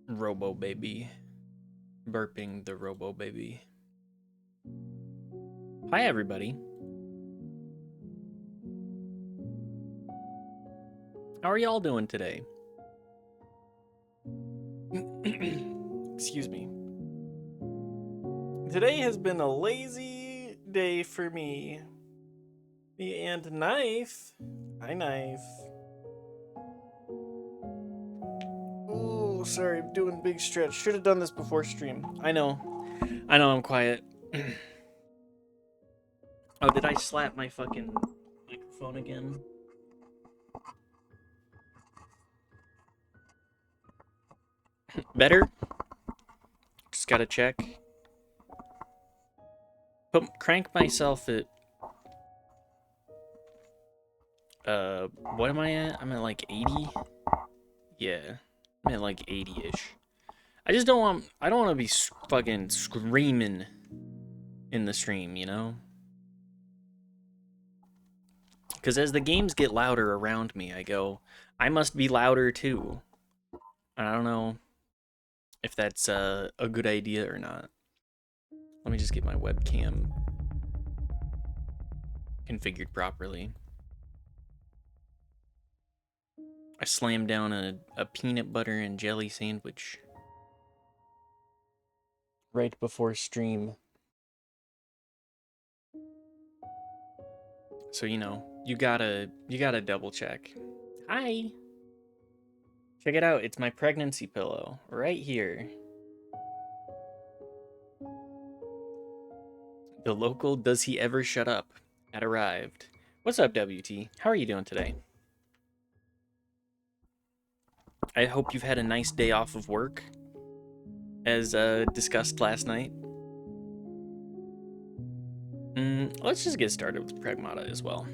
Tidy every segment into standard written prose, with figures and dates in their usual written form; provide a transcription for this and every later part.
Robo baby. Burping the robo baby. Hi, everybody. How are y'all doing today? Excuse me. Today has been a lazy day for me. And knife. Hi, knife. Oh, sorry, I'm doing big stretch. Should have done this before stream. I know I'm quiet. Oh, did I slap my fucking microphone again? Better? Just gotta check. Crank myself at... what am I at? I'm at like 80? Yeah, I'm at like 80-ish. I don't want to be fucking screaming in the stream, you know? Because as the games get louder around me, I go, I must be louder too. And I don't know if that's a good idea or not. Let me just get my webcam configured properly. I slammed down a peanut butter and jelly sandwich right before stream. So, you know, you gotta double check. Hi! Check it out, it's my pregnancy pillow, right here. The local Does He Ever Shut Up had arrived. What's up, WT? How are you doing today? I hope you've had a nice day off of work, as discussed last night. Let's just get started with Pragmata as well.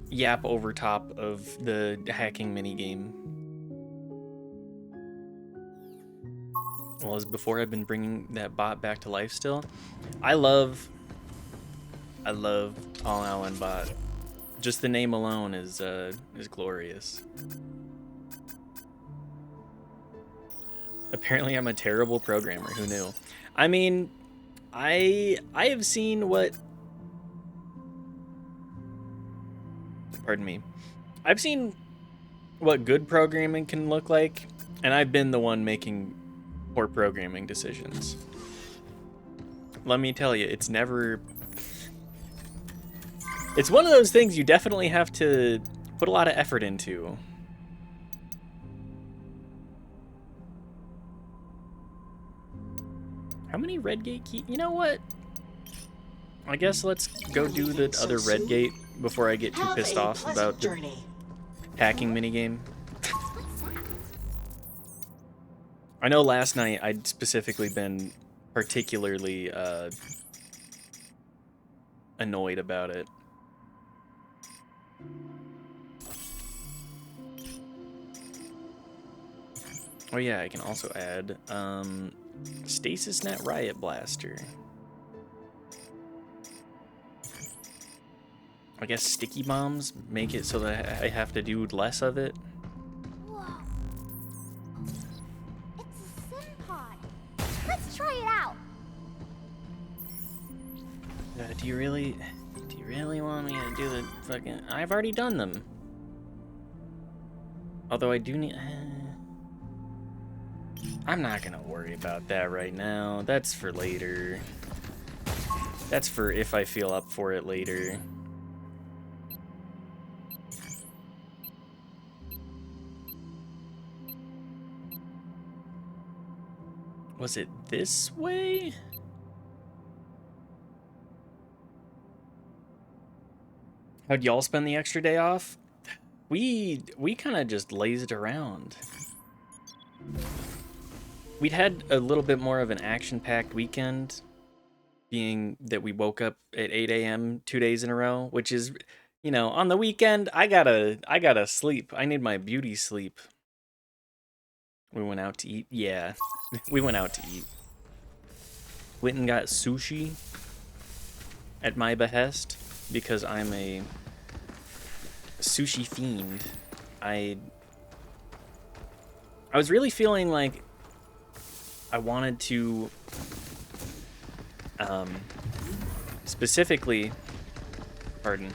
Yap over top of the hacking minigame. Well, as before, I've been bringing that bot back to life still. I love All Allen bot. Just the name alone is glorious. Apparently, I'm a terrible programmer. Who knew? I mean, I have seen what. Pardon me. I've seen what good programming can look like, and I've been the one making poor programming decisions. Let me tell you, it's never... It's one of those things you definitely have to put a lot of effort into. How many red gate keys? You know what? I guess let's go do the other red gate before I get too pissed off about the hacking minigame. I know last night I'd specifically been particularly annoyed about it. Oh yeah, I can also add Stasis Net Riot Blaster. I guess sticky bombs make it so that I have to do less of it. Whoa. It's a sim pod. Let's try it out. Do you really want me to do the fucking... I've already done them. Although I do need... I'm not gonna worry about that right now. That's for later. That's for if I feel up for it later. Was it this way? How'd y'all spend the extra day off? We kind of just lazed around. We'd had a little bit more of an action-packed weekend, being that we woke up at 8 a.m. 2 days in a row, which is, you know, on the weekend, I gotta sleep. I need my beauty sleep. We went out to eat. Yeah, we went out to eat. Went and got sushi at my behest because I'm a sushi fiend. I was really feeling like I wanted to specifically, pardon.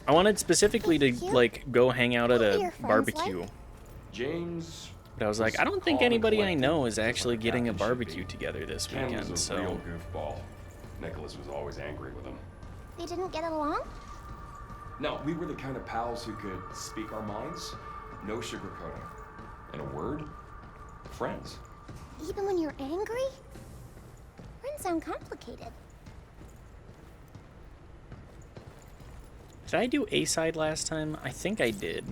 I wanted specifically to like go hang out at a barbecue. James, but I was like, I don't think anybody I know is actually getting a barbecue together this weekend. was a So real goofball. Nicholas was always angry with him. They didn't get along? No, we were the kind of pals who could speak our minds, no sugarcoating. In a word, friends. Even when you're angry? Friends sound complicated. did I do A-side last time? I think I did.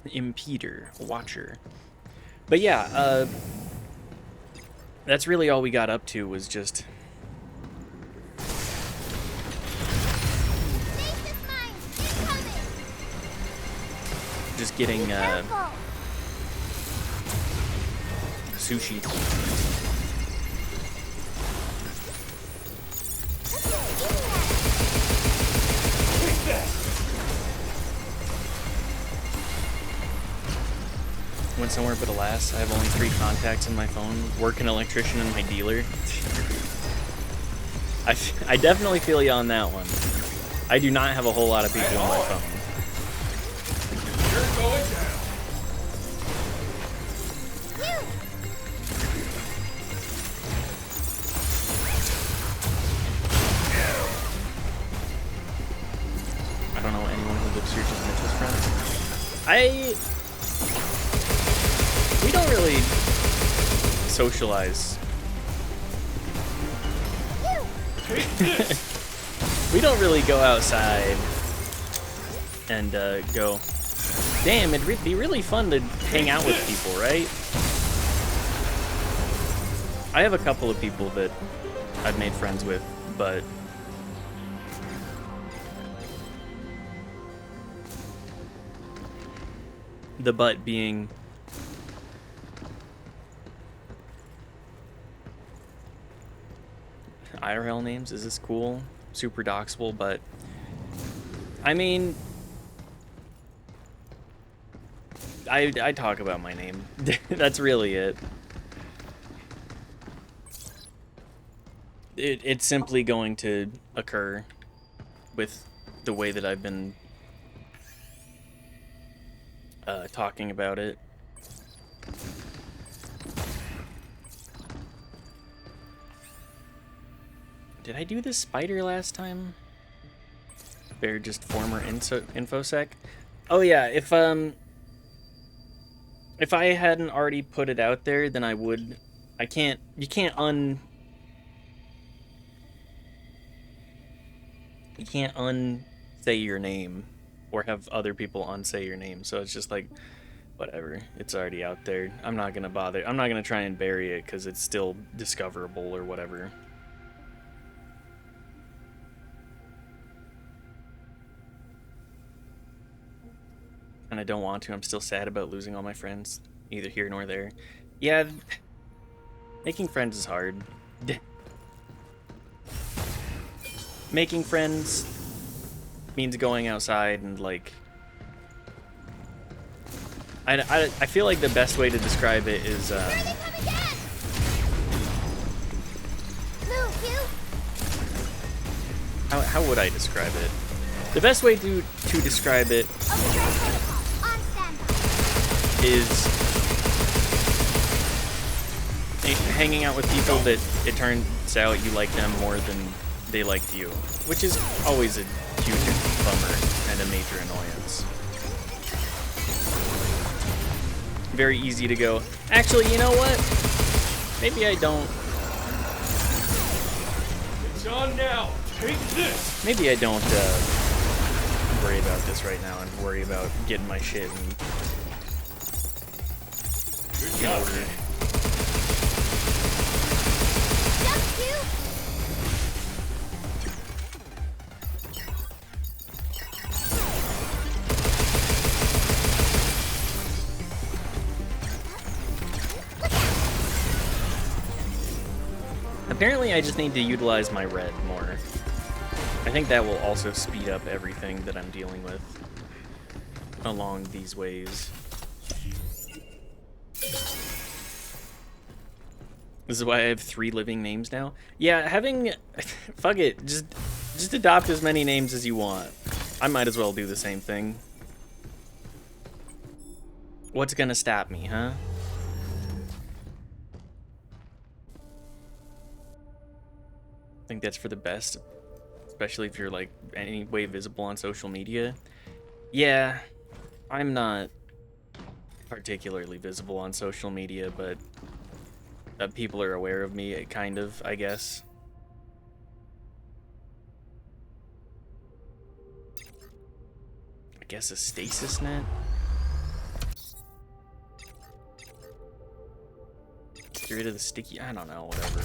Impeder, watcher. But yeah, that's really all we got up to was just getting sushi. Went somewhere but alas, I have only 3 contacts in my phone. Work, an electrician, and my dealer. I definitely feel you on that one. I do not have a whole lot of people on my phone. You're going down. I don't know anyone who lives here, just Mitchell's friends. We don't really socialize. We don't really go outside and go, damn, it'd be really fun to hang out with people, right? I have a couple of people that I've made friends with, but the but being IRL names. Is this cool? Super doxable, but I mean, I talk about my name. That's really it. It's simply going to occur with the way that I've been talking about it. Did I do this spider last time? They're just former infosec. Oh yeah, if I hadn't already put it out there, then I would. You can't unsay your name or have other people unsay your name. So it's just like, whatever. It's already out there. I'm not gonna bother. I'm not gonna try and bury it because it's still discoverable or whatever. And I don't want to. I'm still sad about losing all my friends, neither here nor there. Yeah, making friends is hard. Making friends means going outside and like I feel like the best way to describe it is how would I describe it? The best way to describe it is hanging out with people that it turns out you like them more than they liked you, which is always a huge bummer and a major annoyance. Very easy to go, actually, you know what? Maybe I don't. It's on now. Take this. Maybe I don't worry about this right now and worry about getting my shit and Good job. order. Jump to. Apparently, I just need to utilize my red more. I think that will also speed up everything that I'm dealing with along these ways. This is why I have 3 living names now. Yeah, having... fuck it. Just adopt as many names as you want. I might as well do the same thing. What's gonna stop me, huh? I think that's for the best. Especially if you're, like, any way visible on social media. Yeah, I'm not particularly visible on social media, but people are aware of me, kind of, I guess. I guess a stasis net? Get rid of the sticky... I don't know, whatever.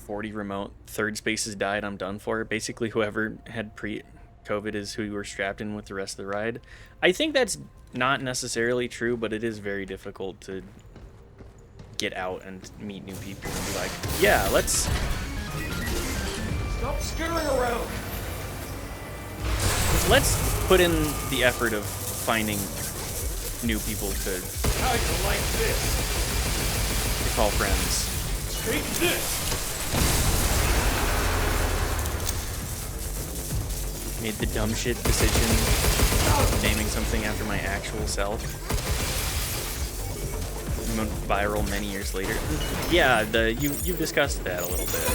40 remote, third spaces died, I'm done for. Basically, whoever had pre-COVID is who you were strapped in with the rest of the ride. I think that's not necessarily true, but it is very difficult to get out and meet new people and be like, yeah, let's... Stop skittering around. Let's put in the effort of finding new people to How you like this? call friends. Take this. Made the dumb shit decision of naming something after my actual self. Went viral many years later. Yeah, you discussed that a little bit,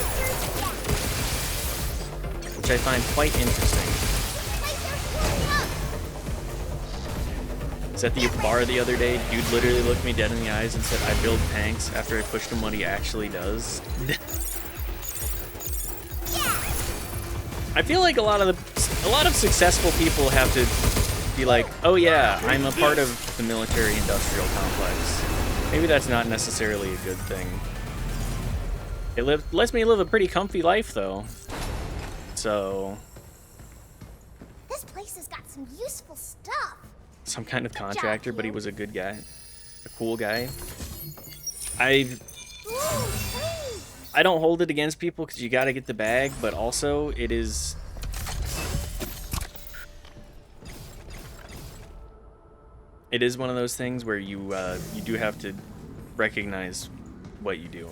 which I find quite interesting. Was at the bar the other day, dude literally looked me dead in the eyes and said, "I build tanks," after I pushed him what he actually does. I feel like a lot of successful people have to be like, oh yeah, I'm a part of the military-industrial complex. Maybe that's not necessarily a good thing. It lets me live a pretty comfy life, though. So... This place has got some useful stuff. some kind of contractor, but he was a good guy. A cool guy. I don't hold it against people because you gotta get the bag, but also it is... It is one of those things where you do have to recognize what you do.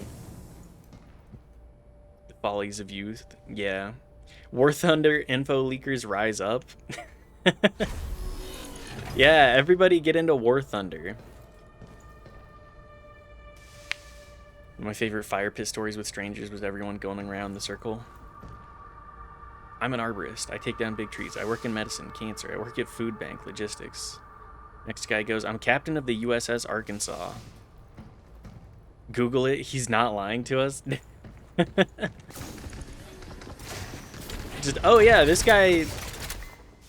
The follies of youth, yeah. War Thunder info leakers rise up. Yeah, everybody get into War Thunder. My favorite fire pit stories with strangers was everyone going around the circle. I'm an arborist. I take down big trees. I work in medicine, cancer. I work at food bank, logistics. Next guy goes, I'm captain of the USS Arkansas. Google it. He's not lying to us. Just, oh yeah, this guy...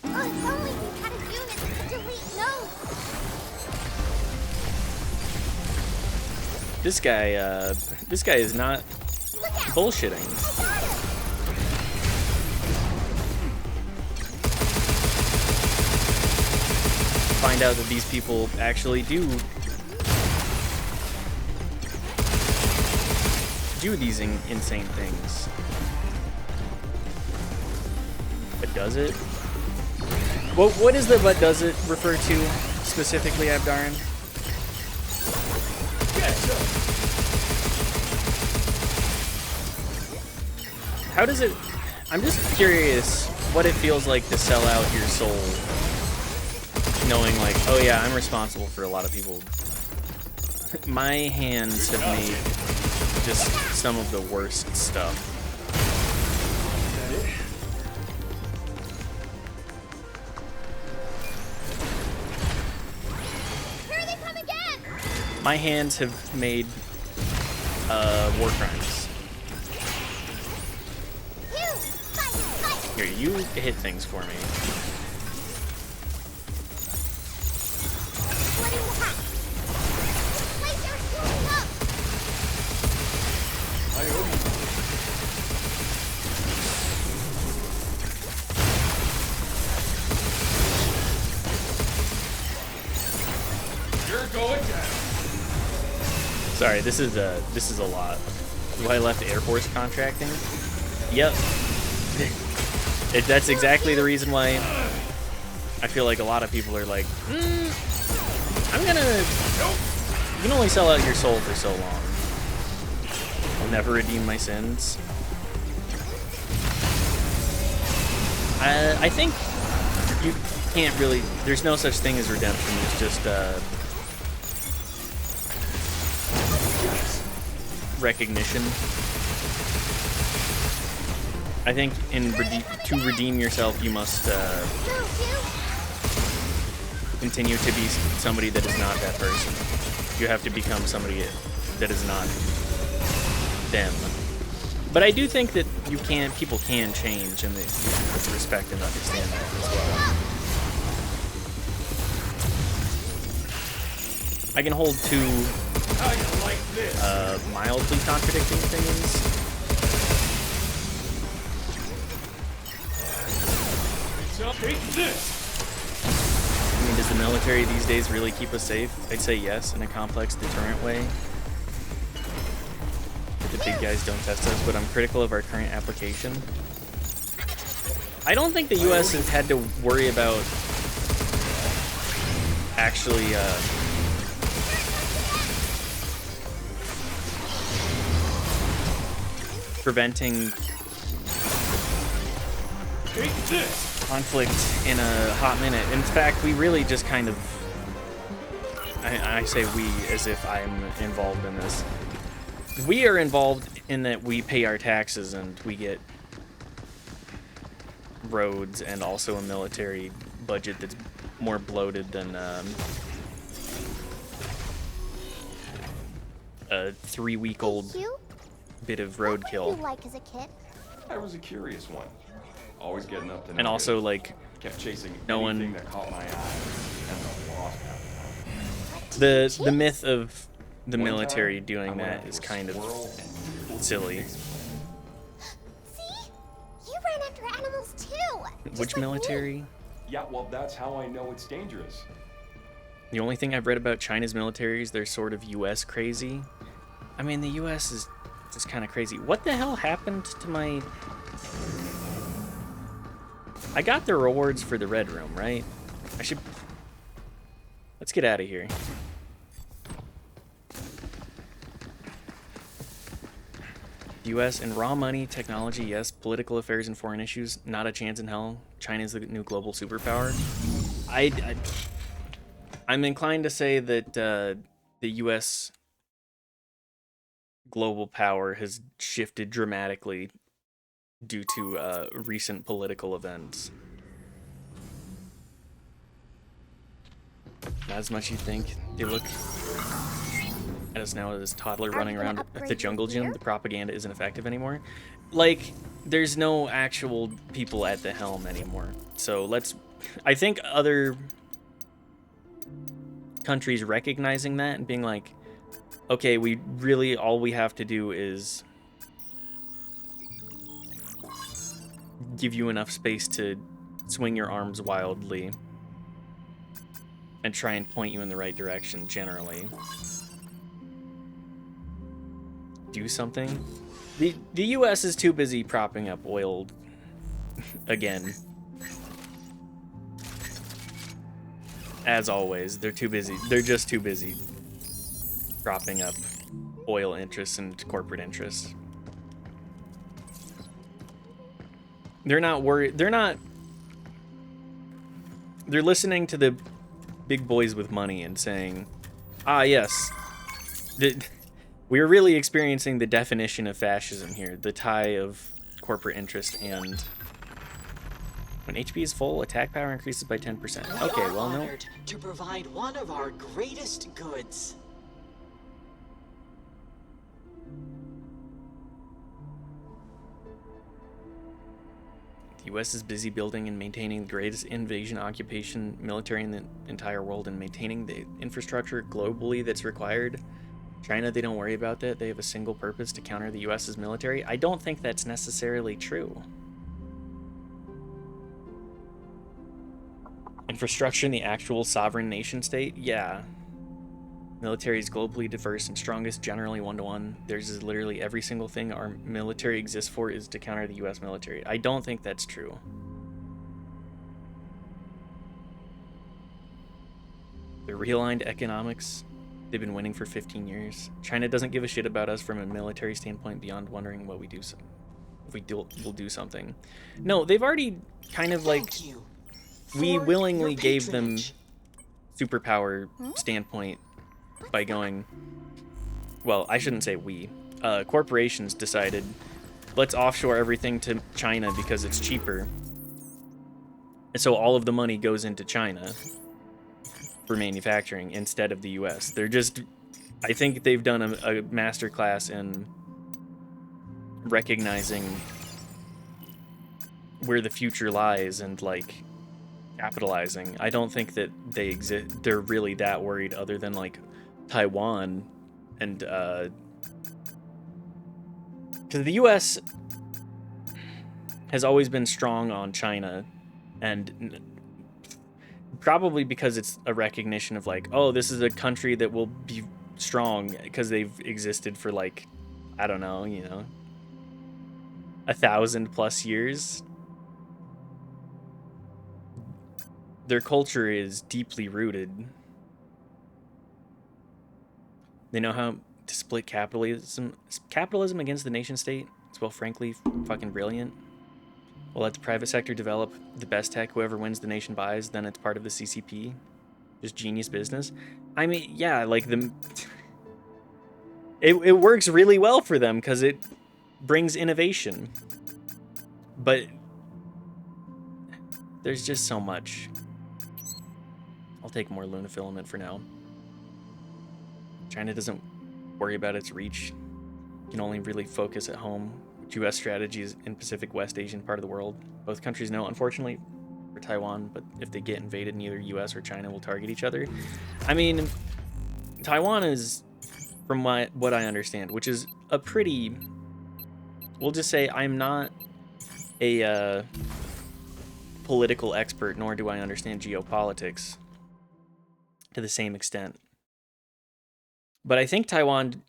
Oh, if only we had a unit that could delete notes. This guy is not Look out! bullshitting. I got him! Find out that these people actually do these insane things. But does it? What is the "but does it" refer to specifically, Abdarin? How does it... I'm just curious what it feels like to sell out your soul, knowing like, oh yeah, I'm responsible for a lot of people My hands have made just some of the worst stuff. Here they come again! My hands have made war crimes. You! Fight! Here, you hit things for me. Splitting the hat! Place your shooting up! I owe you. You're going down. Sorry, this is a lot. Why I left Air Force contracting? Yep. That's exactly the reason why I feel like a lot of people are like, I'm gonna. You can only sell out your soul for so long. I'll never redeem my sins. I think you can't really. There's no such thing as redemption. It's just recognition. I think to redeem yourself, you must continue to be somebody that is not that person. You have to become somebody that is not them. But I do think that people can change, and that you have to respect and understand that as well. I can hold two mildly contradicting opinions. Take this. I mean, does the military these days really keep us safe? I'd say yes, in a complex, deterrent way. If the big guys don't test us, but I'm critical of our current application. I don't think the U.S. has had to worry about actually preventing conflict in a hot minute. In fact, we really just kind of, I say we as if I'm involved in this. We are involved in that we pay our taxes and we get roads and also a military budget that's more bloated than a 3-week-old bit of roadkill. What were you like as a kid? I was a curious one. Always getting up to no And also, good. like, Kept chasing no anything one. that caught my eye. And I lost half The myth of the One military time, doing I went that after is a kind of squirrel and silly. See? You ran after animals too! Just Which like me. military? Yeah, well, that's how I know it's dangerous. The only thing I've read about China's military is they're sort of U.S. crazy. I mean, the U.S. is just kind of crazy. What the hell happened to my... I got the rewards for the red room, right? I should... Let's get out of here. U.S. and raw money, technology, yes. Political affairs and foreign issues, not a chance in hell. China's the new global superpower. I'm inclined to say that the U.S. global power has shifted dramatically due to recent political events. Not as much you think. They look at us now as toddler running you gonna around at upgrade the your jungle gym. gear? The propaganda isn't effective anymore. Like, there's no actual people at the helm anymore. So I think other countries recognizing that and being like, okay, all we have to do is give you enough space to swing your arms wildly and try and point you in the right direction generally. Do something. The US is too busy propping up oil again. As always, they're too busy. They're just too busy propping up oil interests and corporate interests. They're not worried. They're listening to the big boys with money and saying, ah, yes, We're really experiencing the definition of fascism here, the tie of corporate interest and when HP is full, attack power increases by 10%. Okay, well, no. Honored to provide one of our greatest goods. The US is busy building and maintaining the greatest invasion occupation military in the entire world and maintaining the infrastructure globally that's required. China, they don't worry about that. They have a single purpose to counter the US's military. I don't think that's necessarily true. Infrastructure in the actual sovereign nation state? Yeah. Military is globally diverse and strongest, generally 1-to-1. Theirs is literally every single thing our military exists for is to counter the US military. I don't think that's true. The realigned economics, they've been winning for 15 years. China doesn't give a shit about us from a military standpoint beyond wondering what we do, if we'll do something. No, they've already kind of like... We willingly gave them superpower standpoint by going, well, I shouldn't say we. Corporations decided, let's offshore everything to China because it's cheaper. And so all of the money goes into China for manufacturing instead of the US. They're just, I think they've done a masterclass in recognizing where the future lies and like capitalizing. I don't think that they're really that worried other than like Taiwan and because the US has always been strong on China, and probably because it's a recognition of like, oh, this is a country that will be strong because they've existed for like, I don't know, 1,000+ years. Their culture is deeply rooted. They know how to split capitalism against the nation state. It's, well, frankly, fucking brilliant. We'll let the private sector develop the best tech. Whoever wins the nation buys. Then it's part of the CCP. Just genius business. I mean, yeah, like it works really well for them because it brings innovation. But there's just so much. I'll take more lunafilament for now. China doesn't worry about its reach. You can only really focus at home. US strategies in Pacific West Asian part of the world. Both countries know, unfortunately, for Taiwan, but if they get invaded, neither US or China will target each other. I mean, Taiwan is, from what I understand, which is a pretty... We'll just say I'm not a political expert, nor do I understand geopolitics to the same extent. But I think Taiwan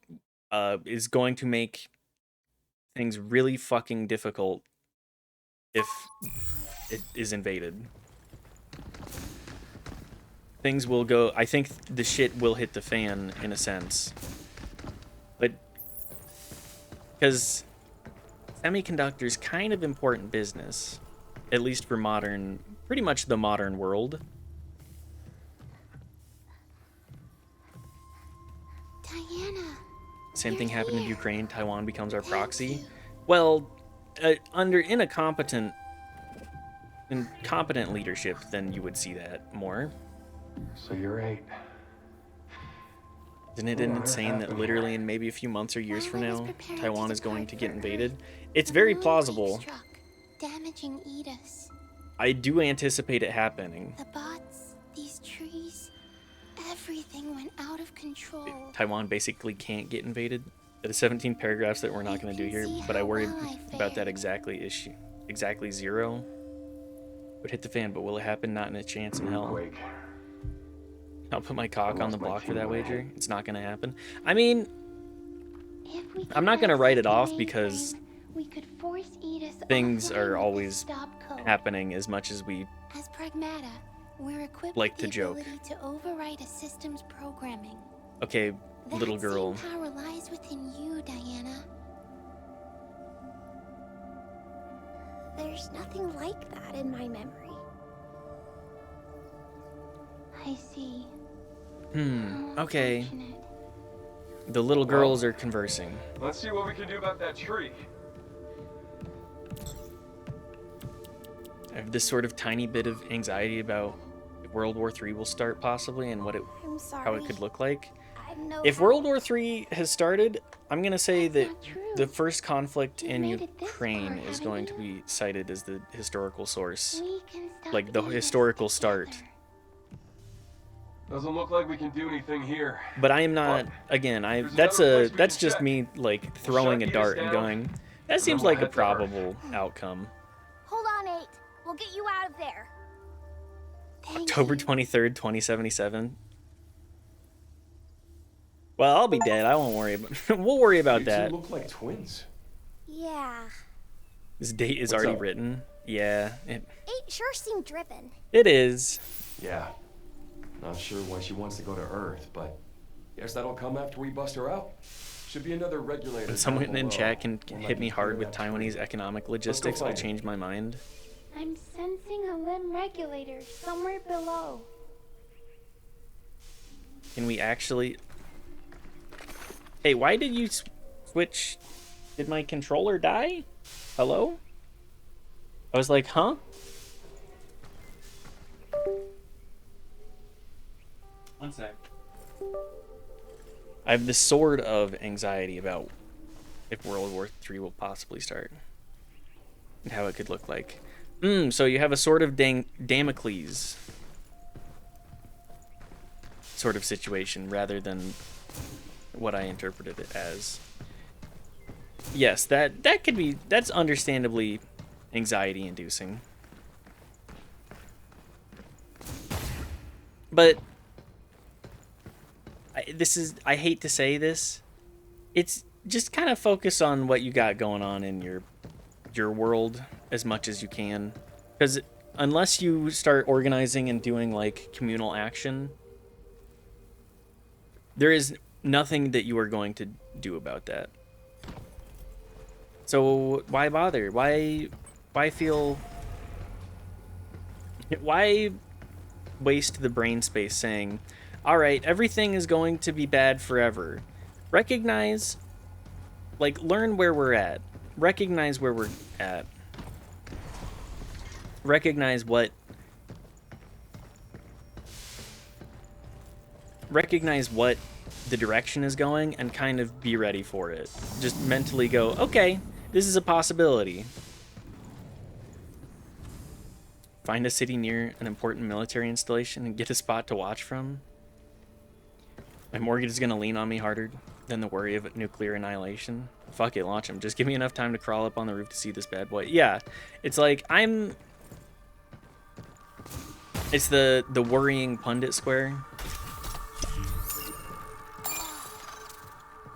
is going to make things really fucking difficult if it is invaded. Things will go... I think the shit will hit the fan, in a sense. But... because semiconductors kind of important business. At least for modern... pretty much the modern world. Diana. Same thing happened in Ukraine. Taiwan becomes our proxy. Well, under incompetent leadership, then you would see that more. So you're 8. Isn't it insane that literally in maybe a few months or years from now, Taiwan is going to get invaded? It's very plausible. Damaging Edis. I do anticipate it happening. The bots, these trees, everything went out of control. Taiwan basically can't get invaded. There are 17 paragraphs that we're not going to do here, but I worry about that exactly 0. Would hit the fan, but will it happen? Not in a chance in hell. I'll put my cock on the block for that wager. It's not going to happen. I mean, I'm not going to write it off because things are always happening as much as we like to joke. To override a system's programming. Okay, little girl. That same power lies within you, Diana. There's nothing like that in my memory. I see. Okay. The little girls are conversing. Let's see what we can do about that tree. I have this sort of tiny bit of anxiety about if World War III will start possibly and I'm sorry. how it could look like. I know If how- World War III has started, I'm gonna say That's that not true. the first conflict You in made it this Ukraine far, is haven't going to you? be cited as the historical source, We can stop like the evil historical start. together. Doesn't look like we can do anything here. But I am not. Again, There's that's another place we that's can just check. me like throwing a shut dart Edith and down, going. That then seems we'll like a head to Earth." probable outcome. Hold on, 8. We'll get you out of there. Thank October you. 23rd, 2077. Well, I'll be dead. I won't worry about. We'll worry about You that. two look like twins. Yeah. This date is What's already up? written. Yeah, 8 sure seemed driven. it is. Yeah. Not sure why she wants to go to Earth, but guess that'll come after we bust her out. Should be another regulator. When down someone in below. chat can We'll hit let me you hard clear with that Taiwanese tree. economic logistics, I'll find it. change my mind. I'm sensing a limb regulator somewhere below. Can we actually... Hey, why did you switch... Did my controller die? Hello? I was like, huh? One sec. I have this sort of anxiety about if World War III will possibly start. And how it could look like. So you have a sort of Damocles sort of situation rather than what I interpreted it as. Yes, that could be, that's understandably anxiety inducing. But I hate to say this, it's just kind of focus on what you got going on in your world as much as you can, because unless you start organizing and doing like communal action, there is nothing that you are going to do about that. So why bother? Why waste the brain space saying, all right, everything is going to be bad forever? Recognize, like, learn where we're at. Recognize where we're at. Recognize what the direction is going and kind of be ready for it. Just mentally go, okay, this is a possibility. Find a city near an important military installation and get a spot to watch from. My mortgage is going to lean on me harder than the worry of nuclear annihilation. Fuck it, launch him. Just give me enough time to crawl up on the roof to see this bad boy. Yeah, it's like it's the worrying pundit square.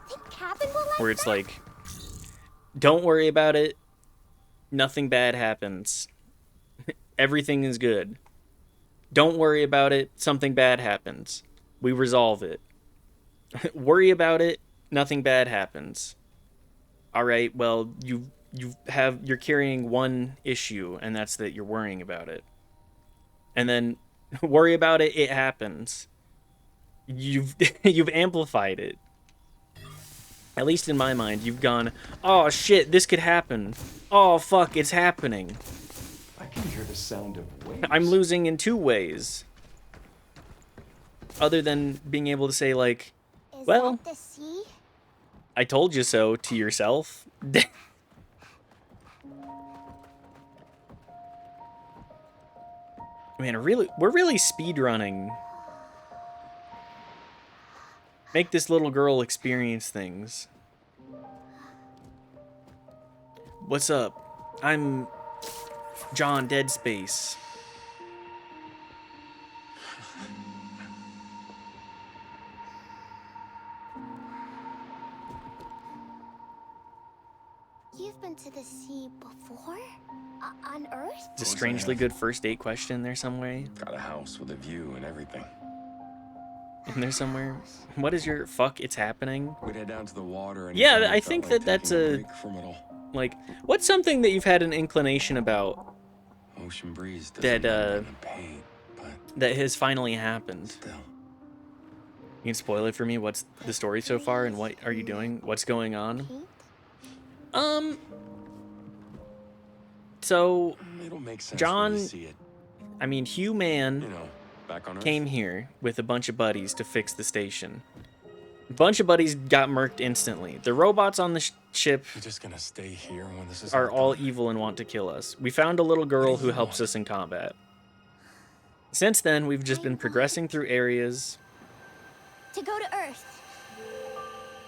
Think Cabin will like Where it's that? like, don't worry about it. Nothing bad happens. Everything is good. Don't worry about it. Something bad happens. We resolve it. Worry about it. Nothing bad happens. All right. Well, you're carrying one issue, and that's that you're worrying about it. And then worry about it. It happens. You've amplified it. At least in my mind, you've gone, oh shit, this could happen. Oh fuck, it's happening. I can hear the sound of waves. I'm losing in 2 ways. Other than being able to say, like, Is well, that the sea? I told you so to yourself. Man, we're really speedrunning. Make this little girl experience things. What's up? I'm John Dead Space. You've been to the sea before? On Earth? It's a strangely good first date question in there somewhere. Got a house with a view and everything. In there somewhere. What is your fuck? It's happening. We'd head down to the water and Yeah, it I felt think like that's taking a- break from it all. Like, what's something that you've had an inclination about Ocean breeze that, doesn't pain, but that has finally happened? still. You can spoil it for me. What's the story so far, and what are you doing? What's going on? Paint? So It'll make sense when John, you see it. I mean, Hugh Man You know, back on Earth. came here with a bunch of buddies to fix the station. A bunch of buddies got murked instantly. The robots on the ship You're just gonna stay here when this is are all done? evil and want to kill us. We found a little girl who you helps want? us in combat. Since then, we've just been progressing through areas To go to Earth.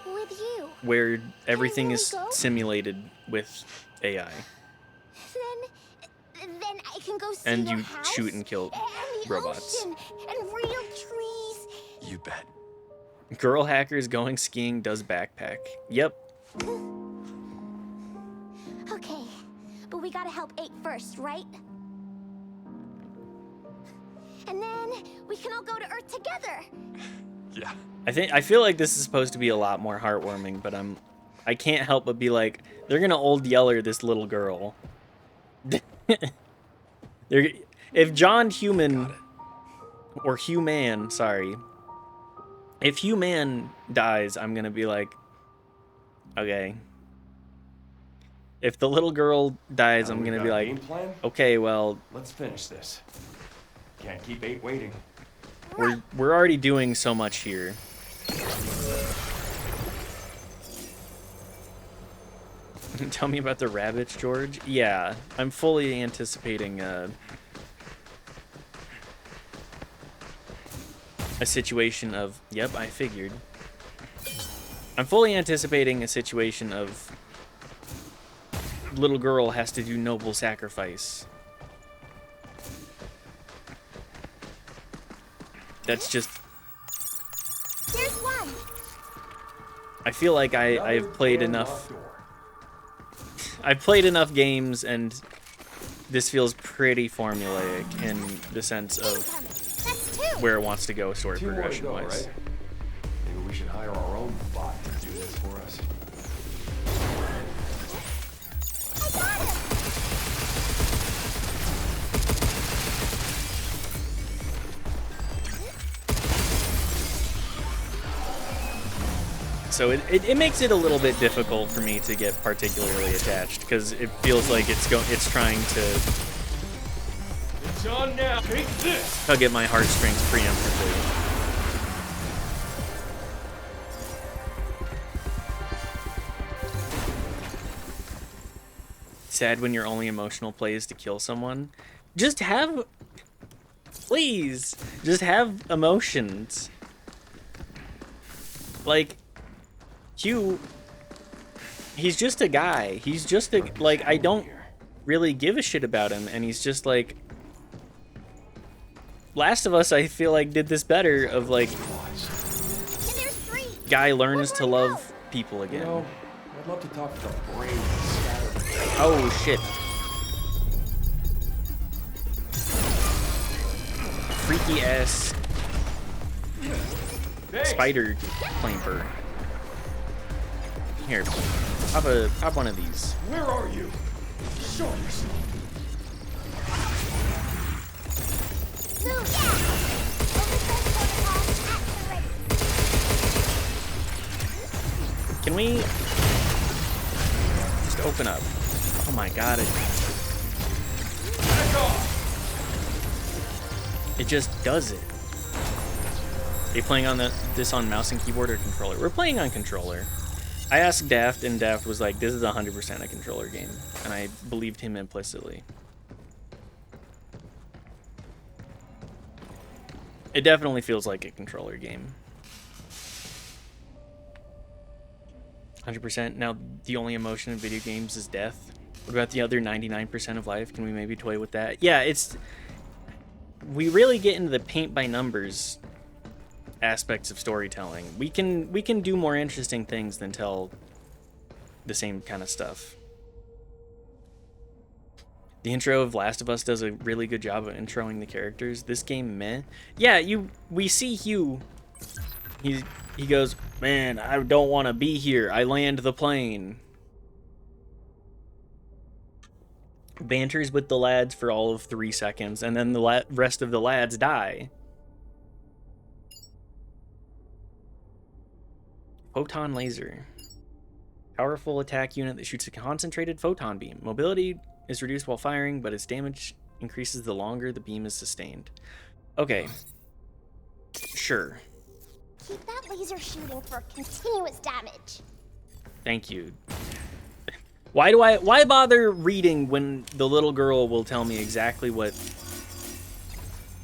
With you. where everything really is go? simulated with AI. Then I can go see And your you house shoot and kill and the robots. ocean and real trees. You bet. Girl hackers going skiing does backpack. Yep. Okay, but we gotta help 8 first, right? And then we can all go to Earth together. Yeah. I feel like this is supposed to be a lot more heartwarming, but I can't help but be like, they're gonna old yeller this little girl. If John Human or Human, sorry, if Human dies, I'm gonna be like, okay. If the little girl dies, I'm gonna be like, game plan? okay, well, Let's finish this. Can't keep 8 waiting. we're already doing so much here. Tell me about the rabbits, George. Yeah, I'm fully anticipating a situation of, yep, I figured. I'm fully anticipating a situation of little girl has to do noble sacrifice. That's just, Here's one. I feel like I've played enough. I've played enough games, and this feels pretty formulaic in the sense of That's 2. where it wants to go story 2 more to progression go, wise. right? Maybe we should hire our own bot to do this for us. I got him. So it makes it a little bit difficult for me to get particularly attached because it feels like it's trying to It's on now. Take this. tug at my heartstrings preemptively. Sad when your only emotional play is to kill someone. Just have, please, just have emotions. Like, Hugh, he's just a guy. He's just a, like, I don't really give a shit about him, and he's just like, Last of Us, I feel like, did this better of, like, And there's 3. guy learns to One more love people You again. know, I'd love to talk to the brains scattered. Oh, shit. Freaky ass Thanks. spider clamper. Here, pop one of these. Where are you? Show yourself. Move. Yeah. Overthrow protocol activate. Can we just open up? Oh my god, Back off. it just does it. Are you playing on this on mouse and keyboard or controller? We're playing on controller. I asked Daft, and Daft was like, this is 100% a controller game. And I believed him implicitly. It definitely feels like a controller game. 100%. Now, the only emotion in video games is death. What about the other 99% of life? Can we maybe toy with that? Yeah, it's... We really get into the paint by numbers aspects of storytelling. We can do more interesting things than tell the same kind of stuff. The intro of Last of Us does a really good job of introing the characters. This game, meh. Yeah, we see Hugh. He goes, man, I don't want to be here. I land the plane. Banters with the lads for all of 3 seconds, and then the rest of the lads die. Photon laser. Powerful attack unit that shoots a concentrated photon beam. Mobility is reduced while firing, but its damage increases the longer the beam is sustained. Okay. Sure. Keep that laser shooting for continuous damage. Thank you. Why bother reading when the little girl will tell me exactly what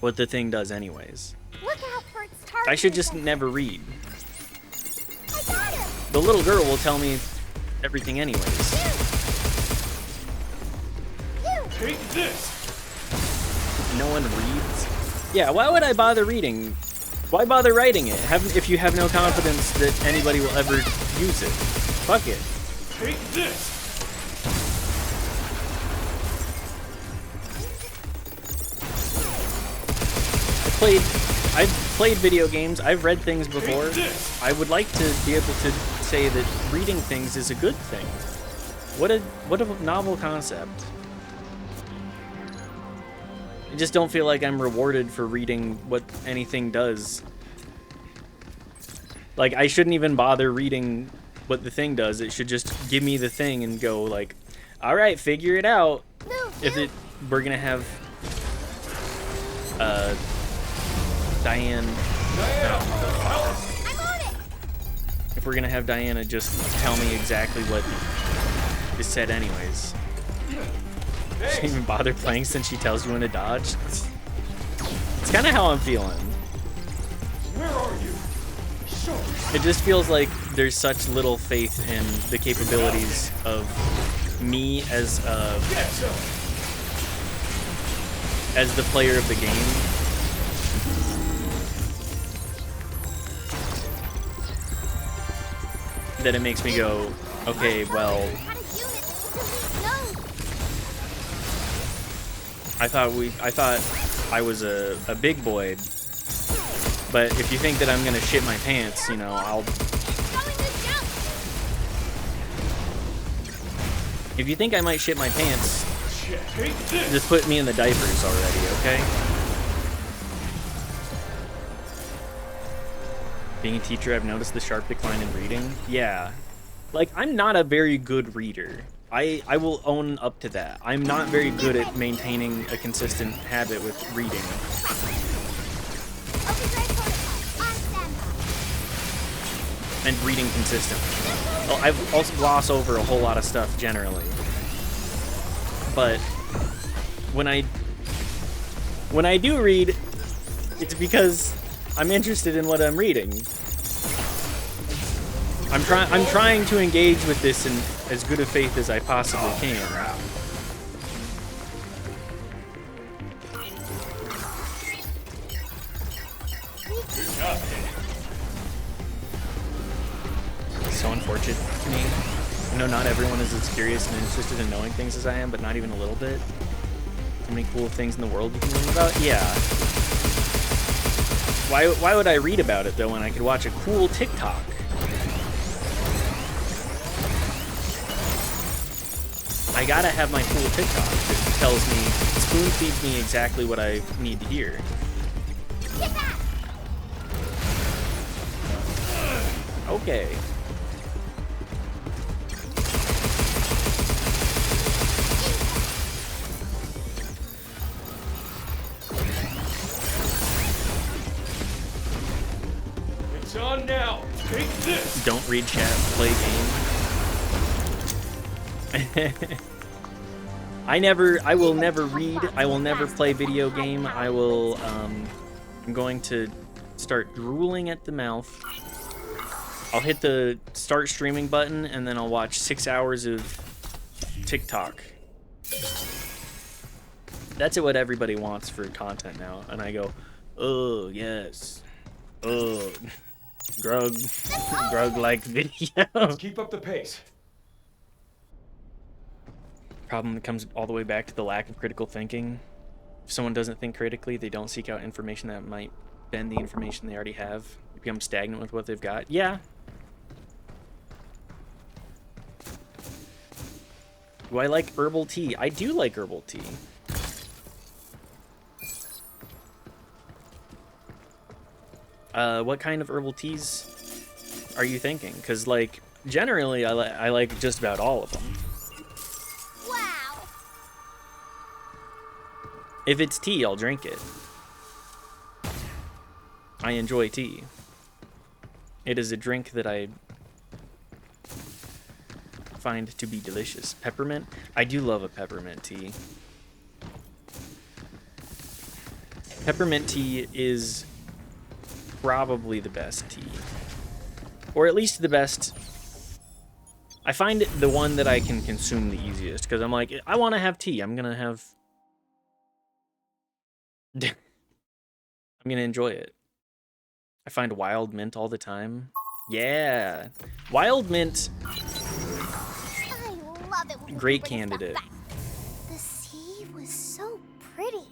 the thing does anyways? Look out for its target. I should just never read. I got him. The little girl will tell me everything anyways. Take this! No one reads? Yeah, why would I bother reading? Why bother writing it if you have no confidence that anybody will ever use it? Fuck it. Take this! I've played video games. I've read things before. I would like to be able to say that reading things is a good thing. What a novel concept. I just don't feel like I'm rewarded for reading what anything does. Like, I shouldn't even bother reading what the thing does. It should just give me the thing and go like, all right, figure it out. We're gonna have Diane. I'm on it. If we're gonna have Diana just tell me exactly what is said anyways. She didn't even bother playing since she tells you when to dodge. It's kind of how I'm feeling. Where are you? Show me. It just feels like there's such little faith in the capabilities of me as the player of the game. That it makes me go, okay, well, I thought I was a big boy, but if you think that I'm gonna shit my pants, you know, if you think I might shit my pants, just put me in the diapers already, okay? Being a teacher, I've noticed the sharp decline in reading. Yeah. Like, I'm not a very good reader. I will own up to that. I'm not very good at maintaining a consistent habit with reading. And reading consistently. Well, I've also glossed over a whole lot of stuff generally. But when I do read, it's because I'm interested in what I'm reading. I'm trying to engage with this in as good a faith as I possibly can. It's so unfortunate to me. I know not everyone is as curious and interested in knowing things as I am, but not even a little bit. So many cool things in the world you can learn about. Yeah. Why would I read about it though when I could watch a cool TikTok? I gotta have my cool TikTok that tells me, spoon feeds me exactly what I need to hear. Okay. It's on now. Take this. Don't read chat, play game. I will never read, I will never play video game. I'm going to start drooling at the mouth. I'll hit the start streaming button and then I'll watch 6 hours of TikTok. That's what everybody wants for content now. And I go, oh, yes. Oh, Grug-like video. Let's keep up the pace. Problem that comes all the way back to the lack of critical thinking. If someone doesn't think critically, they don't seek out information that might bend the information they already have. They become stagnant with what they've got. Yeah. Do I like herbal tea? I do like herbal tea. What kind of herbal teas are you thinking? Because, like, generally, I like just about all of them. Wow. If it's tea, I'll drink it. I enjoy tea. It is a drink that I find to be delicious. Peppermint? I do love a peppermint tea. Peppermint tea is probably the best tea. Or at least the best. I find it the one that I can consume the easiest, because I'm like, I want to have tea. I'm going to have... I'm going to enjoy it. I find wild mint all the time. Yeah. Wild mint, I love it when great you bring stuff candidate. back. The sea was so pretty.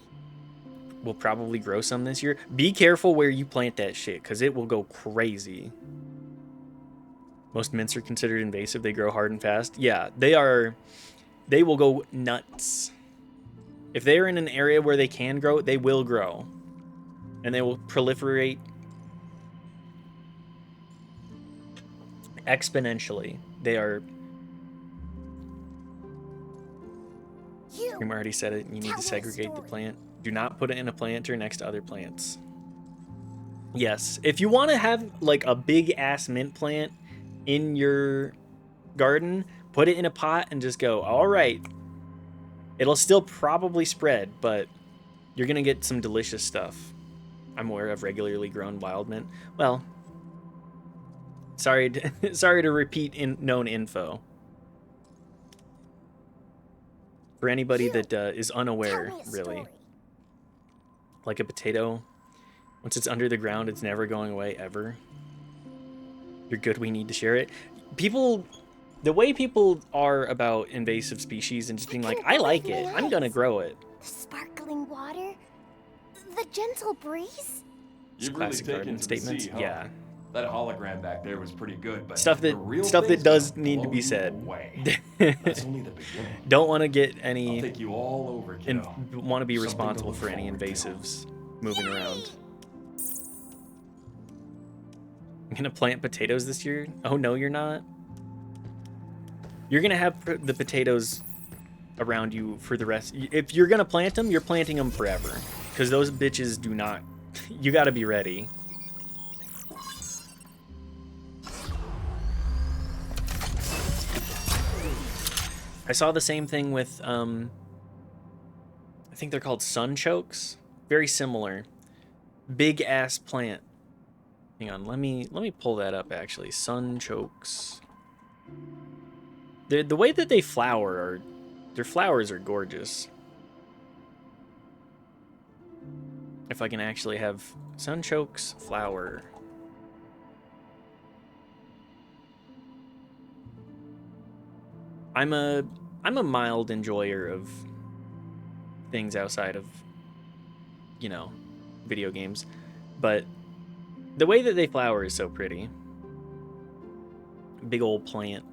We'll probably grow some this year. Be careful where you plant that shit, because it will go crazy. Most mints are considered invasive. They grow hard and fast. Yeah, they are. They will go nuts. If they're in an area where they can grow, they will grow. And they will proliferate exponentially. They are... You Cream already said it. You need tell to me a segregate the story. plant. Do not put it in a planter next to other plants. Yes, if you want to have like a big ass mint plant in your garden, put it in a pot and just go, all right. It'll still probably spread, but you're gonna get some delicious stuff. I'm aware of regularly grown wild mint. Well, sorry to repeat known info. For anybody You that is unaware, tell me a really. story. Like a potato, once it's under the ground, it's never going away, ever. You're good, we need to share it. People, the way people are about invasive species and just being like, I like it, I'm gonna grow it. The sparkling water, the gentle breeze. You've really Classic taken garden to the statements. sea, huh? Yeah. That hologram back there was pretty good, but Stuff the that real stuff that thing's does gonna need to blow be you said. away. That's only the beginning. Don't want to get I'll any take you all over, and kiddo. want to be Something responsible to for look any forward to. invasives moving around. I'm gonna plant potatoes this year. Oh no, you're not. You're gonna have the potatoes around you for the rest. If you're gonna plant them, you're planting them forever, because those bitches do not. You got to be ready. I saw the same thing with I think they're called sun chokes. Very similar. Big ass plant. Hang on, let me pull that up actually. Sun chokes. The way that they flower are, their flowers are gorgeous. If I can actually have sun chokes flower. I'm a mild enjoyer of things outside of, you know, video games, but the way that they flower is so pretty. Big old plant.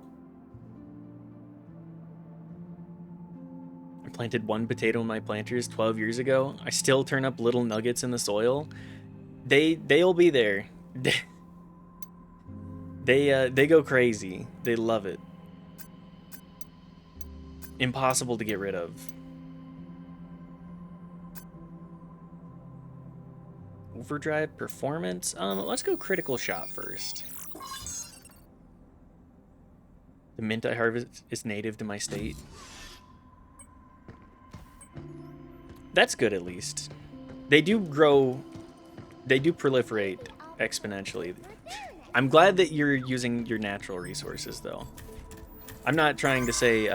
I planted one potato in my planters 12 years ago. I still turn up little nuggets in the soil. They'll be there. They go crazy. They love it. Impossible to get rid of. Overdrive performance. Let's go critical shot first. The mint I harvest is native to my state. That's good at least. They do grow. They do proliferate exponentially. I'm glad that you're using your natural resources though. I'm not trying to say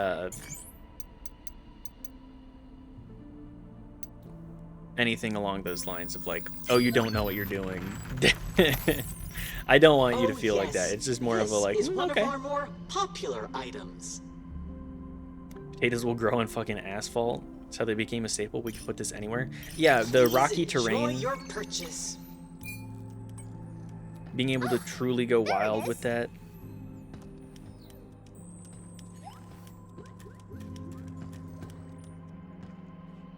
anything along those lines of like, oh, you don't know what you're doing. I don't want you to feel like that. It's just more of a like, This is one okay. of our more popular items. Potatoes will grow on fucking asphalt. That's how they became a staple. We can put this anywhere. Yeah, the Please rocky enjoy terrain. your purchase. Being able to truly go wild with that.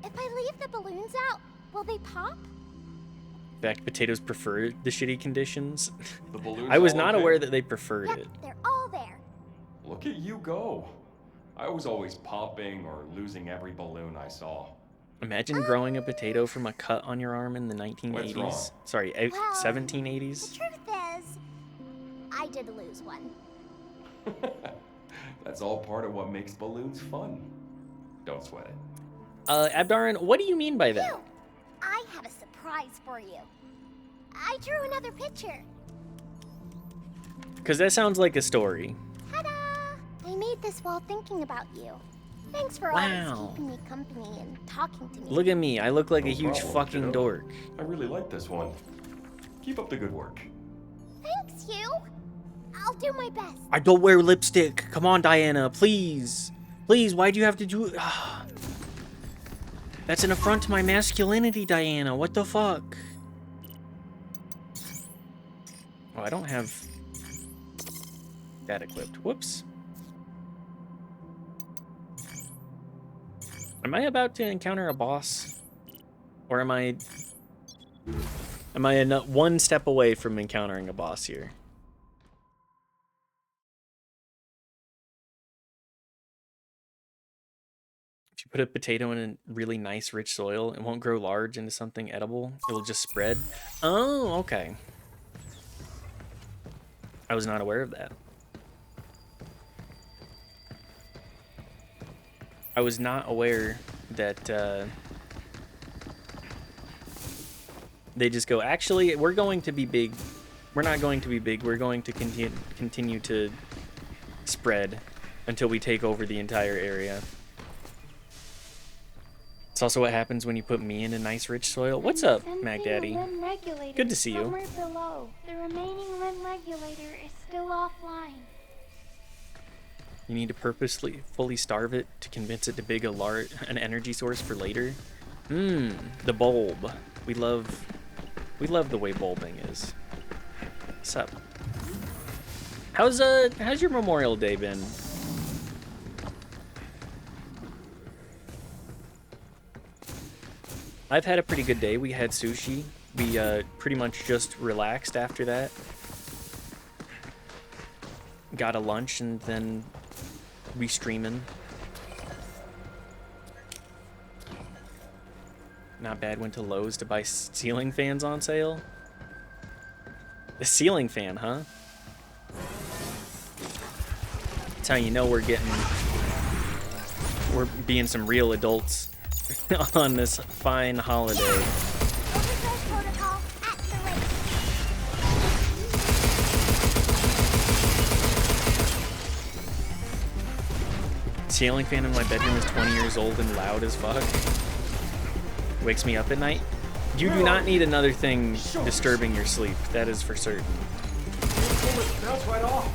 If I leave the balloons out, will they pop? respect. Potatoes prefer the shitty conditions. The balloons I was all not okay? aware that they preferred Yep, it. they're all there. Look at you go. I was always popping or losing every balloon I saw. Imagine growing a potato from a cut on your arm in the 1980s. What's wrong? Sorry, Well, 1780s. The truth is, I did lose one. That's all part of what makes balloons fun. Don't sweat it. Abdarin, what do you mean by that? Phew! I have a surprise for you. I drew another picture. Because that sounds like a story. Ta-da! I made this while thinking about you. Thanks for Wow. always keeping me company and talking to me. Look at me. I look like No a huge problem, fucking kiddo. dork. I really like this one. Keep up the good work. Thanks, you. I'll do my best. I don't wear lipstick. Come on, Diana, please. Please, why do you have to do... That's an affront to my masculinity, Diana. What the fuck? Oh, I don't have that equipped. Whoops. Am I about to encounter a boss? Or am I one step away from encountering a boss here? If you put a potato in a really nice, rich soil, it won't grow large into something edible. It'll just spread. Oh, okay. I was not aware of that. I was not aware that they just go, actually, we're going to be big. We're not going to be big. We're going to continue to spread until we take over the entire area. It's also what happens when you put me in a nice rich soil. What's up, Mac Daddy? Good to see you. Somewhere below, the remaining limb regulator is still offline. You need to purposely fully starve it to convince it to big an energy source for later. The bulb. We love the way bulbing is. What's up? How's your Memorial Day been? I've had a pretty good day. We had sushi. We pretty much just relaxed after that. Got a lunch and then we streaming. Not bad. Went to Lowe's to buy ceiling fans on sale. The ceiling fan, huh? That's how you know we're being some real adults on this fine holiday. Overdrive protocol activate. Ceiling fan in my bedroom is 20 years old and loud as fuck. Wakes me up at night. You do not need another thing disturbing your sleep. That is for certain. Bounce right off.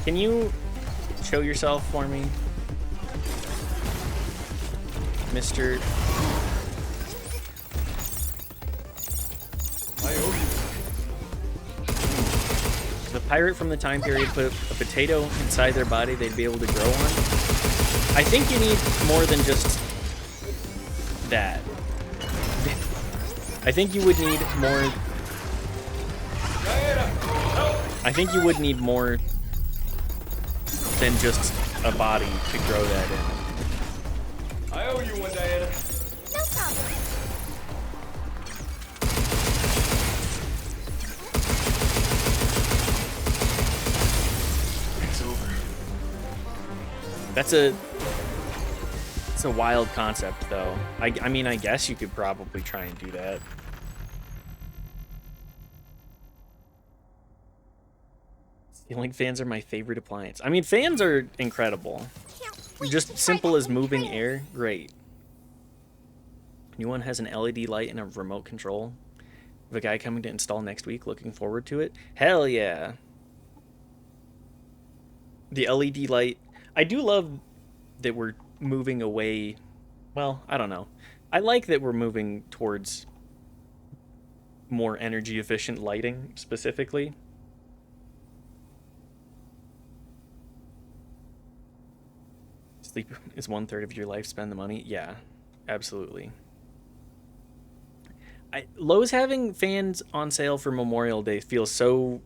Can you show yourself for me? Mr. I owe The pirate from the time period put a potato inside their body they'd be able to grow on. I think you need more than just that. I think you would need more. I think you would need more than just a body to grow that in. I owe you one, Diana. No problem. It's over. It's a wild concept, though. I mean, I guess you could probably try and do that. Ceiling fans are my favorite appliance. I mean, fans are incredible. Can't wait Just to try simple that as new moving train. air, great. New one has an LED light and a remote control. We have a guy coming to install next week. Looking forward to it. Hell yeah. The LED light. I do love that we're moving away. Well, I don't know. I like that we're moving towards more energy efficient lighting specifically. Sleep is 1/3 of your life. Spend the money. Yeah, absolutely. Lowe's having fans on sale for Memorial Day feels so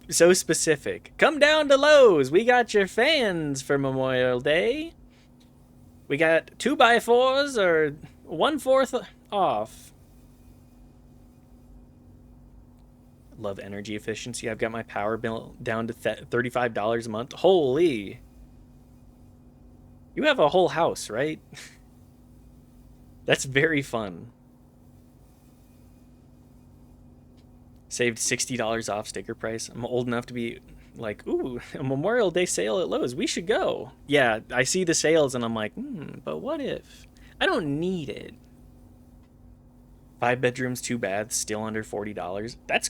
specific. Come down to Lowe's. We got your fans for Memorial Day. We got 2x4s or 1/4 off. Love energy efficiency. I've got my power bill down to $35 a month. Holy. You have a whole house, right? That's very fun. Saved $60 off sticker price. I'm old enough to be like, ooh, a Memorial Day sale at Lowe's. We should go. Yeah, I see the sales and I'm like, but what if? I don't need it. 5 bedrooms, 2 baths, still under $40. That's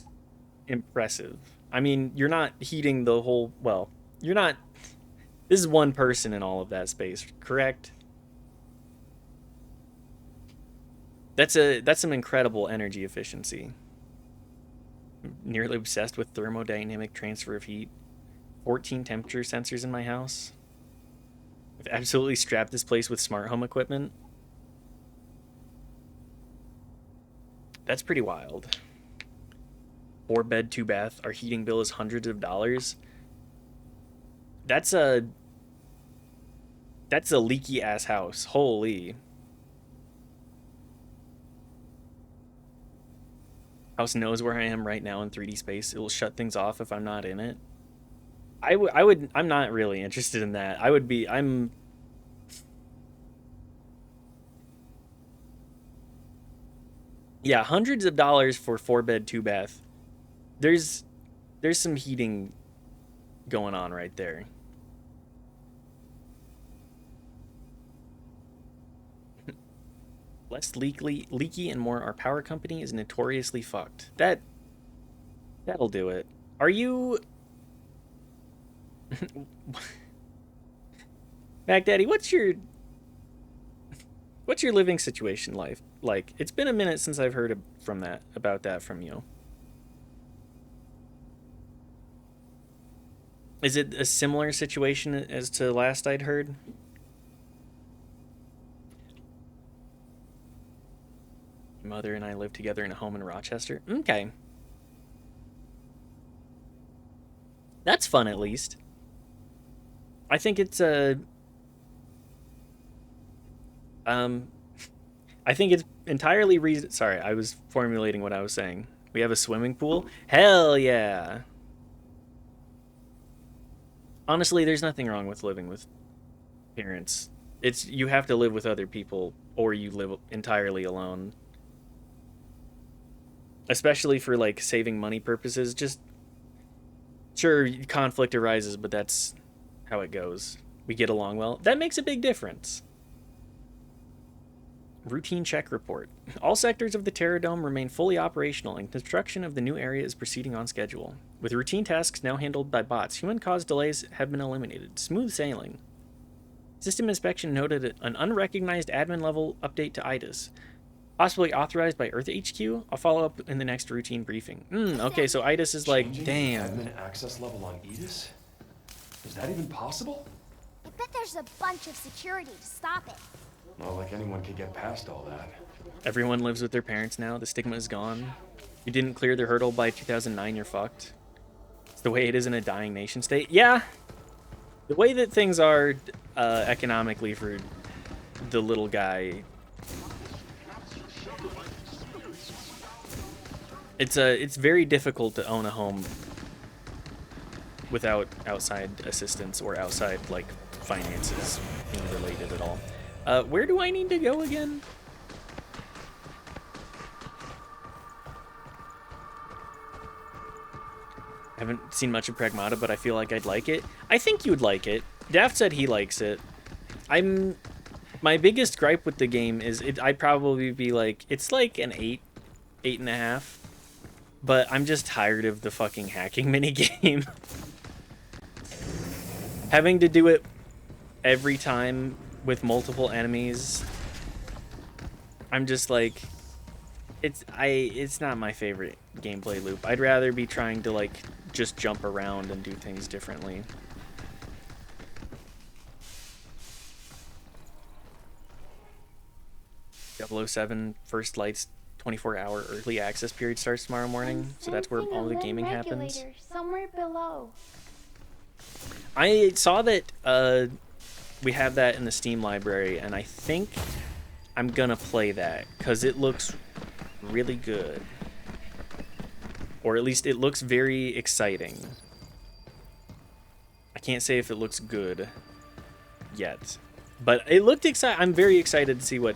impressive. I mean, you're not heating the whole, well, you're not, this is one person in all of that space, correct? That's some incredible energy efficiency. Nearly obsessed with thermodynamic transfer of heat. 14 temperature sensors in my house. I've absolutely strapped this place with smart home equipment. That's pretty wild. 4 bed, 2 bath. Our heating bill is hundreds of dollars. That's a leaky ass house. Holy. House knows where I am right now in 3D space. It will shut things off if I'm not in it. I'm not really interested in that. Yeah, hundreds of dollars for 4 bed, 2 bath. There's some heating going on right there. Less leaky and more our power company is notoriously fucked. That'll do it. Are you Mac Daddy, what's your living situation like? It's been a minute since I've heard about that from you. Is it a similar situation as to last I'd heard? My mother and I live together in a home in Rochester. Okay. That's fun, at least. I think it's I think it's entirely sorry, I was formulating what I was saying. We have a swimming pool? Hell yeah. Honestly, there's nothing wrong with living with parents. You have to live with other people or you live entirely alone. Especially for like saving money purposes. Just sure, conflict arises, but that's how it goes. We get along well. That makes a big difference. Routine check report. All sectors of the Terror Dome remain fully operational and construction of the new area is proceeding on schedule. With routine tasks now handled by bots, human-caused delays have been eliminated. Smooth sailing. System inspection noted an unrecognized admin-level update to IDIS. Possibly authorized by Earth HQ? I'll follow up in the next routine briefing. Okay, so IDIS is like, Changing damn. the admin access level on Edis? Is that even possible? I bet there's a bunch of security to stop it. Not like anyone could get past all that. Everyone lives with their parents now. The stigma is gone. You didn't clear the hurdle by 2009, you're fucked. It's the way it is in a dying nation state. Yeah. The way that things are economically for the little guy. It's very difficult to own a home without outside assistance or outside like finances being related at all. Where do I need to go again? I haven't seen much of Pragmata, but I feel like I'd like it. I think you'd like it. Daft said he likes it. My biggest gripe with the game is I'd probably be like, it's like an 8.5. But I'm just tired of the fucking hacking minigame. Having to do it every time with multiple enemies. I'm just like, it's not my favorite gameplay loop. I'd rather be trying to like just jump around and do things differently. 007 First Light's 24-hour early access period starts tomorrow morning, so that's where all the gaming happens. Somewhere below. I saw that we have that in the Steam library, and I think I'm gonna play that because it looks really good, or at least it looks very exciting. I can't say if it looks good yet, but it looked exciting. I'm very excited to see what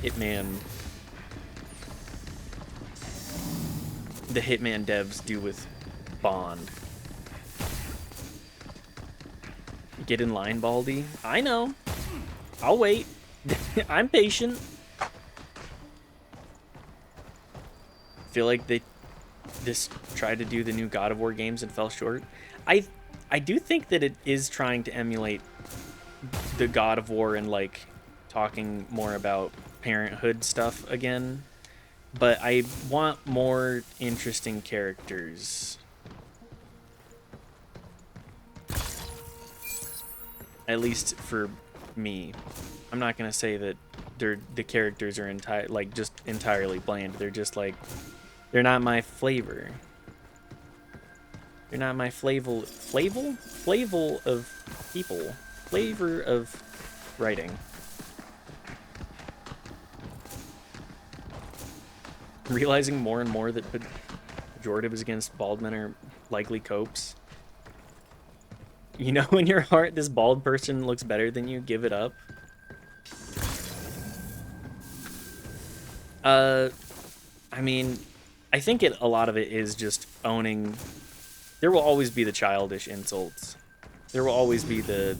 the Hitman devs do with Bond. Get in line, Baldy. I know. I'll wait. I'm patient. Feel like they just tried to do the new God of War games and fell short. I do think that it is trying to emulate the God of War and like talking more about parenthood stuff again, but I want more interesting characters. At least for me. I'm not gonna say that the characters are entirely bland. They're just like, they're not my flavor. They're not my flavor of people. Flavor of writing. Realizing more and more that pejoratives against bald men are likely copes. You know, in your heart, this bald person looks better than you, give it up. I mean, I think a lot of it is just owning. There will always be the childish insults. There will always be the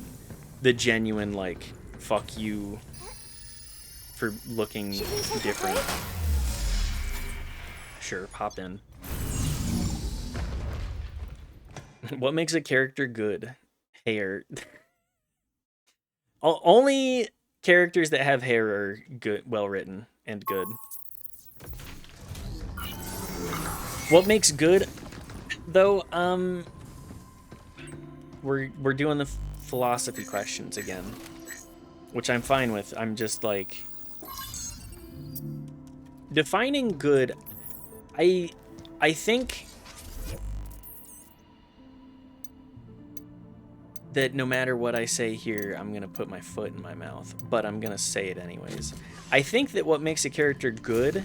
genuine, like, fuck you for looking different. Sure, pop in. What makes a character good? Hair. Only characters that have hair are good, well written and good. What makes good, though? We're doing the philosophy questions again, which I'm fine with. I'm just like defining good. I think that no matter what I say here, I'm gonna put my foot in my mouth, but I'm gonna say it anyways. I think that what makes a character good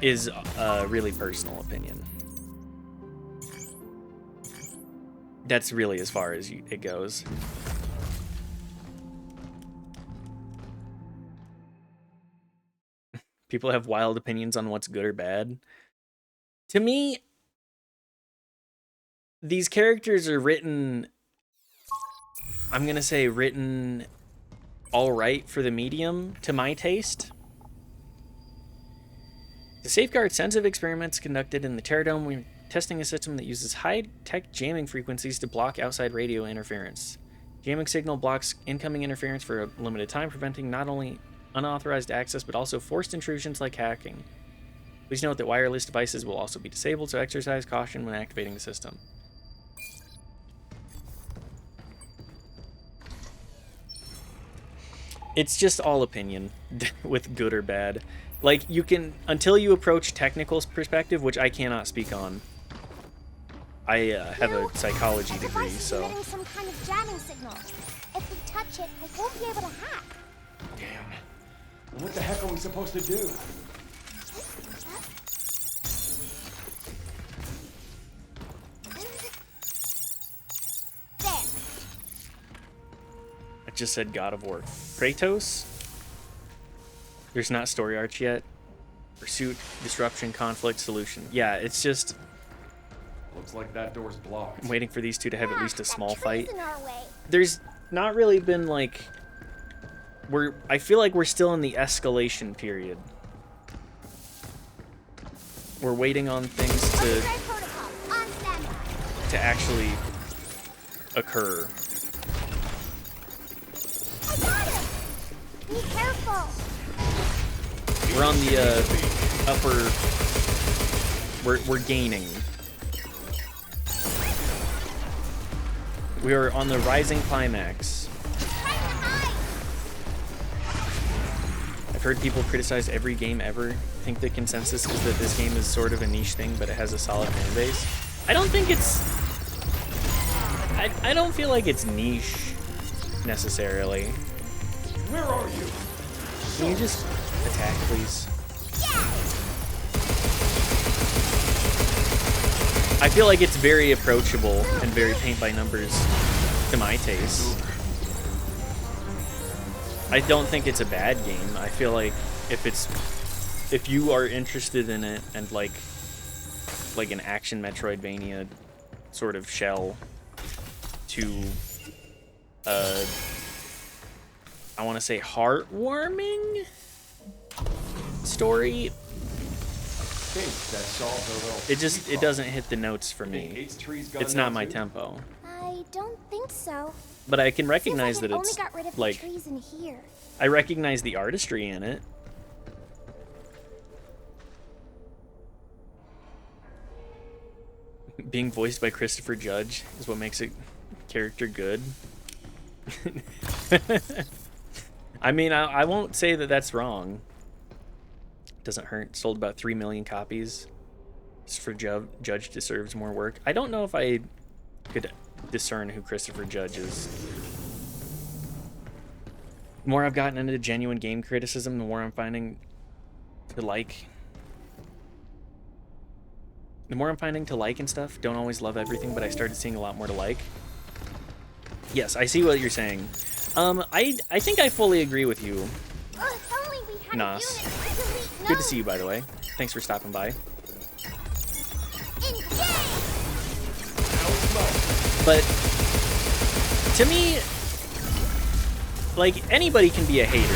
is a really personal opinion. That's really as far as it goes. People have wild opinions on what's good or bad. To me, these characters are written, I'm gonna say written all right for the medium, to my taste. To safeguard sensitive experiments conducted in the Terradome, we're testing a system that uses high-tech jamming frequencies to block outside radio interference. Jamming signal blocks incoming interference for a limited time, preventing not only unauthorized access, but also forced intrusions like hacking. Please note that wireless devices will also be disabled, so exercise caution when activating the system. It's just all opinion with good or bad. Like, you can, until you approach technical perspective, which I cannot speak on. I have a psychology degree, so. Some kind of jamming signal. If we touch it, I won't be able to hack. Damn. What the heck are we supposed to do? There. I just said God of War. Kratos? There's not story arcs yet. Pursuit, disruption, conflict, solution. Yeah, it's just. Looks like that door's blocked. I'm waiting for these two to have at least a small fight. In our way. There's not really been like. I feel like we're still in the escalation period. We're waiting on things to actually occur. I got him. Be careful. We're on the upper. We're gaining. We are on the rising climax. I I've heard people criticize every game ever. I think the consensus is that this game is sort of a niche thing, but it has a solid fan base. I don't think it's... I don't feel like it's niche, necessarily. Where are you? Can you just attack, please? I feel like it's very approachable and very paint by numbers to my taste. I don't think it's a bad game. I feel like if you are interested in it and like an action Metroidvania sort of shell to I want to say heartwarming story, it doesn't hit the notes for me. It's not my tempo. I don't think so. But I can recognize that only it's got rid of like the trees in here. I recognize the artistry in it. Being voiced by Christopher Judge is what makes a character good. I mean, I won't say that that's wrong. Doesn't hurt. Sold about 3 million copies. Christopher Judge deserves more work. I don't know if I could discern who Christopher Judge is. The more I've gotten into genuine game criticism, the more I'm finding to like. The more I'm finding to like and stuff. Don't always love everything, but I started seeing a lot more to like. Yes, I see what you're saying. I think I fully agree with you, Nas. Good to see you, by the way. Thanks for stopping by. But to me, like, anybody can be a hater.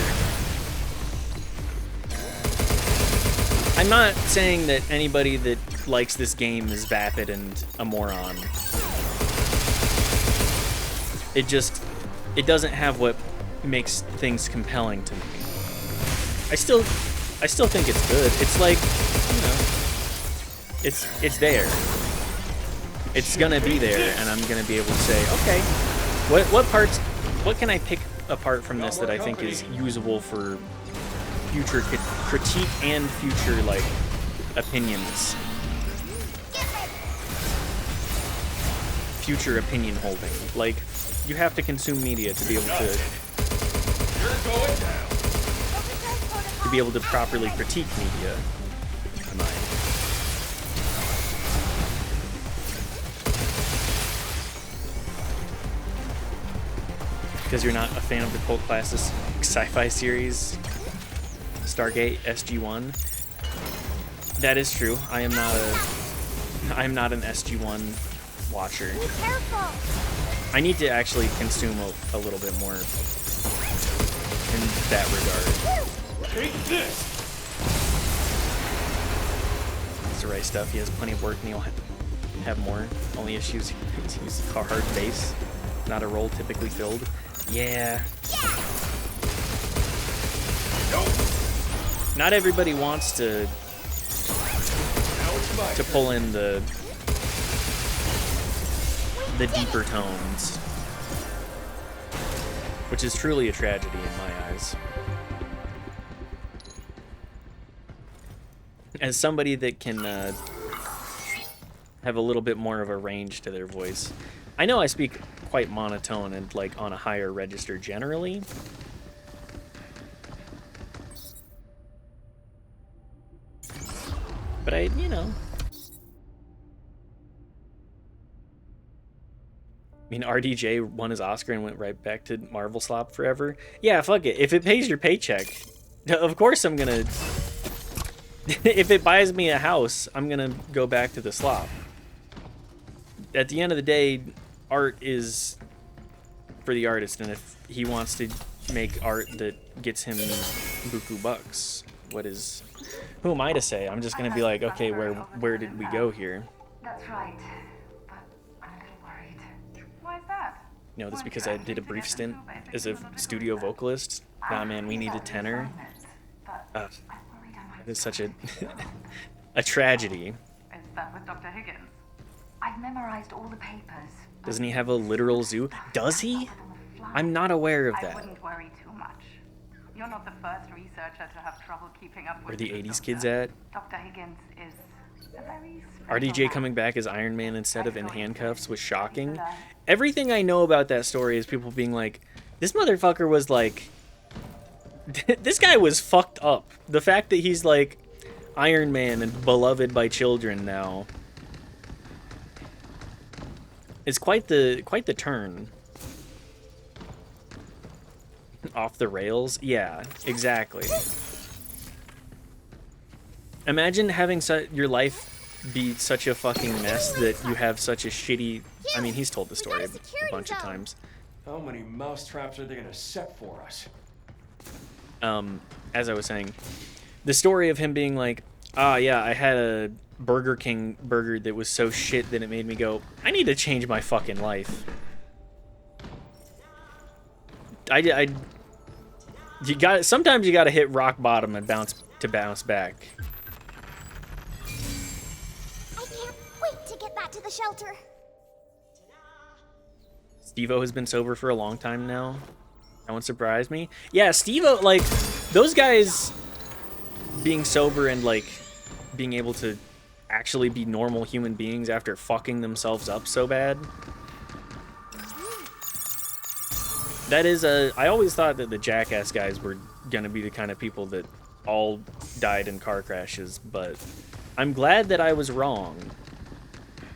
I'm not saying that anybody that likes this game is vapid and a moron. It doesn't have what makes things compelling to me. I still think it's good. It's like, you know, it's there. It's gonna be there, and I'm gonna be able to say, okay, what can I pick apart from this that I think is usable for future critique and future like opinions, future opinion holding. Like, you have to consume media to be able to properly critique media. In my mind. Because you're not a fan of the cult classic sci-fi series Stargate SG-1. That is true. I am not an SG-1 watcher. Be careful. I need to actually consume a little bit more in that regard. Take this. It's the right stuff. He has plenty of work, and he'll have more. Only issues, he's a hard base, not a role typically filled. Yeah. Not everybody wants to pull in the deeper tones, which is truly a tragedy in my eyes. As somebody that can have a little bit more of a range to their voice, I know I speak quite monotone and like on a higher register generally. But I mean, RDJ won his Oscar and went right back to Marvel slop forever. Yeah, fuck it. If it pays your paycheck, of course I'm gonna... If it buys me a house, I'm gonna go back to the slop. At the end of the day, art is for the artist, and if he wants to make art that gets him buku bucks, who am I to say? I'm just gonna be like, okay, where did we go here? That's right, but I'm a little worried. Why is that? You know, this because I did a brief stint as a studio vocalist. Nah, man, we need a tenor. It is such a tragedy. Is that with Dr. Higgins? I've memorized all the papers. Doesn't he have a literal zoo? Does he? I'm not aware of I that. wouldn't worry too much. You're not the first researcher to have trouble keeping up with Where the this, 80s Doctor. kids at? Dr. Higgins is a very RDJ special coming man. back as Iron Man instead of in I thought handcuffs was he's shocking. alive. Everything I know about that story is people being like, this motherfucker was like, this guy was fucked up. The fact that he's like Iron Man and beloved by children now is quite the turn. Off the rails? Yeah, exactly. Imagine having your life be such a fucking mess that you have such a shitty... I mean, he's told the story a bunch of times. How many mousetraps are they gonna set for us? As I was saying, the story of him being like, ah, yeah, I had a Burger King burger that was so shit that it made me go, I need to change my fucking life. Sometimes you gotta hit rock bottom and bounce back. I can't wait to get back to the shelter. Steve-O has been sober for a long time now. That won't surprise me. Yeah, Steve-O, like, those guys being sober and, like, being able to actually be normal human beings after fucking themselves up so bad. That is I always thought that the Jackass guys were gonna be the kind of people that all died in car crashes, but I'm glad that I was wrong.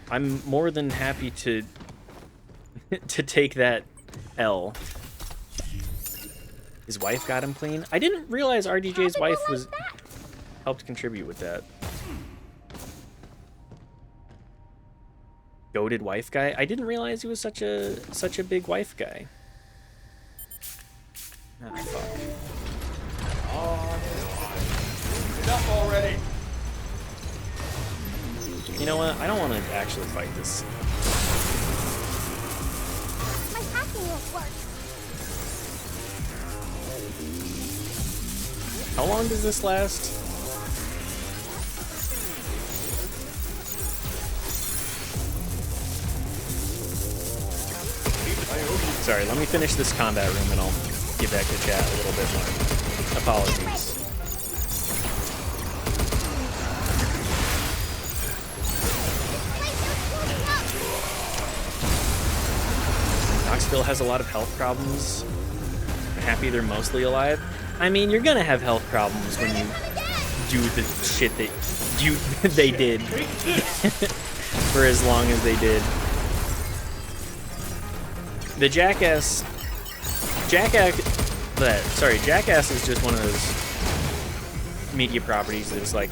I'm more than happy to to take that L. His wife got him clean. I didn't realize RDJ's wife was helped contribute with that. Goated wife guy. I didn't realize he was such a big wife guy. Ah, fuck. Enough already. You know what? I don't want to actually fight this. My hacking won't work. How long does this last? Sorry, let me finish this combat room and I'll get back to chat a little bit more. Apologies. Knoxville has a lot of health problems. I'm happy they're mostly alive. I mean, you're gonna have health problems when you do the shit that they did for as long as they did. The Jackass is just one of those media properties that is like,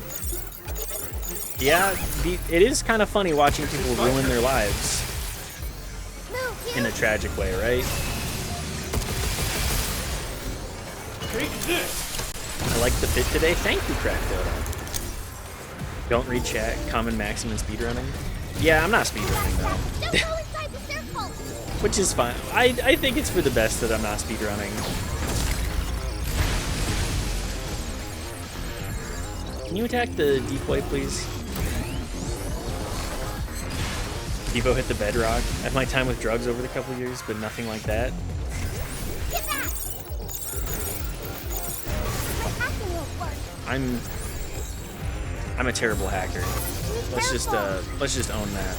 yeah, it is kind of funny watching people ruin their lives in a tragic way, right? I like the bit today. Thank you, Crackdodo. Don't read chat. Common maxim in speedrunning. Yeah, I'm not speedrunning though. Don't go inside the circle. Which is fine. I think it's for the best that I'm not speedrunning. Can you attack the decoy, please? Devo hit the bedrock. I had my time with drugs over the couple of years, but nothing like that. Get back. My hacking won't work. I'm a terrible hacker. Let's just own that.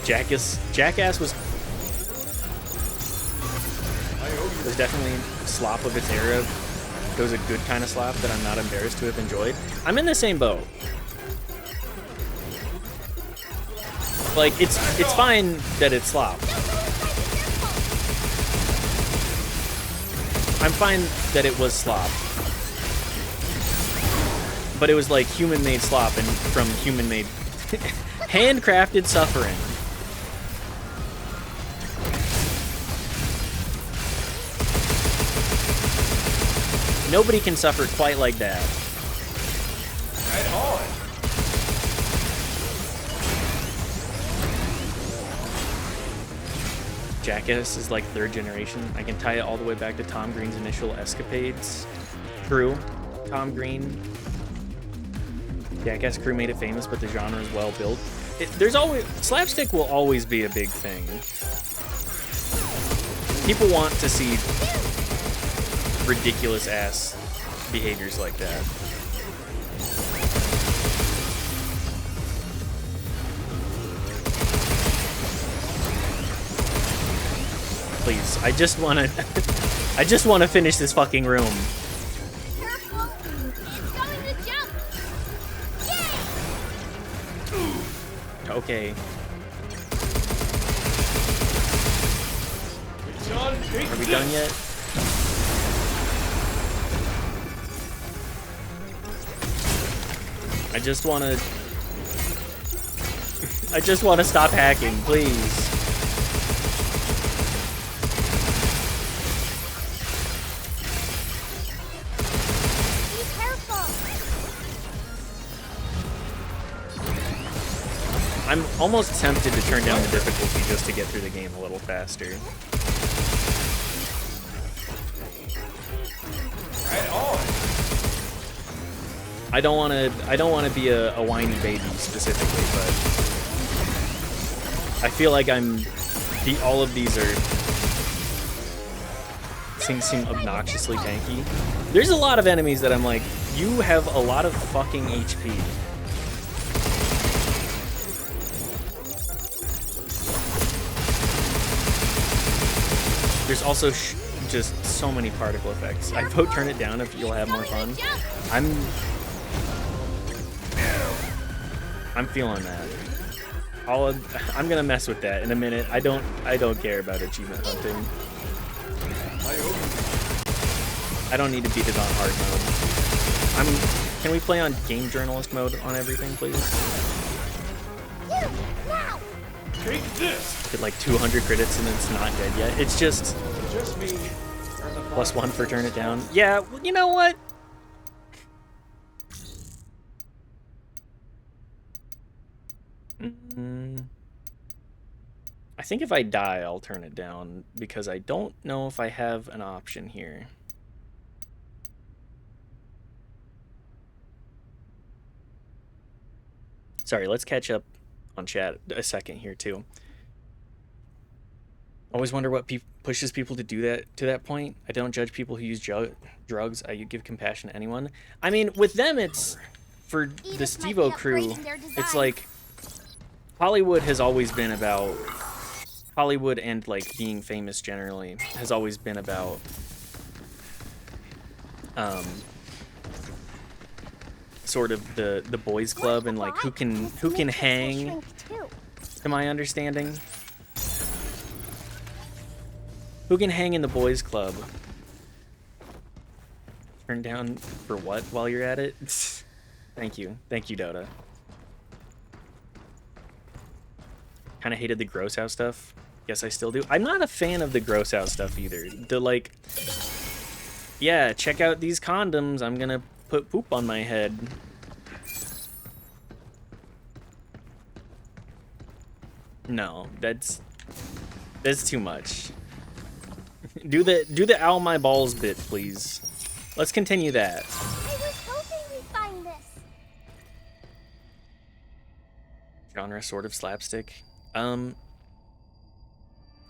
Jackass was definitely slop of its era. It was a good kind of slop that I'm not embarrassed to have enjoyed. I'm in the same boat. Like, it's fine that it's slop. I'm fine that it was slop. But it was like human-made slop and from human-made handcrafted suffering. Nobody can suffer quite like that. Right on. Jackass is like third generation. I can tie it all the way back to Tom Green's initial escapades. True. Tom Green. Jackass Crew made it famous, but the genre is well built. There's always slapstick will always be a big thing. People want to see ridiculous ass behaviors like that. Please, I just wanna I just wanna finish this fucking room. Careful! It's going to jump! Yay! Okay. Are we done yet? I just wanna stop hacking, please. Be careful! I'm almost tempted to turn down the difficulty just to get through the game a little faster. Right on. I don't want to be a whiny baby specifically, but I feel like all of these seem obnoxiously tanky. There's a lot of enemies that I'm like, you have a lot of fucking HP. There's also just so many particle effects. I vote turn it down if you'll have more fun. I'm feeling that. I'm gonna mess with that in a minute. I don't care about achievement hunting. I don't need to beat it on hard mode. Can we play on game journalist mode on everything, please? Now! Take this. Get like 200 credits and it's not dead yet. It's just me. +1 for turn it down. Yeah, well, you know what? I think if I die, I'll turn it down because I don't know if I have an option here. Sorry, let's catch up on chat a second here too. Always wonder what pushes people to do that to that point. I don't judge people who use drugs. I give compassion to anyone. I mean, with them, it's for the Stevo crew. It's like Hollywood has always been about Hollywood and like being famous generally has always been about sort of the boys club and like who can hang, to my understanding. Who can hang in the boys club? Turn down for what while you're at it? Thank you, Dota. Kind of hated the gross out stuff. Guess I still do. I'm not a fan of the gross out stuff either. The like, yeah, check out these condoms. I'm gonna put poop on my head. No, that's too much. Do the ow my balls bit, please. Let's continue that. I was hoping we'd find this. Genre sort of slapstick. I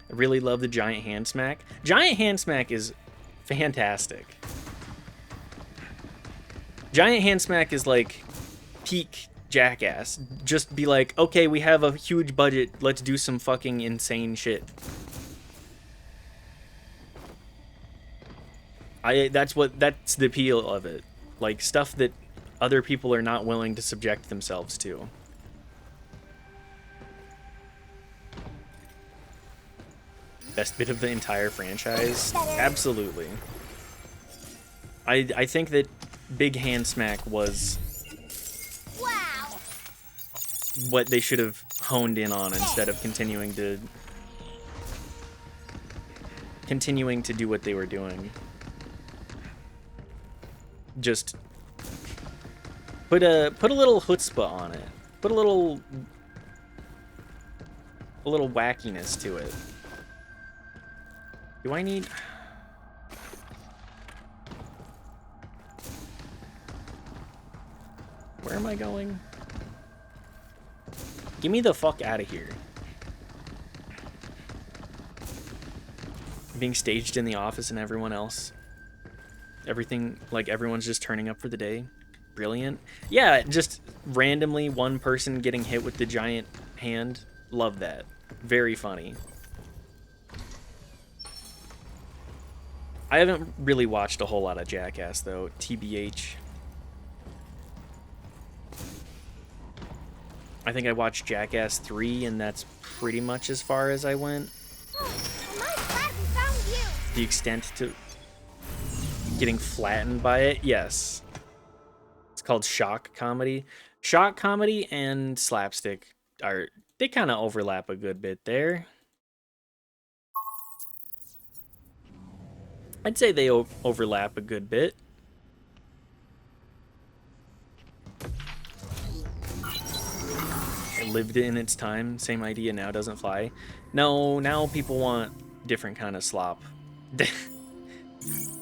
really love the giant hand smack. Giant hand smack is fantastic. Giant hand smack is like peak Jackass. Just be like, okay, we have a huge budget. Let's do some fucking insane shit. That's the appeal of it. Like stuff that other people are not willing to subject themselves to. Best bit of the entire franchise? Absolutely. I think that Big Hand Smack was Wow. what they should have honed in on instead of continuing to do what they were doing. Just put a little chutzpah on it. Put a little wackiness to it. Do I need... Where am I going? Get me the fuck out of here. Being staged in the office and everyone else. Everything, like everyone's just turning up for the day. Brilliant. Yeah, just randomly one person getting hit with the giant hand. Love that. Very funny. I haven't really watched a whole lot of Jackass though, TBH. I think I watched Jackass 3 and that's pretty much as far as I went. Oh, am I glad we found you? The extent to getting flattened by it, yes. It's called shock comedy. Shock comedy and slapstick they kind of overlap a good bit there. I'd say they overlap a good bit. It lived in its time. Same idea now doesn't fly. No, now people want different kind of slop.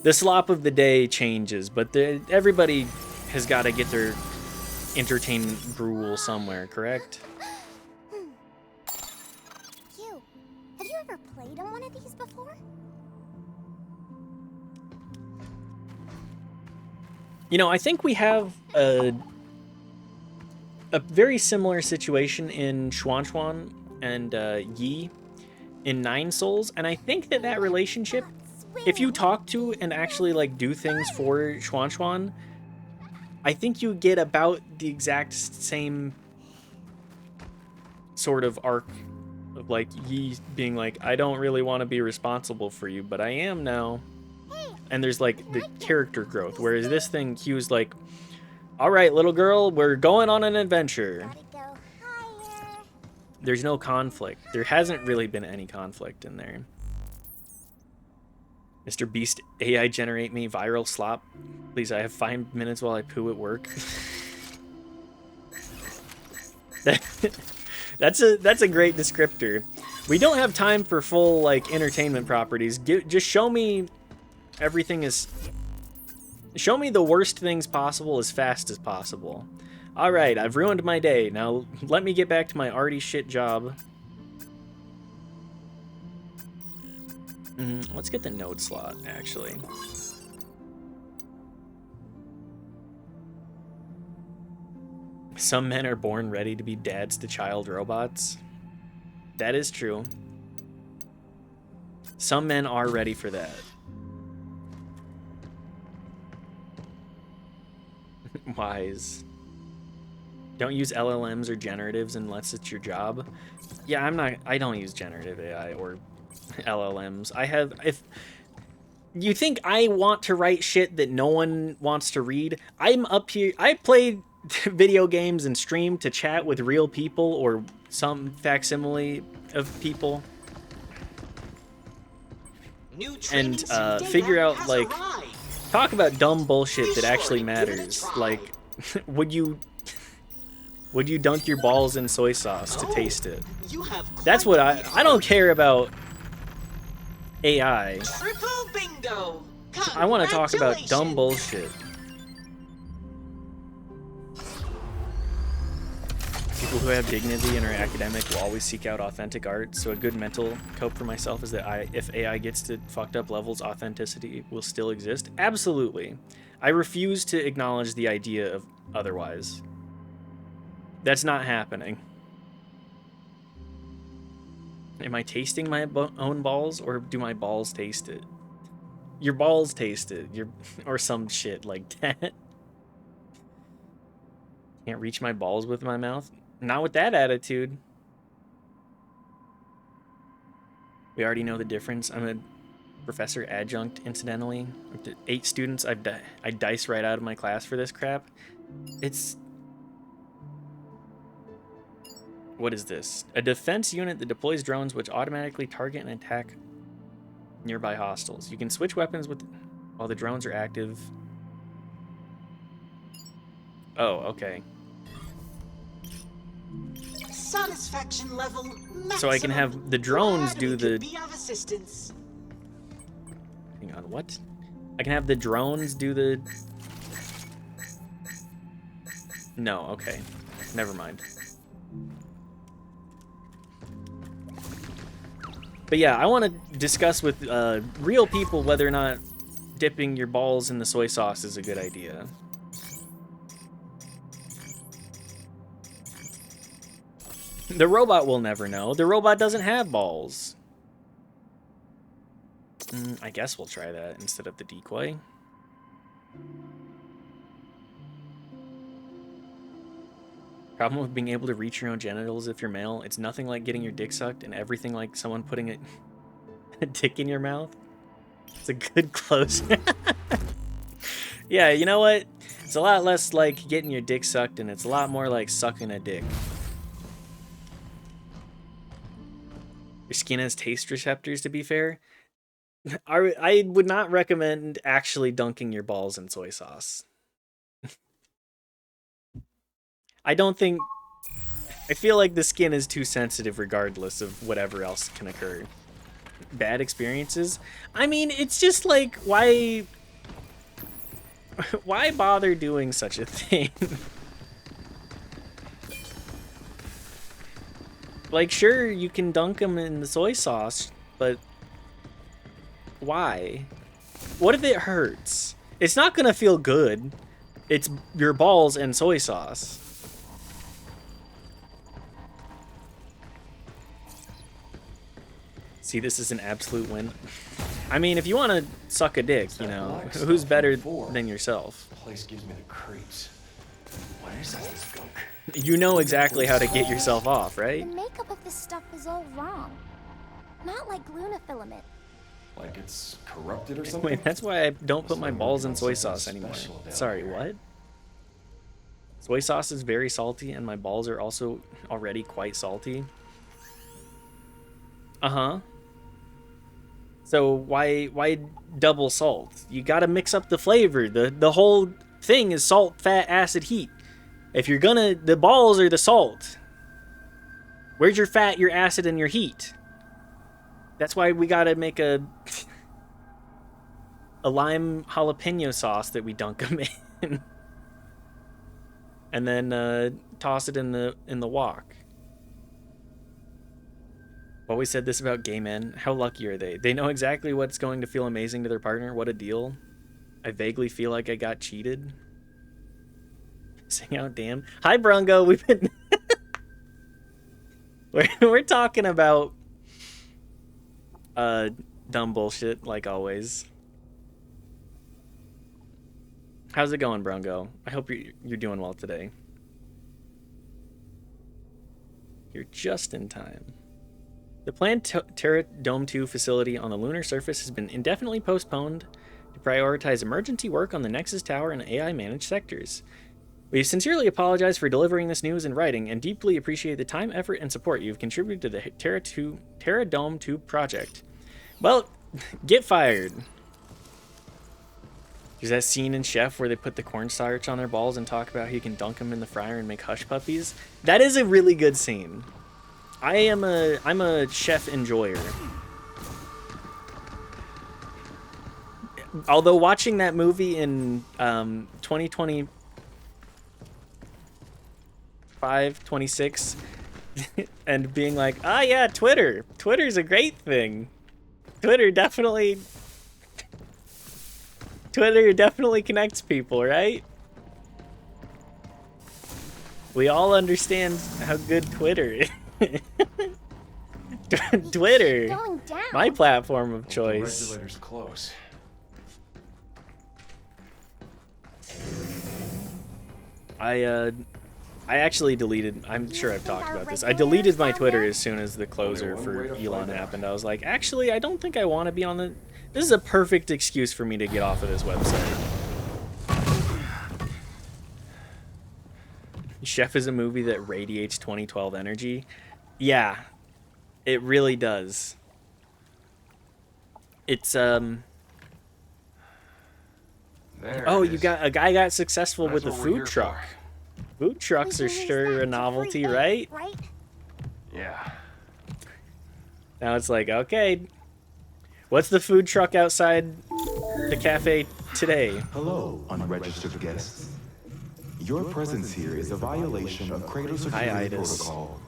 The slop of the day changes, but everybody has got to get their entertainment gruel somewhere, correct? You, have you ever played on one of these before? You know, I think we have a very similar situation in Xuan and Yi in Nine Souls, and I think that relationship, if you talk to and actually like do things for Xuan, I think you get about the exact same sort of arc of like Yi being like, I don't really want to be responsible for you, but I am now. And there's like the character growth, whereas this thing, he was like, all right, little girl, we're going on an adventure. Gotta go higher. There's no conflict. There hasn't really been any conflict in there. Mr. Beast, AI generate me viral slop. Please, I have 5 minutes while I poo at work. That's a great descriptor. We don't have time for full like entertainment properties. Just show me everything is. Show me the worst things possible as fast as possible. All right, I've ruined my day. Now let me get back to my arty shit job. Let's get the node slot, actually. Some men are born ready to be dads to child robots. That is true. Some men are ready for that. Wise. Don't use LLMs or generatives unless it's your job. Yeah, I don't use generative AI or LLMs. If you think I want to write shit that no one wants to read, I'm up here. I play video games and stream to chat with real people or some facsimile of people. And figure out, like, talk about dumb bullshit that actually matters. Like, would you dunk your balls in soy sauce to taste it? That's what I don't care about AI. Triple bingo. I want to talk about dumb bullshit. People who have dignity and are academic will always seek out authentic art, so a good mental cope for myself is that if AI gets to fucked up levels, authenticity will still exist. Absolutely. I refuse to acknowledge the idea of otherwise. That's not happening. Am I tasting my own balls, or do my balls taste it? Your balls taste it, or some shit like that. Can't reach my balls with my mouth? Not with that attitude. We already know the difference. I'm a professor adjunct, incidentally. Up to 8 students, I dice right out of my class for this crap. It's... What is this? A defense unit that deploys drones which automatically target and attack nearby hostiles. You can switch weapons while the drones are active. Oh, okay. Satisfaction level maximum. So I can have the drones do the... Be of assistance. Hang on, what? I can have the drones do the... No, okay. Never mind. But yeah, I want to discuss with real people whether or not dipping your balls in the soy sauce is a good idea. The robot will never know. The robot doesn't have balls. I guess we'll try that instead of the decoy. Problem with being able to reach your own genitals if you're male, it's nothing like getting your dick sucked and everything like someone putting a dick in your mouth. It's a good close. Yeah, you know what? It's a lot less like getting your dick sucked and it's a lot more like sucking a dick. Your skin has taste receptors, to be fair. I would not recommend actually dunking your balls in soy sauce. I feel like the skin is too sensitive regardless of whatever else can occur. Bad experiences? I mean, it's just like, why bother doing such a thing? Like, sure, you can dunk them in the soy sauce, but why? What if it hurts? It's not gonna feel good. It's your balls and soy sauce. See, this is an absolute win. I mean, if you want to suck a dick, you know, who's better than yourself? This place gives me the creeps. What is this gunk? You know exactly how to get yourself off, right? The makeup of this stuff is all wrong. Not like Luna filament. Like it's corrupted or something? Wait, that's why I don't put my balls in soy sauce anymore. Sorry, what? Soy sauce is very salty, and my balls are also already quite salty. Uh-huh. So why double salt? You gotta mix up the flavor. The whole thing is salt, fat, acid, heat. If you're gonna, the balls are the salt. Where's your fat, your acid, and your heat? That's why we gotta make a lime jalapeno sauce that we dunk them in, and then toss it in the wok. Always said this about gay men. How lucky are they? They know exactly what's going to feel amazing to their partner. What a deal. I vaguely feel like I got cheated. Sing out, damn. Hi, Brungo. We've been... we're talking about dumb bullshit, like always. How's it going, Brungo? I hope you're doing well today. You're just in time. The planned Terra Dome 2 facility on the lunar surface has been indefinitely postponed to prioritize emergency work on the Nexus Tower and AI-managed sectors. We sincerely apologize for delivering this news in writing and deeply appreciate the time, effort, and support you've contributed to the Terra Dome 2 project. Well, get fired. There's that scene in Chef where they put the cornstarch on their balls and talk about how you can dunk them in the fryer and make hush puppies. That is a really good scene. I'm a Chef enjoyer. Although watching that movie in 2025, 26, and being like, ah, yeah, Twitter's a great thing. Twitter definitely connects people, right? We all understand how good Twitter is. Twitter, my platform of choice. The regulator's close. I actually deleted, I'm sure I've talked about this. I deleted my Twitter as soon as the closer for Elon happened. I was like, actually, I don't think I want to be on the... This is a perfect excuse for me to get off of this website. Chef is a movie that radiates 2012 energy. Yeah, it really does. It's, Oh, you got... A guy got successful with a food truck. Food trucks are sure a novelty, right? Yeah. Now it's like, okay, what's the food truck outside the cafe today? Hello, unregistered guests. Your presence here is a violation of Cradle Security Itis. Protocol.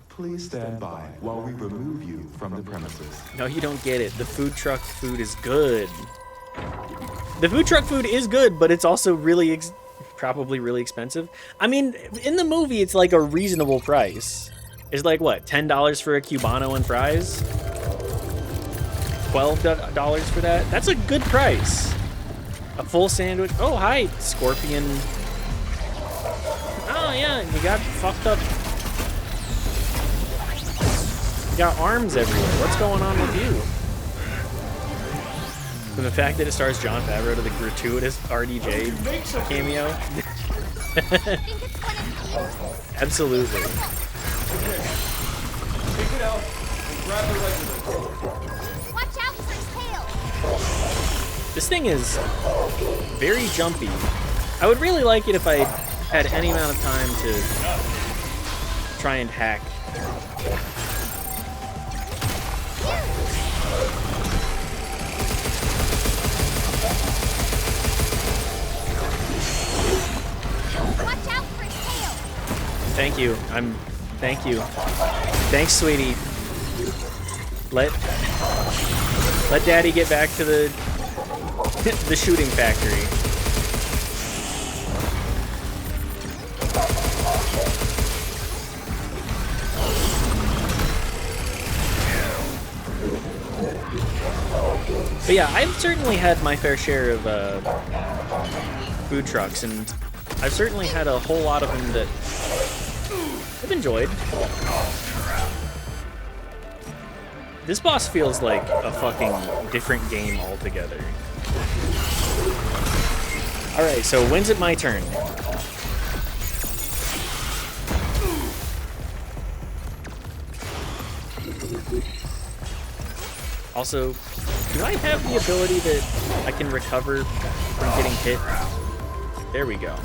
Please stand by while we remove you from the premises. No, you don't get it. The food truck food is good. The food truck food is good, but it's also really, probably really expensive. I mean, in the movie, it's like a reasonable price. It's like, what, $10 for a Cubano and fries? $12 for that? That's a good price. A full sandwich. Oh, hi, Scorpion. Oh, yeah, you got fucked up. You got arms everywhere. What's going on with you? And the fact that it stars Jon Favreau to the gratuitous RDJ cameo. Absolutely. Take it out and grab the regular. Watch out for his tail. This thing is very jumpy. I would really like it if I had any amount of time to try and hack. Watch out for his tail. Thank you. Thank you. Thanks, sweetie. Let Daddy get back to the shooting factory. But yeah, I've certainly had my fair share of food trucks, and I've certainly had a whole lot of them that I've enjoyed. This boss feels like a fucking different game altogether. Alright, so when's it my turn? Also, do I have the ability that I can recover from getting hit? There we go.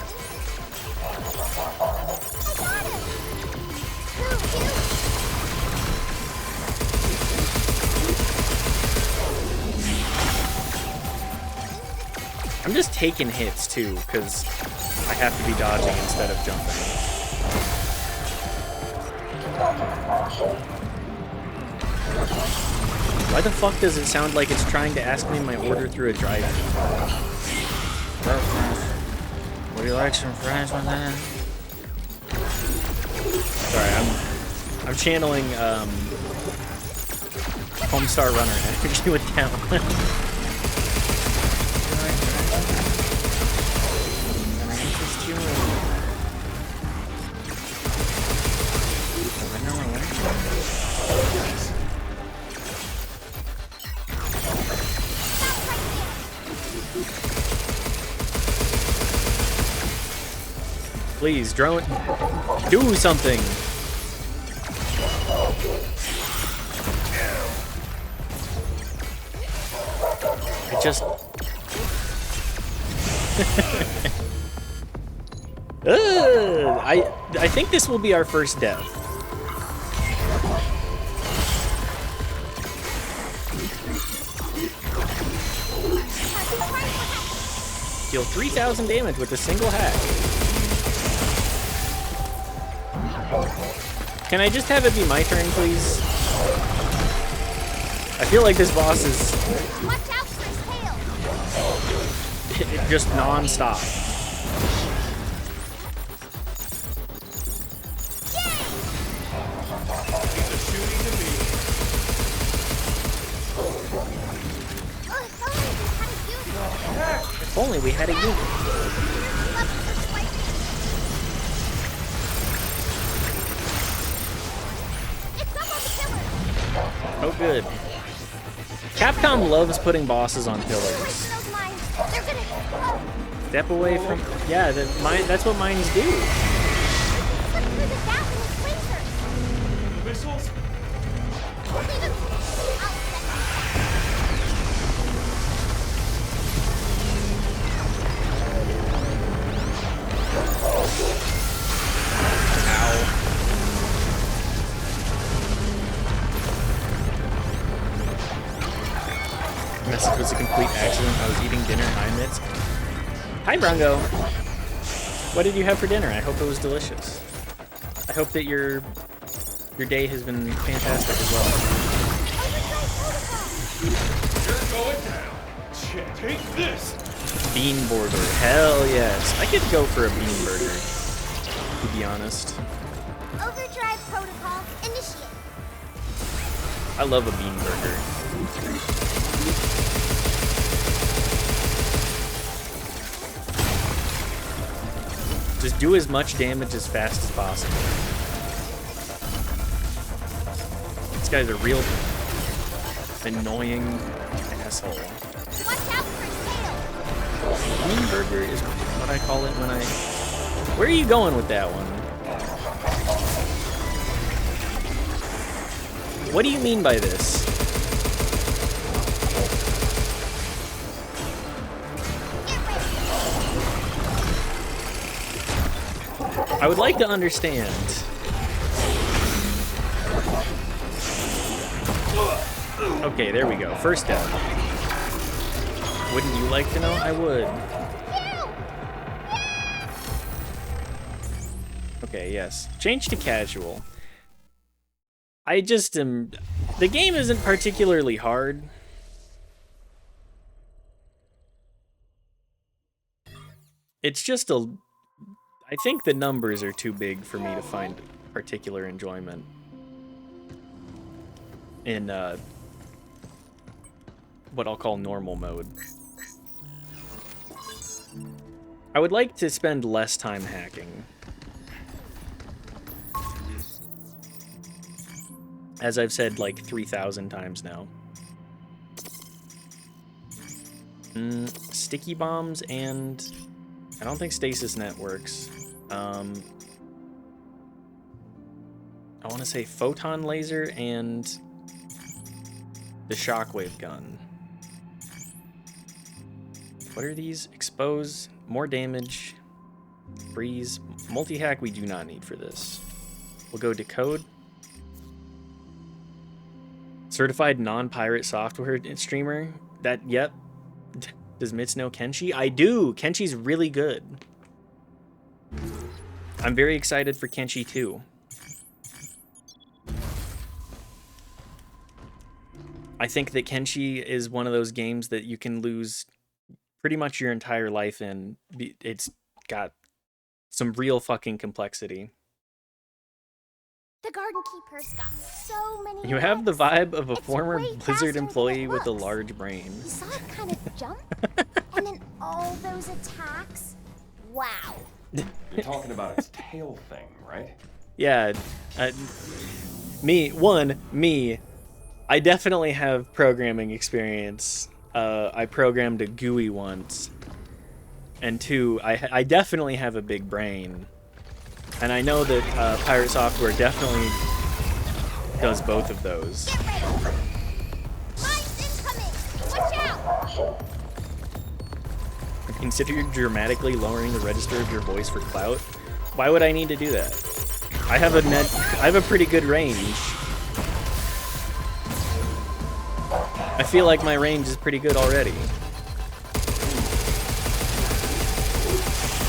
I'm just taking hits too, because I have to be dodging instead of jumping. Why the fuck does it sound like it's trying to ask me my order through a drive-thru? Would you like some fries with that? Sorry, I'm channeling Homestar Runner energy with that one. Please, drone, do something. I just... I think this will be our first death. Deal 3,000 damage with a single hack. Can I just have it be my turn, please? I feel like this boss is Watch out for his tail. just non-stop. If only we had a unit. Oh, good. Capcom loves putting bosses on pillars. Step away from... Yeah, that's what mines do. Missiles? Message was a complete accident. I was eating dinner. Hi, Mitz. Hi, Brongo. What did you have for dinner? I hope it was delicious. I hope that your day has been fantastic as well. You're going down. Shit, take this. Bean burger. Hell yes. I could go for a bean burger, to be honest. Overdrive protocol initiate. I love a bean burger. Just do as much damage as fast as possible. This guy's a real annoying asshole. Watch out for tail. Bean burger is what I call it when I... Where are you going with that one? What do you mean by this? I would like to understand. Okay, there we go. First down. Wouldn't you like to know? I would. Okay, yes. Change to casual. I just am... The game isn't particularly hard. It's just a... I think the numbers are too big for me to find particular enjoyment in what I'll call normal mode. I would like to spend less time hacking. As I've said like 3,000 times now. Sticky bombs and... I don't think stasis net works. I want to say photon laser and the shockwave gun. What are these? Expose, more damage, freeze, multi-hack we do not need for this. We'll go decode. Certified non-pirate software streamer. That, yep. Does Mitz know Kenshi? I do! Kenshi's really good. I'm very excited for Kenshi 2. I think that Kenshi is one of those games that you can lose pretty much your entire life in. It's got some real fucking complexity. The Garden Keeper's got so many. You have the vibe of a It's former way Blizzard faster than employee it with a looks. large brain. You saw it kind of jump, and then all those attacks. Wow. You're talking about its tail thing, right? Yeah, me. I definitely have programming experience. I programmed a GUI once. And 2, I definitely have a big brain. And I know that Pirate Software definitely does both of those. Get ready. Mine's incoming. Watch out. Consider dramatically lowering the register of your voice for clout. Why would I need to do that? I have a pretty good range. I feel like my range is pretty good already.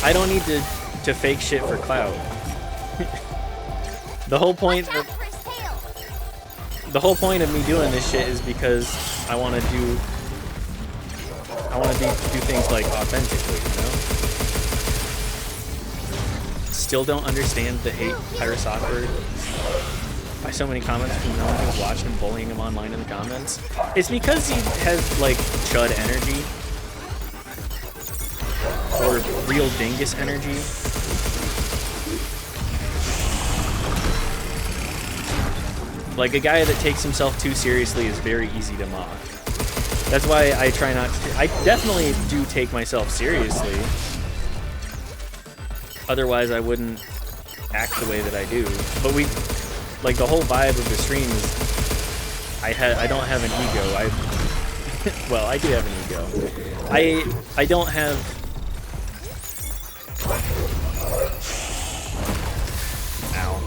I don't need to fake shit for clout. The whole point Watch out for his tail. the whole point of me doing this shit is because I want to do things like authentically, you know? Still don't understand the hate Pirate Software by so many comments from no one who's watched him bullying him online in the comments. It's because he has like chud energy or real dingus energy. Like, a guy that takes himself too seriously is very easy to mock. That's why I try not to... I definitely do take myself seriously. Otherwise, I wouldn't act the way that I do. But like, the whole vibe of the stream is... I don't have an ego. Well, I do have an ego. I don't have... Ow.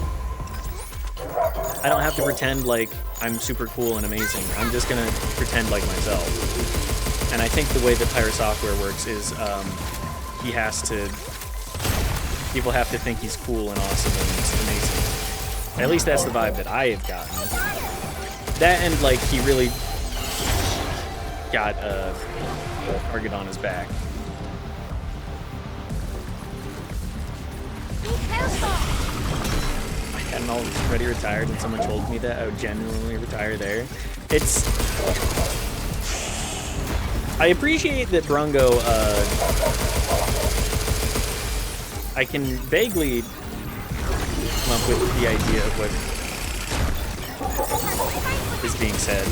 I don't have to pretend like I'm super cool and amazing. I'm just gonna pretend like myself. And I think the way that Pirate Software works is he has to people have to think he's cool and awesome and amazing. At least that's the vibe that I have gotten. That and like he really got target on his back. I hadn't already retired, and someone told me that I would genuinely retire there. It's. I appreciate that Brungo. I can vaguely come up with the idea of what is being said.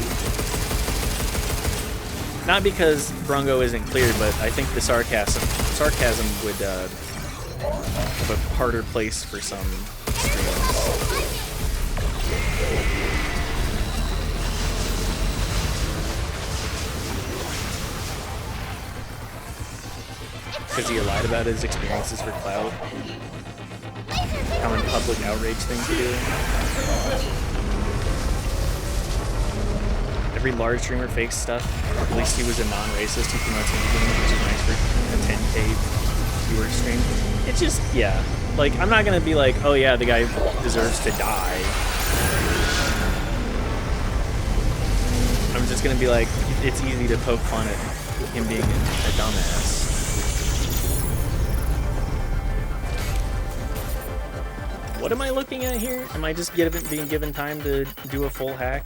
Not because Brungo isn't clear, but I think the sarcasm would have a harder place for some streams. Because he lied about his experiences for clout. Common public outrage thing to do. Every large streamer fakes stuff. At least he was a non-racist who promotes Minigames, which is nice for a 10K viewer stream. It's just, yeah. Like, I'm not gonna be like, oh yeah, the guy deserves to die. I'm just gonna be like, it's easy to poke fun at him being a dumbass. What am I looking at here? Am I just being given time to do a full hack?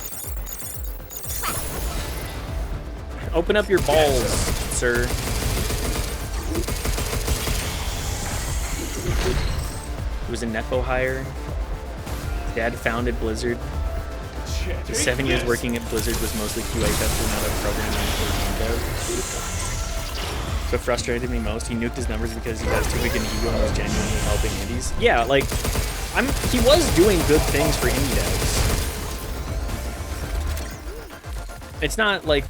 Open up your balls, sir. He was a Nepo hire. His dad founded Blizzard. His 7 years working at Blizzard was mostly QA tester, not a programmer or game dev. So frustrated me most, he nuked his numbers because he has too big an ego and was genuinely helping indies. Yeah, like, he was doing good things for indie devs. It's not like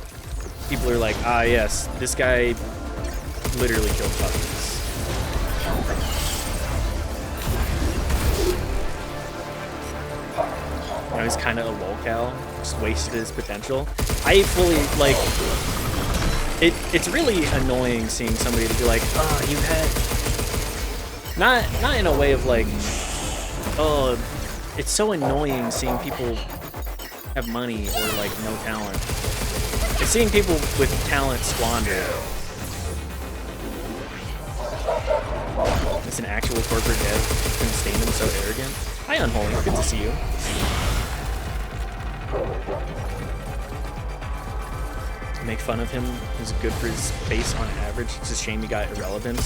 people are like, ah yes, this guy literally killed puppies. You know, he's kind of a lolcow, just wasted his potential. I fully, like, it's really annoying seeing somebody to be like, oh, you had, not in a way of like, oh, it's so annoying seeing people have money or like no talent. It's seeing people with talent squander. It's an actual corporate dev and statement so arrogant. Hi, Unholy. Good to see you. Make fun of him is good for his face on average. It's a shame he got irrelevant.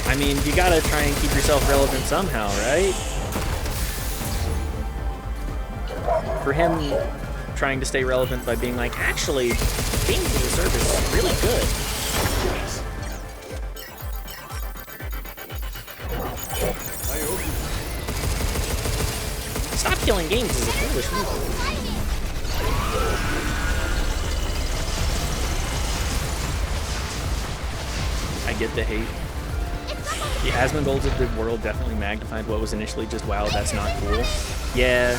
I mean, you gotta try and keep yourself relevant somehow, right? For him trying to stay relevant by being like, actually, games as a service is really good. Stop killing games is a foolish move. I get the hate. The Asmongold of the world definitely magnified what was initially just, wow, that's not cool. Yeah.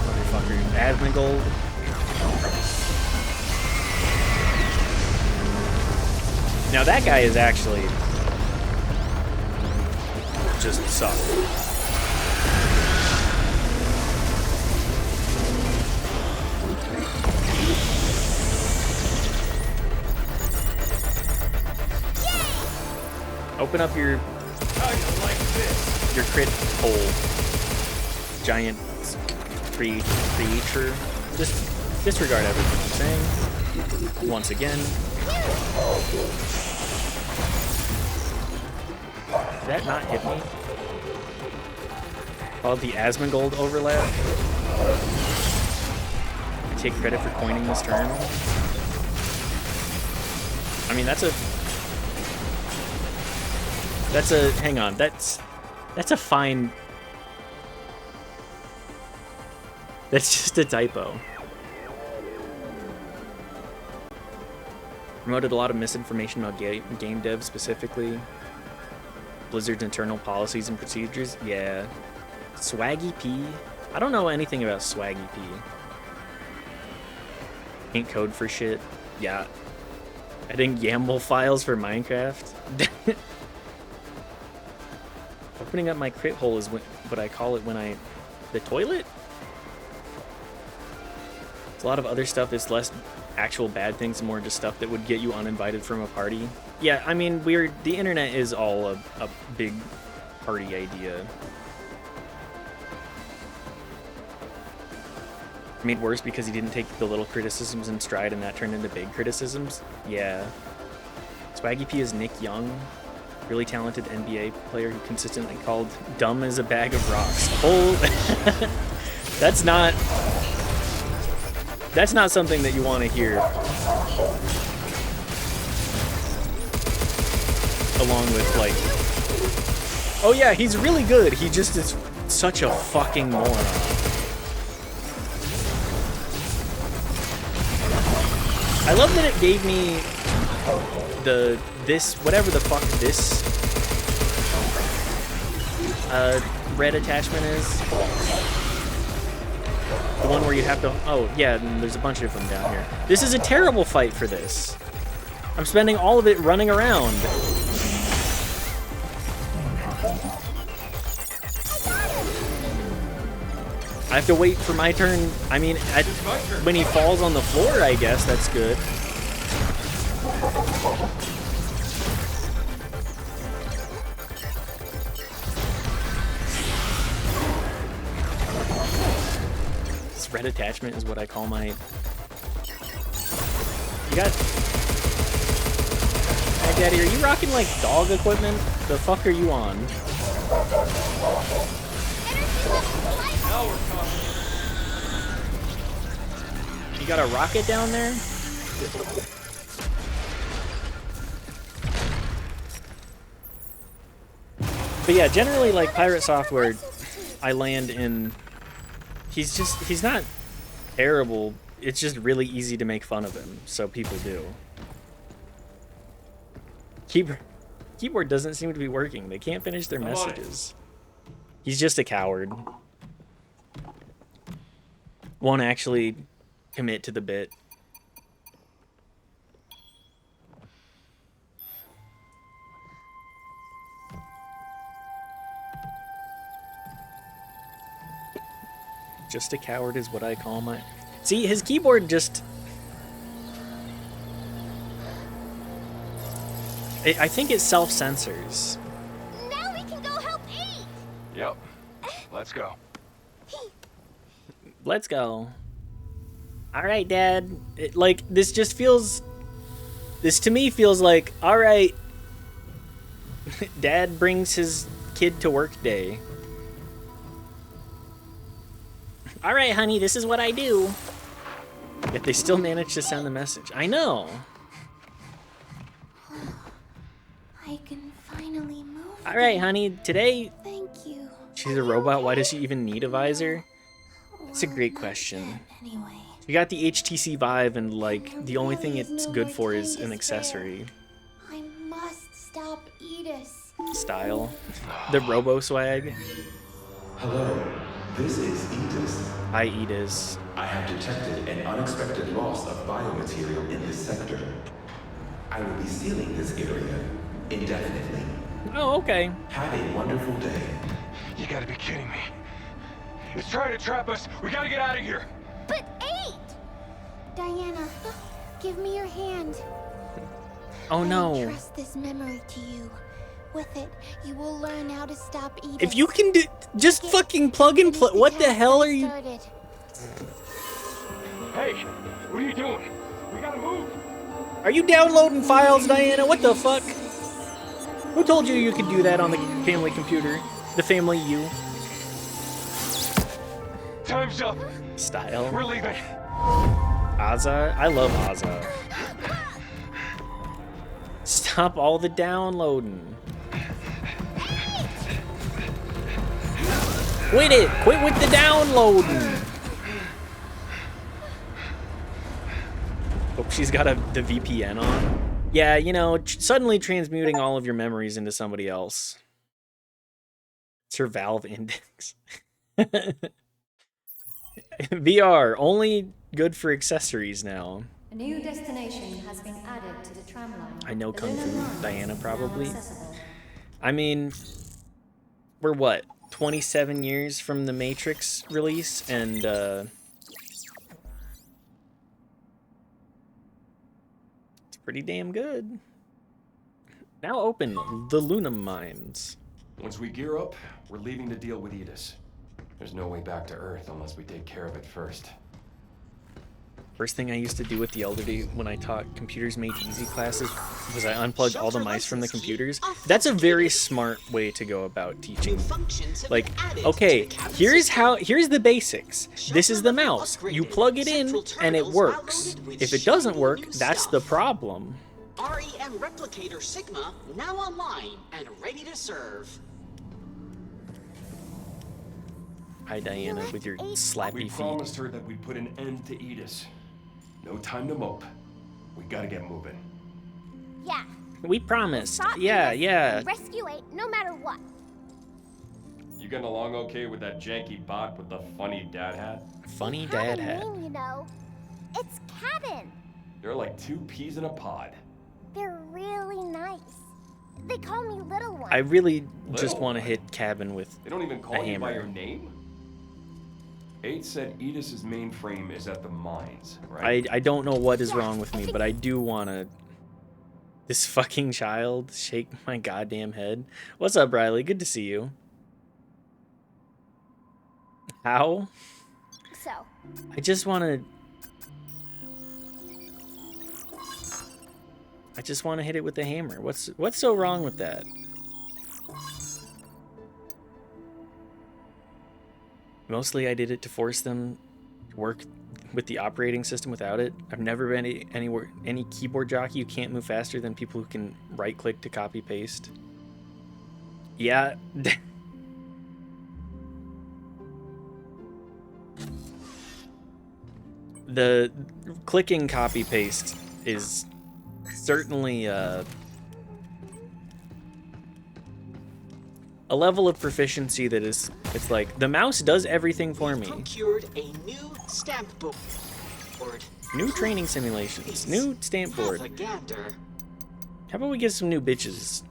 Motherfucker. Asmongold. Now that guy is actually just suck. Open up your crit hole. Giant creature. Just disregard everything I'm saying. Once again. Did that not hit me? Called the Asmongold overlap. I take credit for coining this term. I mean, that's a hang on, that's a fine, that's just a typo. Promoted a lot of misinformation about game dev specifically. Blizzard's internal policies and procedures, yeah. Swaggy P? I don't know anything about Swaggy P. Ain't code for shit, yeah. Adding YAML files for Minecraft. Opening up my crit hole is what I call it when I... The toilet? There's a lot of other stuff that's less actual bad things and more just stuff that would get you uninvited from a party. Yeah, I mean, the internet is all a big party idea. Made worse because he didn't take the little criticisms in stride and that turned into big criticisms. Yeah. Swaggy P is Nick Young, really talented NBA player who consistently called dumb as a bag of rocks. Oh, that's not something that you want to hear. Along with like, oh yeah, he's really good. He just is such a fucking moron. I love that it gave me whatever the fuck this red attachment is. The one where you have to, oh yeah, and there's a bunch of them down here. This is a terrible fight for this. I'm spending all of it running around. I have to wait for my turn. I mean, when he falls on the floor, I guess that's good. This red attachment is what I call my... You got... Hey, Daddy, are you rocking, like, dog equipment? The fuck are you on? You got a rocket down there? But yeah, generally like Pirate Software, I land in... He's not terrible. It's just really easy to make fun of him, so people do. Keyboard doesn't seem to be working. They can't finish their messages. He's just a coward. Won't actually commit to the bit. Just a coward is what I call my... See, his keyboard just... I think it self-censors. Now we can go help eat. Yep. Let's go. Let's go. All right, Dad. This just feels... This to me feels like, all right, Dad brings his kid to work day. All right, honey, this is what I do. Yet they still manage to send the message. I know. I can finally move. All right, honey, today... Thank you. She's a robot. Why does she even need a visor? That's a great question. Anyway. You got the HTC Vive, and like the only thing it's good for is an accessory. I must stop Edis. Style. The Robo Swag. Hello, this is Edis. Hi, Edis. I have detected an unexpected loss of biomaterial in this sector. I will be sealing this area indefinitely. Oh, okay. Have a wonderful day. You gotta be kidding me. It's trying to trap us. We gotta get out of here. But 8! Diana, give me your hand. Oh I no. entrust this memory to you. With it, you will learn how to stop Edis. If you can do, just fucking plug and play. What the hell are you? Hey, what are you doing? We gotta move. Are you downloading files, Diana? What the fuck? Who told you you could do that on the family computer? The family U. Time's up. Style. We're leaving. Azza? I love Azza. Stop all the downloading. Quit it! Quit with the downloading! Oh, she's got the VPN on. Yeah, you know, suddenly transmuting all of your memories into somebody else. It's her Valve index. VR, only good for accessories now. A new destination has been added to the tram line. I know The Kung Lunar Fu Mines Diana is now probably. accessible. I mean, we're what, 27 years from the Matrix release, and it's pretty damn good. Now open the Lunar Mines. Once we gear up, we're leaving to deal with Edis. There's no way back to Earth unless we take care of it first. First thing I used to do with the elderly when I taught computers made easy classes was I unplugged all the mice from the computers. That's a very smart way to go about teaching. Like, okay, here's the basics. This is the mouse. You plug it in and it works. If it doesn't work, that's the problem. REM Replicator Sigma now online and ready to serve. Hi, Diana, with your We slappy feet. promised her that we'd put an end to Edis. No time to mope. We gotta get moving. Yeah. We promised. Stop Yeah, Edis yeah. and rescue 8 no matter what. You getting along okay with that janky bot with the funny dad hat? Funny They have dad a hat. name, you know. It's Cabin. They're like two peas in a pod. They're really nice. They call me Little One. I really just Little want to one. hit Cabin with They don't even a call you by hammer. your name? 8 said Edis's mainframe is at the mines, I right? don't know what is Yes, wrong with I me, think- but I do want to. This fucking child shake my goddamn head. What's up, Riley? Good to see you. How? So, I just want to. I just want to hit it with the hammer. What's so wrong with that? Mostly I did it to force them to work with the operating system without it. I've never been any keyboard jockey who can't move faster than people who can right click to copy paste. Yeah. The clicking copy paste is certainly a level of proficiency that is, it's like the mouse does everything for me. Procured a new stamp board. New training simulations, new stamp board. Have a gander. How about we get some new bitches?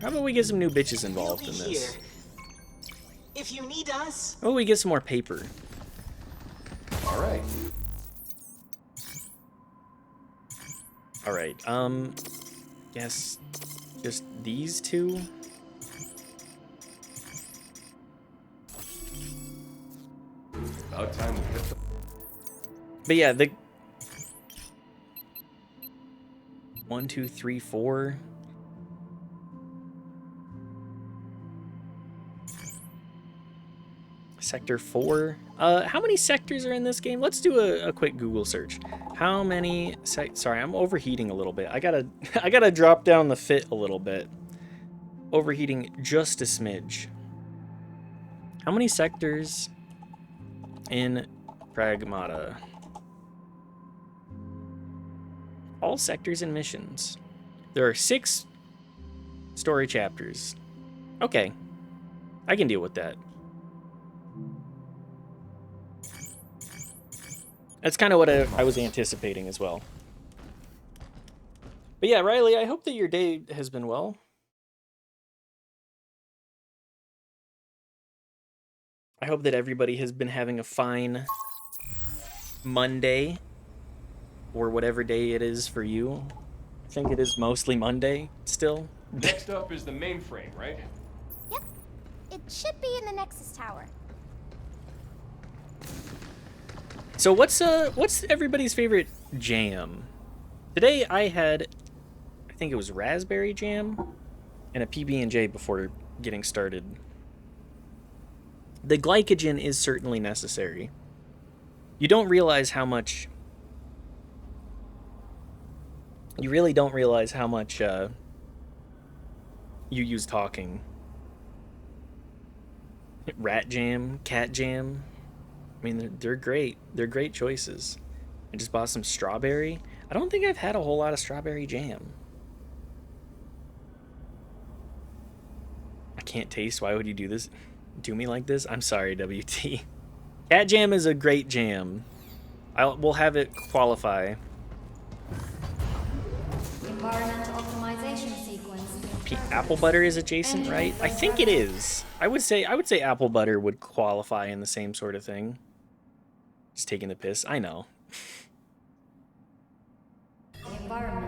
How about we get some new bitches involved in We'll be this? here. If you need us, How about we get some more paper? All right. All right. Guess just these two. About time we hit the... But yeah, the 1, 2, 3, 4. Sector 4. How many sectors are in this game? Let's do a quick Google search. How many sorry, I'm overheating a little bit. I gotta drop down the fit a little bit. Overheating just a smidge. How many sectors in Pragmata? All sectors and missions. There are 6 story chapters. Okay. I can deal with that. That's kind of what I was anticipating as well. But yeah, Riley, I hope that your day has been well. I hope that everybody has been having a fine Monday, or whatever day it is for you. I think it is mostly Monday still. Next up is the mainframe, right? yep. It should be in the Nexus Tower. So what's everybody's favorite jam? Today I had, I think it was raspberry jam and a PB&J before getting started. The glycogen is certainly necessary. You don't realize how much... You really don't realize how much you use talking. Rat jam, cat jam. I mean, they're great. They're great choices. I just bought some strawberry. I don't think I've had a whole lot of strawberry jam. I can't taste. Why would you do this? Do me like this? I'm sorry, WT. Cat jam is a great jam. We'll have it qualify. Environmental optimization sequence. Apple butter is adjacent, right? I think it is. I would say apple butter would qualify in the same sort of thing. Just taking the piss. I know.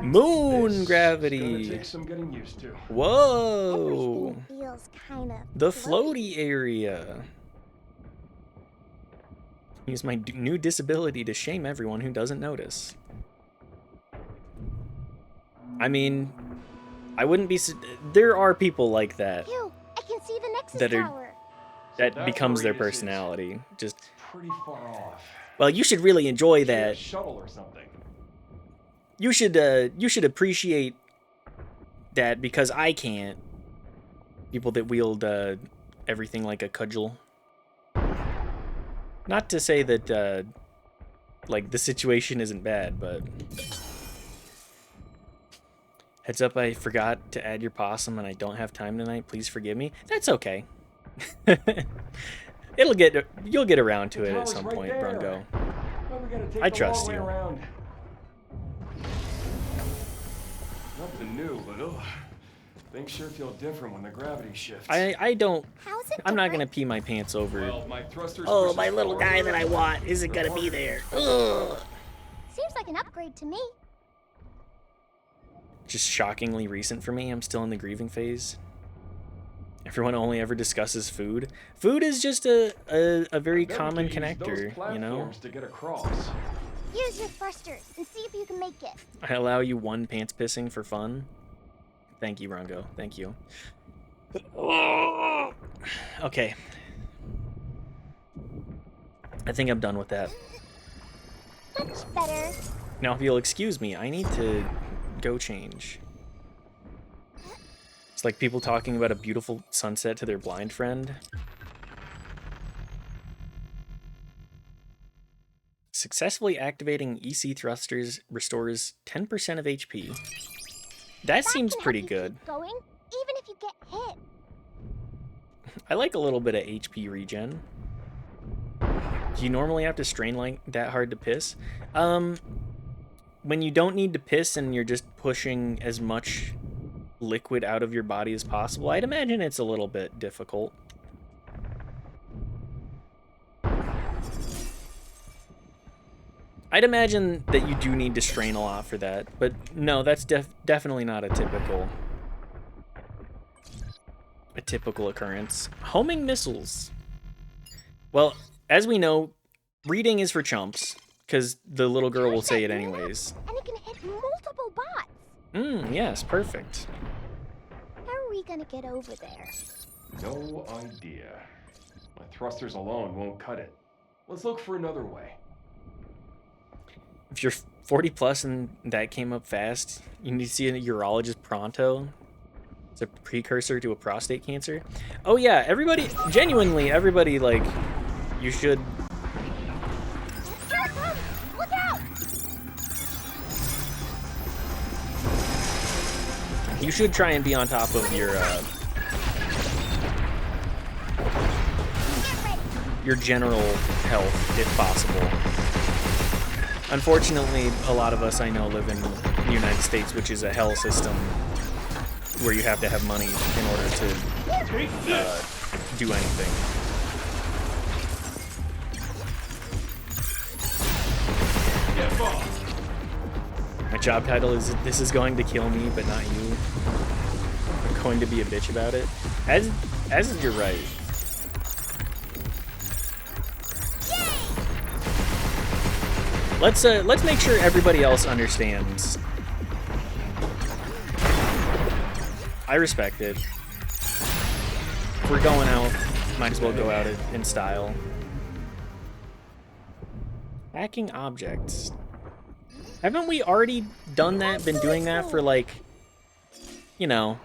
Moon This gravity. is gonna take some getting used to. Whoa. Everything feels kind of The floaty area. Use my new disability to shame everyone who doesn't notice. I mean, I wouldn't be. There are people like that Phew, I can see the Nexus That are- Tower. that that's becomes where their Rita's is. personality. Just, Pretty far off. well, you should really enjoy Maybe a that. shuttle or something. You should appreciate that because I can't. People that wield everything like a cudgel. Not to say that like the situation isn't bad, but heads up, I forgot to add your possum and I don't have time tonight. Please forgive me. That's okay. You'll get around to The it at tower's some right point, there. Brungo. Why we gotta take I the trust long way you. around? Nothing new, but things sure feel different when the gravity shifts. I don't. How's it I'm not different? gonna pee my pants over. Well, my thrusters Oh, push my us little farther, guy that I want isn't gonna be there. Ugh. Seems like an upgrade to me. Just shockingly recent for me. I'm still in the grieving phase. Everyone only ever discusses food. Food is just a very I bet we common could use those connector, you know? platforms to get across. Use your thrusters and see if you can make it. I allow you one pants pissing for fun. Thank you, Rongo. Thank you. Okay. I think I'm done with that. Much better. Now, if you'll excuse me, I need to go change. It's like people talking about a beautiful sunset to their blind friend. Successfully activating EC thrusters restores 10% of HP. That seems can help pretty you good. Keep going, even if you get hit. I like a little bit of HP regen. Do you normally have to strain like that hard to piss? When you don't need to piss and you're just pushing as much liquid out of your body as possible, I'd imagine it's a little bit difficult. I'd imagine that you do need to strain a lot for that, but no, that's definitely not a typical occurrence. Homing missiles. Well, as we know, reading is for chumps, because the little girl will say it anyways. And it can hit multiple bots. Yes, perfect. How are we gonna get over there? No idea. My thrusters alone won't cut it. Let's look for another way. If you're 40 plus and that came up fast, you need to see a urologist pronto. It's a precursor to a prostate cancer. Oh yeah, everybody, genuinely, everybody, like, you should... Here it comes! Look out! You should try and be on top of your general health, if possible. Unfortunately, a lot of us I know live in the United States, which is a hell system where you have to have money in order to do anything. My job title is "This is going to kill me, but not you." I'm going to be a bitch about it. As you're right. Let's make sure everybody else understands. I respect it. If we're going out, might as well go out in style. Hacking objects. Haven't we already done that? Been doing that for like, you know,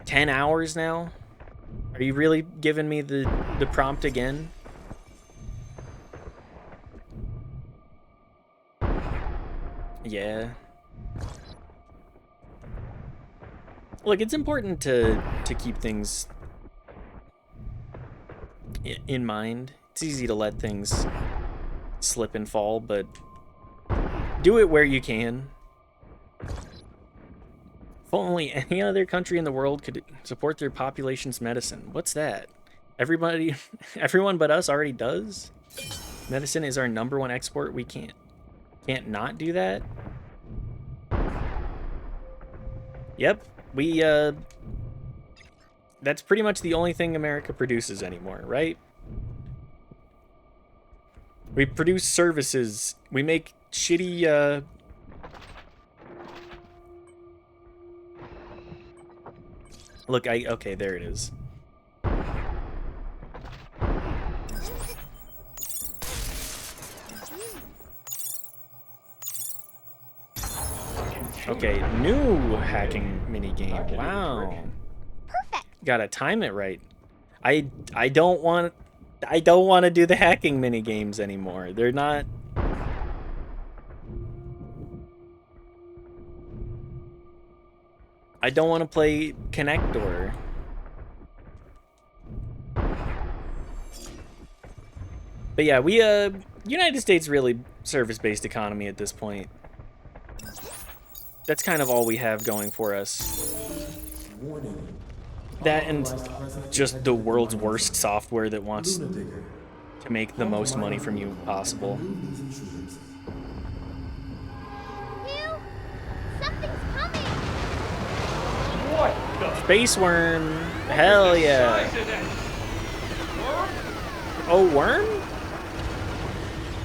10 hours now? Are you really giving me the prompt again? Yeah. Look, it's important to keep things in mind. It's easy to let things slip and fall, but do it where you can. If only any other country in the world could support their population's medicine. What's that? Everybody, everyone but us already does? Medicine is our #1 export. We can't not do that? Yep, we, that's pretty much the only thing America produces anymore, right? We produce services. We make shitty, Look, okay, there it is. Okay, new hacking minigame. Wow. Perfect. Gotta time it right. I don't want to do the hacking minigames anymore. They're not. I don't want to play Connector. But yeah, we United States really service-based economy at this point. That's kind of all we have going for us. That and just the world's worst software that wants to make the most money from you possible. Hugh, something's coming. What the? Space worm! Hell yeah! Size of that worm? Oh, worm?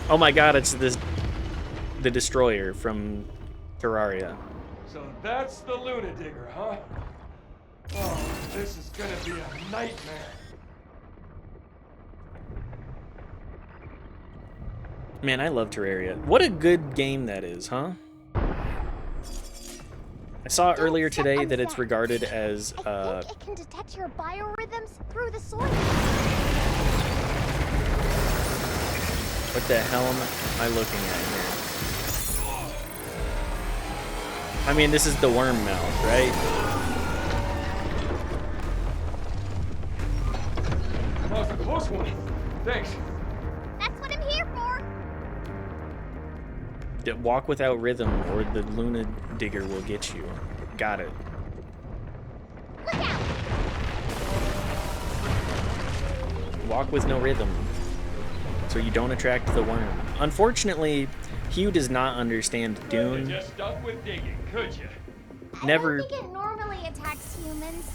Oh my god, it's the destroyer from Terraria. So that's the Luna Digger, huh? Oh, this is gonna be a nightmare. Man, I love Terraria. What a good game that is, huh? I saw earlier today that it's regarded as, I think it can detect your biorhythms through the soil. what the hell am I looking at here? I mean, this is the worm mouth, right? That was a close one. Thanks. That's what I'm here for. Walk without rhythm or the Luna Digger will get you. Got it. Look out. Walk with no rhythm, so you don't attract the worm. Unfortunately, Hugh does not understand You Dune. just stuck with digging, could you? Never. I don't think it normally attacks humans.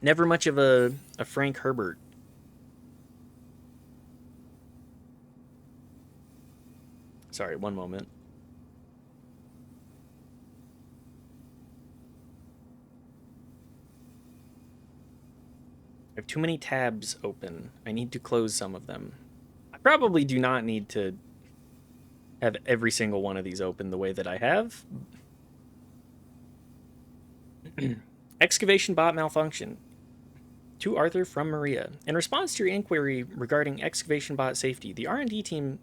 Never much of a Frank Herbert. Sorry, one moment. I have too many tabs open. I need to close some of them. I probably do not need to have every single one of these open the way that I have. Excavation bot malfunction. To Arthur from Maria. In response to your inquiry regarding excavation bot safety, the R&D team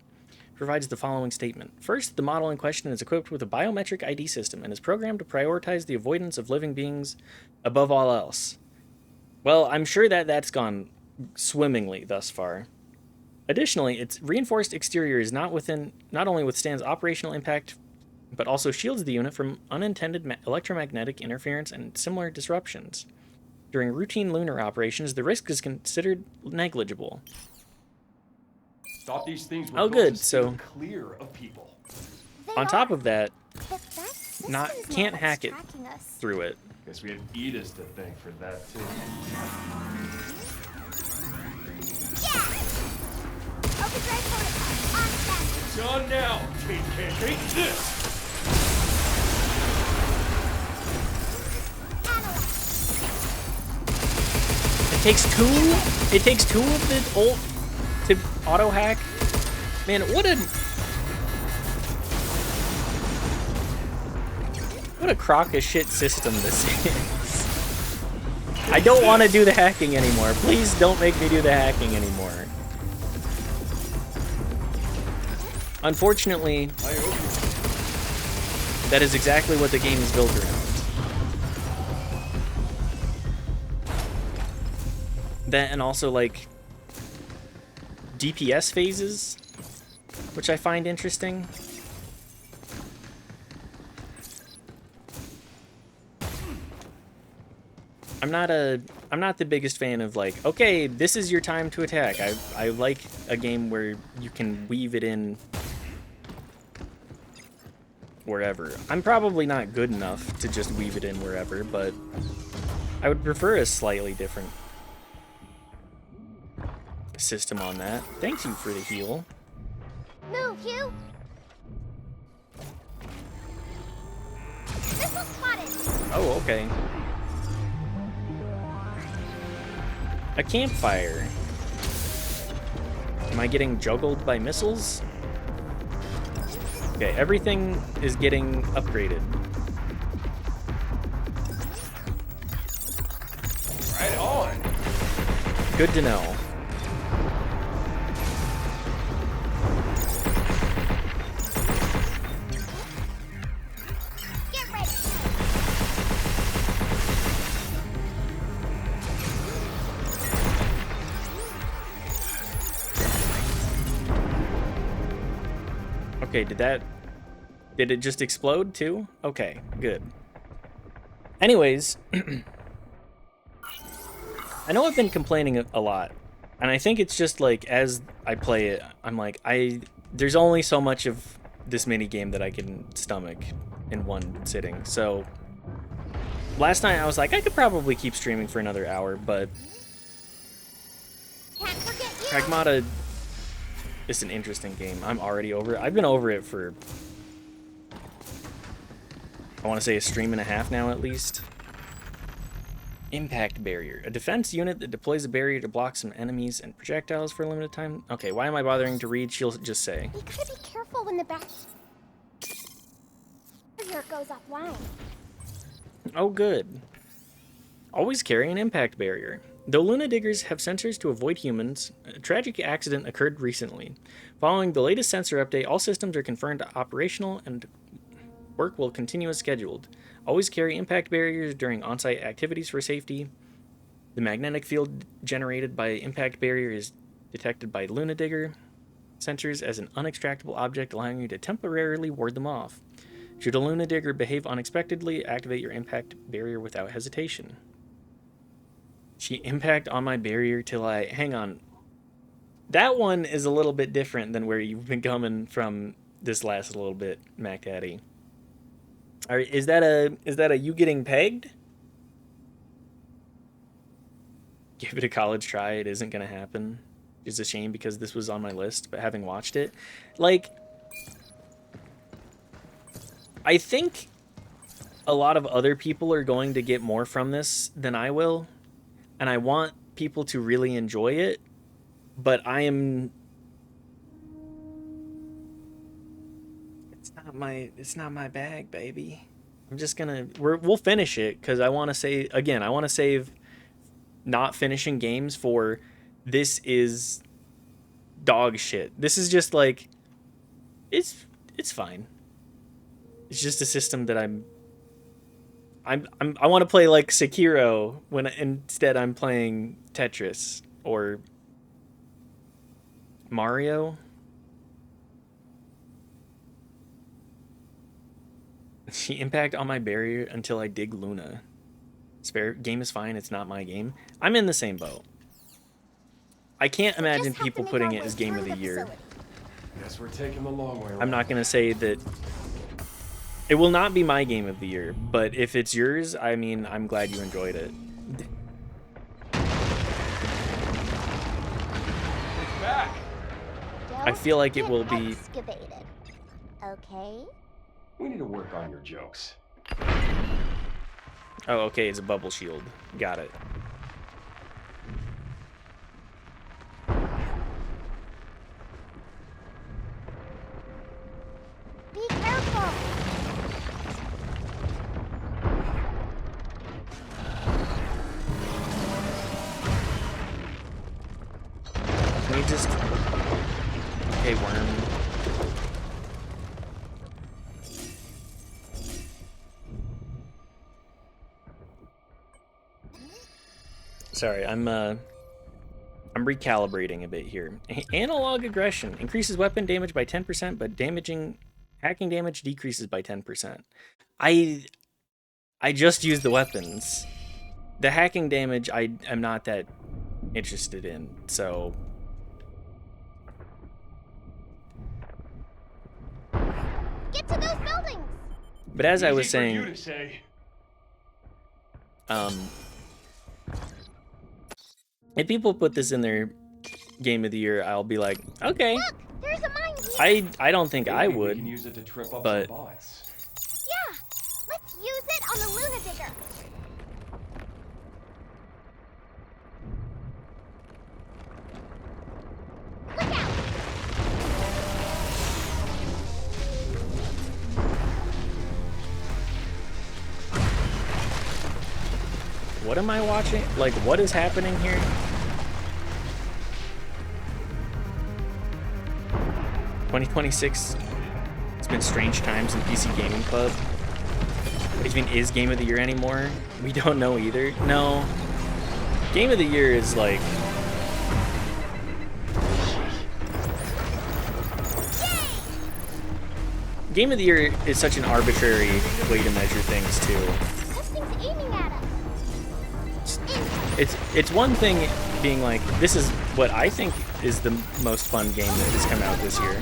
provides the following statement. First, the model in question is equipped with a biometric ID system and is programmed to prioritize the avoidance of living beings above all else. Well, I'm sure that that's gone swimmingly thus far. Additionally, its reinforced exterior is not only withstands operational impact, but also shields the unit from unintended electromagnetic interference and similar disruptions. During routine lunar operations, the risk is considered negligible. Thought these things were Oh, built good, to steer so- clear of people. They On top are, of that, but that system's not not can't what's hack it tracking us. through it. Guess we have Edis to thank for that too. Yeah! Overdrive protocol on standard. It's on now. Take this. Analyze. It takes two of the ult to auto hack. Man, what a crock of shit system this is. I don't want to do the hacking anymore. Please don't make me do the hacking anymore. Unfortunately, that is exactly what the game is built around. That and also like DPS phases, which I find interesting. I'm not the biggest fan of like, okay, this is your time to attack. I like a game where you can weave it in wherever. I'm probably not good enough to just weave it in wherever, but I would prefer a slightly different system on that. Thank you for the heal. Move, you! Missile spotted! Oh, okay. A campfire. Am I getting juggled by missiles? Okay, everything is getting upgraded. Right on. Good to know. Get ready! Okay, did it just explode too? Okay, good. Anyways, I know I've been complaining a lot, and I think it's just like as I play it, I'm like, there's only so much of this mini game that I can stomach in one sitting. So last night I was like, I could probably keep streaming for another hour, but Can't forget you! Pragmata is an interesting game. I'm already over it. I've been over it for, I want to say, a stream and a half now at least. Impact barrier. A defense unit that deploys a barrier to block some enemies and projectiles for a limited time. Okay, why am I bothering to read? She'll just say. You gotta be careful when the barrier goes offline. Oh, good. Always carry an impact barrier. Though Luna Diggers have sensors to avoid humans, a tragic accident occurred recently. Following the latest sensor update, all systems are confirmed operational and work will continue as scheduled. Always carry impact barriers during on-site activities for safety. The magnetic field generated by impact barrier is detected by Luna Digger sensors as an unextractable object, allowing you to temporarily ward them off. Should a Luna Digger behave unexpectedly, activate your impact barrier without hesitation. She impact on my barrier till I... Hang on. That one is a little bit different than where you've been coming from this last little bit, Mac Daddy. Is that a you getting pegged? Give it a college try. It isn't going to happen. It's a shame because this was on my list, but having watched it, like, I think a lot of other people are going to get more from this than I will. And I want people to really enjoy it, but it's not my bag, baby. I'm just gonna we'll finish it because I want to say again, I want to save not finishing games for this is dog shit. This is just like it's fine. It's just a system that I want to play like Sekiro when instead I'm playing Tetris or Mario. She impact on my barrier until I dig Luna. Game is fine. It's not my game. I'm in the same boat. I can't imagine people putting it as game of the year. Guess we're taking the long way around. I'm not gonna say that. It will not be my game of the year, but if it's yours, I mean, I'm glad you enjoyed it. It's back. I feel like it will be... Excavated. Okay? We need to work on your jokes. Oh, okay, it's a bubble shield. Got it. Be careful! Can we just... Okay, worm. Sorry, I'm recalibrating a bit here. Analog aggression increases weapon damage by 10%, but hacking damage decreases by 10%. I just used the weapons. The hacking damage I am not that interested in, so Get to those buildings! but as I was Easy for you saying, to say. if people put this in their game of the year, I'll be like, okay. Look, there's a mine here. I don't think I Maybe we would, can use it to trip up but some bots. Yeah, let's use it on the Luna Digger. Look out! what am I watching? Like, what is happening here? "2026, it's been strange times in PC Gaming Club. What do you think is Game of the Year anymore? We don't know either. No. Game of the Year is like... Game of the Year is such an arbitrary way to measure things, too. This thing's aiming at us. It's one thing being like, this is what I think is the most fun game that has come out this year.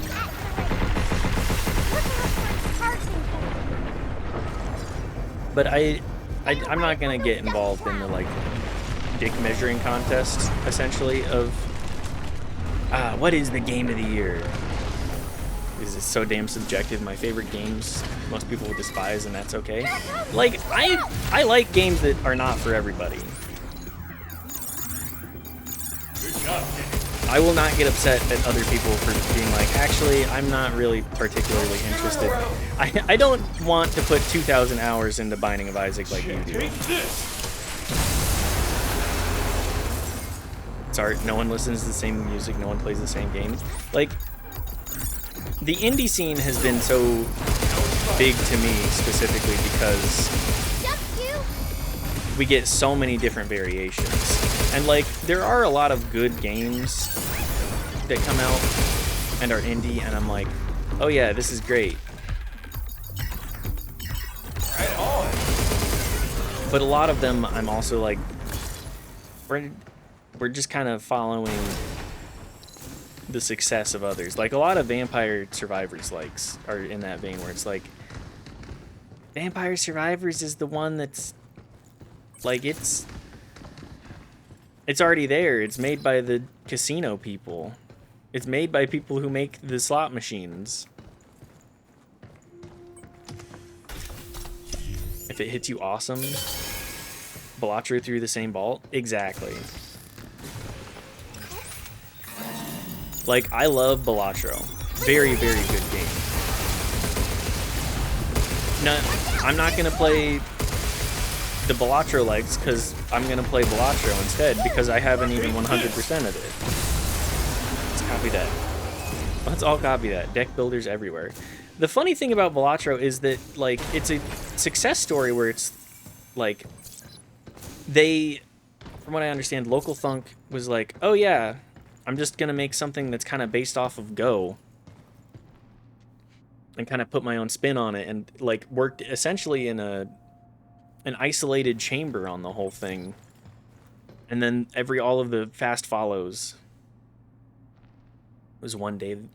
But I'm not gonna get involved in the like dick measuring contest, essentially, of what is the game of the year? Is it so damn subjective? My favorite games most people will despise, and that's okay. Like I like games that are not for everybody. Good job, Kenny. I will not get upset at other people for being like, actually, I'm not really particularly interested. I don't want to put 2,000 hours into Binding of Isaac like you do. Take this. Sorry, no one listens to the same music, no one plays the same game. Like, the indie scene has been so big to me specifically because we get so many different variations. And like, there are a lot of good games that come out and are indie, and I'm like, oh yeah, this is great. Right on. But a lot of them, I'm also like, we're just kind of following the success of others. Like, a lot of Vampire Survivors likes are in that vein where it's like, Vampire Survivors is the one that's like, it's already there. It's made by the casino people. It's made by people who make the slot machines. If it hits you, awesome. Balatro through the same vault? Exactly. Like, I love Balatro. Very, very good game. No, I'm not gonna play the Balatro legs because I'm gonna play Balatro instead because I haven't even 100%ed it. Let's copy that. Let's all copy that. Deck builders everywhere. The funny thing about Balatro is that, like, it's a success story where it's like from what I understand, Local Thunk was like, oh yeah, I'm just gonna make something that's kind of based off of Go and kind of put my own spin on it, and like worked essentially in an isolated chamber on the whole thing. And then all of the fast follows was one dev.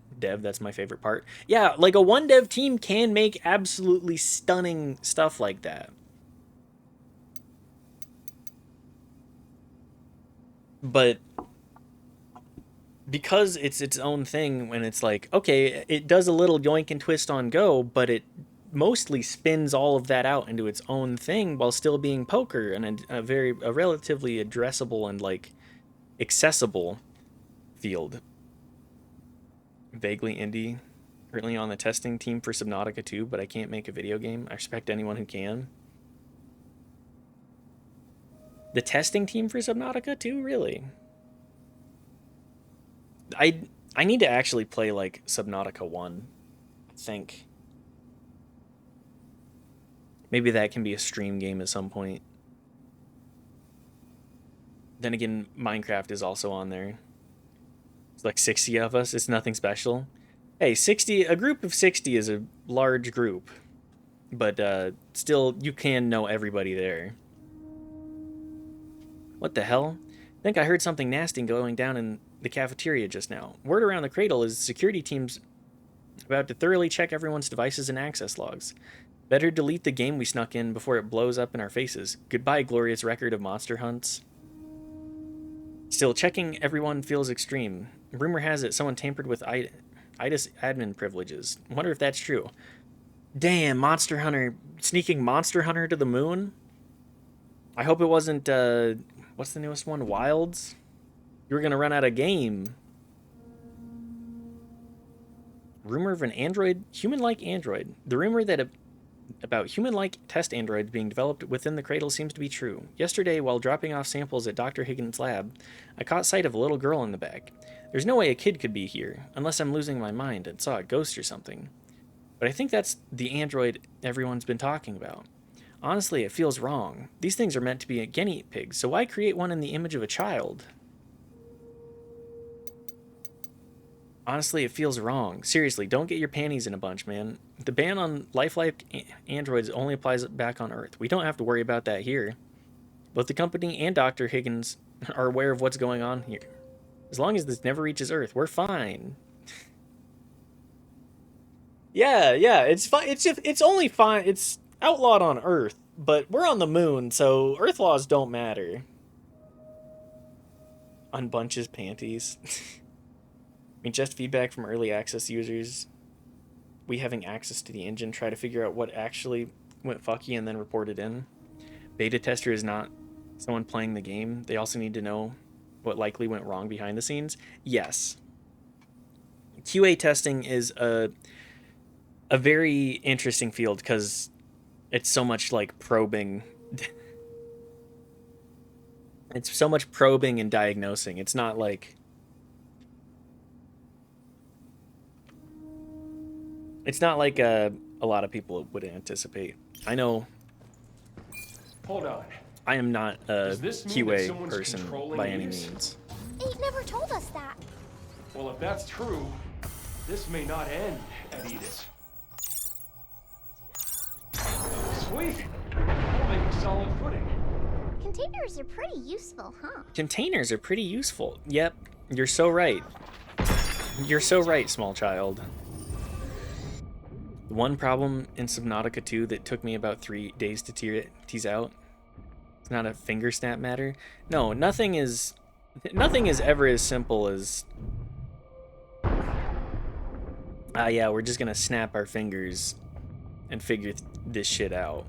That's my favorite part. Yeah, like a one dev team can make absolutely stunning stuff like that. But because it's its own thing, when it's like, okay, it does a little yoink and twist on Go, but it mostly spins all of that out into its own thing while still being poker and a relatively addressable and like accessible field. Vaguely indie. Currently on the testing team for Subnautica 2, but I can't make a video game. I respect anyone who can. The testing team for Subnautica 2? Really? I need to actually play like Subnautica 1, I think. Maybe that can be a stream game at some point. Then again, Minecraft is also on there. It's like 60 of us. It's nothing special. Hey, a group of 60 is a large group. But still, you can know everybody there. What the hell? I think I heard something nasty going down in the cafeteria just now. Word around the cradle is security teams about to thoroughly check everyone's devices and access logs. Better delete the game we snuck in before it blows up in our faces. Goodbye, glorious record of monster hunts. Still, checking everyone feels extreme. Rumor has it someone tampered with IDIS admin privileges. Wonder if that's true. Damn, Monster Hunter. Sneaking Monster Hunter to the moon? I hope it wasn't, what's the newest one? Wilds? You were gonna run out of game. Rumor of an android, human-like android. The rumor that about human-like test androids being developed within the cradle seems to be true. Yesterday, while dropping off samples at Dr. Higgins' lab, I caught sight of a little girl in the back. There's no way a kid could be here, unless I'm losing my mind and saw a ghost or something. But I think that's the android everyone's been talking about. Honestly, it feels wrong. These things are meant to be guinea pigs, so why create one in the image of a child? Honestly, it feels wrong. Seriously, don't get your panties in a bunch, man. The ban on lifelike androids only applies back on Earth. We don't have to worry about that here. Both the company and Dr. Higgins are aware of what's going on here. As long as this never reaches Earth, we're fine. Yeah, it's fine. It's only fine. It's outlawed on Earth, but we're on the moon, so Earth laws don't matter. Unbunches panties. I mean, just feedback from early access users. We having access to the engine, try to figure out what actually went fucky and then report it in. Beta tester is not someone playing the game. They also need to know what likely went wrong behind the scenes. Yes. QA testing is a very interesting field because it's so much like probing. It's so much probing and diagnosing. It's not like... It's not like a lot of people would anticipate. I know. Hold on. I am not a Does this mean that QA someone's person controlling by any these? means. He never told us that. Well, if that's true, this may not end at Edith. Sweet. We're making solid footing. Containers are pretty useful, huh? Containers are pretty useful. Yep, you're so right. You're so right, small child. The one problem in Subnautica 2 that took me about 3 days to tease out. It's not a finger snap matter. No, nothing is ever as simple as yeah, we're just gonna snap our fingers and figure this shit out.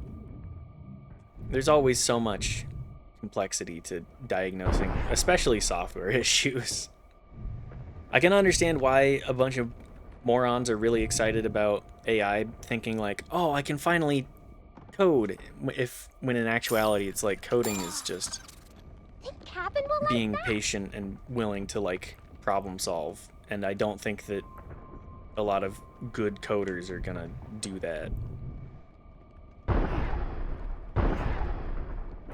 There's always so much complexity to diagnosing, especially software issues. I can understand why a bunch of morons are really excited about AI, thinking like, oh, I can finally code, when in actuality it's like coding is just Think Cabin will being like that? patient and willing to like problem solve, and I don't think that a lot of good coders are gonna do that.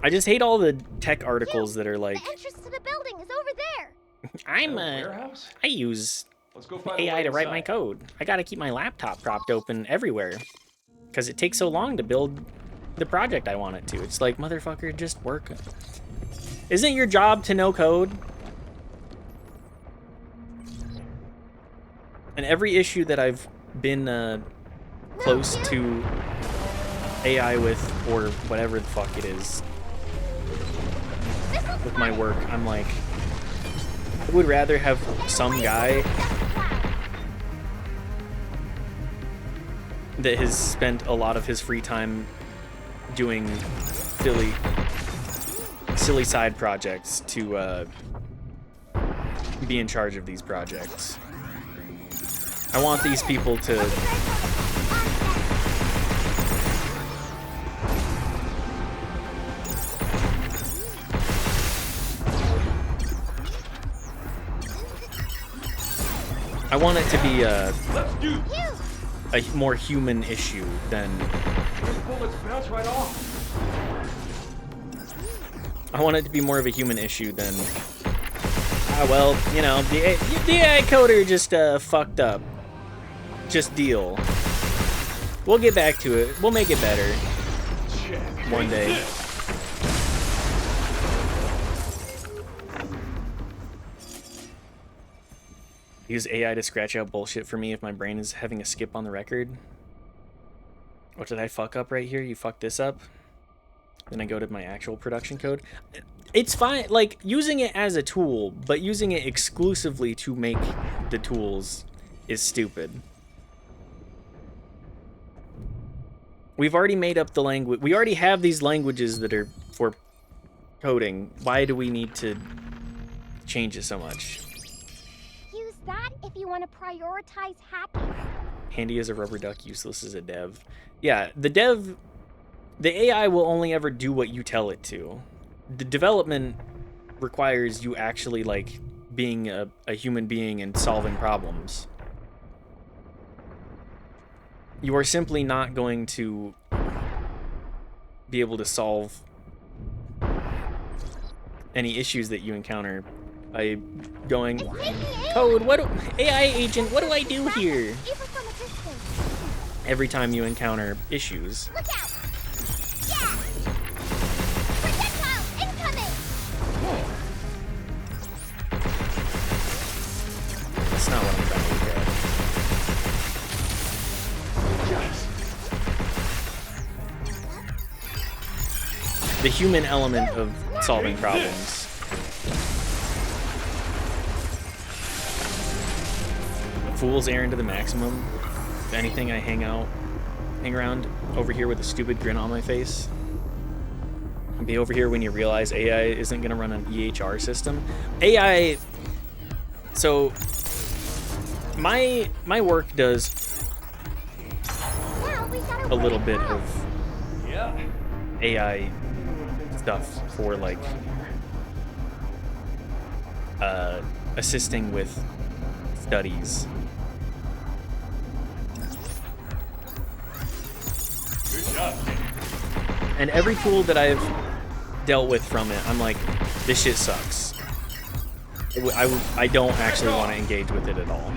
I just hate all the tech articles that are like, The entrance to the building is over there. I use Let's go find a AI way to write my inside. code. I gotta keep my laptop propped open everywhere because it takes so long to build the project I want it to. It's like, motherfucker, just work. Isn't your job to know code? And every issue that I've been close to AI with, or whatever the fuck it is, with my work, I'm like, I would rather have some guy that has spent a lot of his free time doing silly side projects to be in charge of these projects. I want these people to I want it to be a more human issue than... Bullets bounce right off. I want it to be more of a human issue than... well, you know, the AI coder just fucked up. Just deal. We'll get back to it. We'll make it better. One day. Use AI to scratch out bullshit for me if my brain is having a skip on the record. What did I fuck up right here? You fucked this up. Then I go to my actual production code. It's fine, like, using it as a tool, but using it exclusively to make the tools is stupid. We've already made up the language. We already have these languages that are for coding. Why do we need to change it so much? Use that if you want to prioritize happiness. Handy as a rubber duck, useless as a dev. Yeah, the AI will only ever do what you tell it to. The development requires you actually, like, being a human being and solving problems. You are simply not going to be able to solve any issues that you encounter by going, code, AI agent, what do I do here? Every time you encounter issues. Look out! Yeah! Projectile incoming! That's not what I'm trying to get. The human element of solving problems. A fool's errand to the maximum. If anything, I hang around over here with a stupid grin on my face. And be over here when you realize AI isn't going to run an EHR system. AI... So, my work does a little bit of AI stuff for, like, assisting with studies. And every tool that I've dealt with from it, I'm like, this shit sucks. I don't actually want to engage with it at all.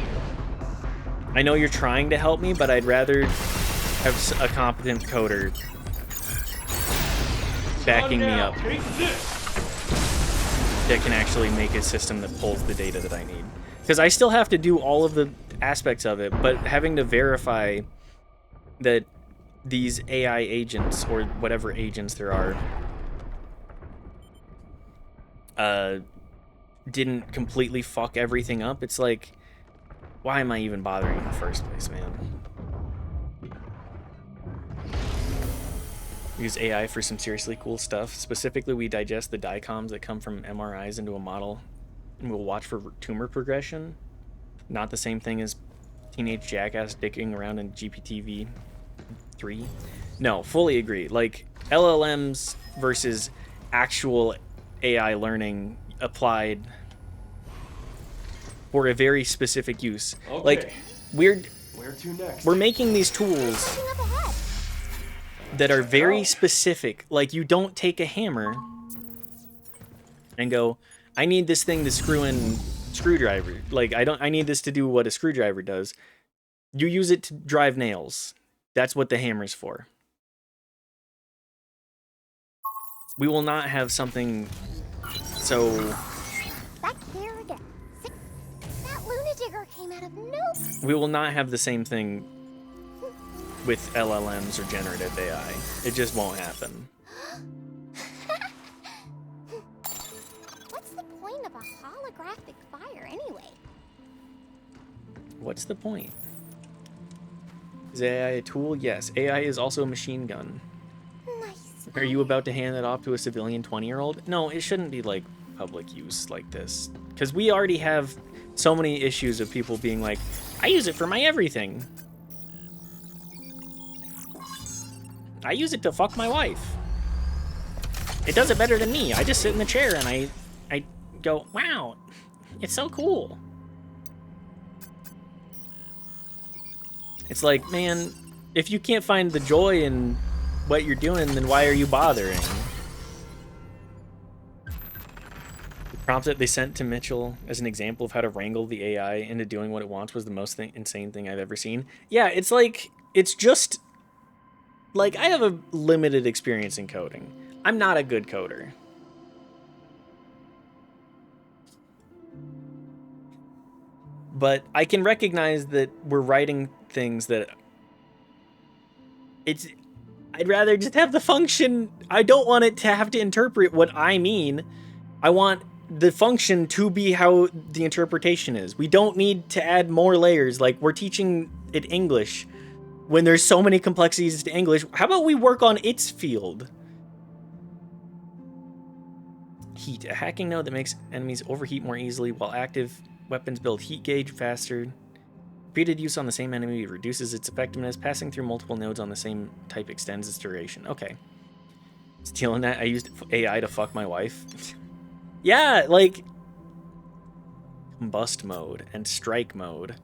I know you're trying to help me, but I'd rather have a competent coder backing me up that can actually make a system that pulls the data that I need. Because I still have to do all of the aspects of it, but having to verify that these AI agents, or whatever agents there are, didn't completely fuck everything up. It's like, why am I even bothering in the first place, man? We use AI for some seriously cool stuff. Specifically, we digest the DICOMs that come from MRIs into a model, and we'll watch for tumor progression. Not the same thing as teenage jackass dicking around in GPTV 3. No, fully agree. Like, LLMs versus actual AI learning applied for a very specific use. Okay. Like, Where to next? we're making these tools that are very specific. Like, you don't take a hammer and go, I need this thing to screw in screwdriver. Like, I need this to do what a screwdriver does. You use it to drive nails. That's what the hammer's for. We will not have something so... Back here again. That lunatic came out of nowhere. We will not have the same thing with LLMs or generative AI. It just won't happen. What's the point of a holographic fire anyway? What's the point? Is AI a tool? Yes. AI is also a machine gun. Nice. Are you about to hand that off to a civilian 20-year-old? No, it shouldn't be, like, public use like this. Because we already have so many issues of people being like, I use it for my everything. I use it to fuck my wife. It does it better than me. I just sit in the chair and I go, wow, it's so cool. It's like, man, if you can't find the joy in what you're doing, then why are you bothering? The prompt that they sent to Mitchell as an example of how to wrangle the AI into doing what it wants was the most insane thing I've ever seen. Yeah, it's like, it's just... Like, I have a limited experience in coding. I'm not a good coder. But I can recognize that we're writing things that I'd rather just have the function. I don't want it to have to interpret what I mean. I want the function to be how the interpretation is. We don't need to add more layers. Like, we're teaching it English when there's so many complexities to English. How about we work on its field? Heat, a hacking node that makes enemies overheat more easily, while active weapons build heat gauge faster. Repeated use on the same enemy reduces its effectiveness. Passing through multiple nodes on the same type extends its duration. Okay. Stealing that, I used AI to fuck my wife. Yeah, like combust mode and strike mode.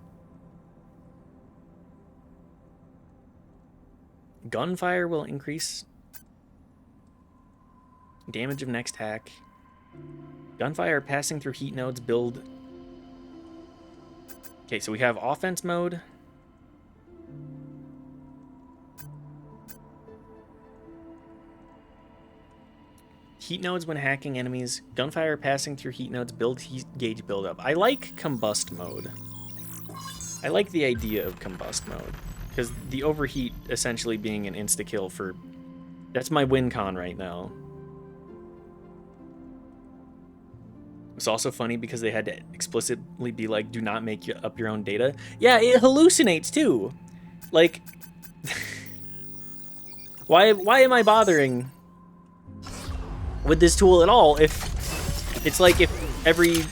Gunfire will increase damage of next hack. Gunfire passing through heat nodes build. Okay, so we have offense mode. Heat nodes when hacking enemies. Gunfire passing through heat nodes build heat gauge buildup. I like combust mode. I like the idea of combust mode. Because the overheat essentially being an insta-kill for... That's my win con right now. It's also funny because they had to explicitly be like, do not make up your own data. Yeah, it hallucinates too. Like, why am I bothering with this tool at all if it's like if every,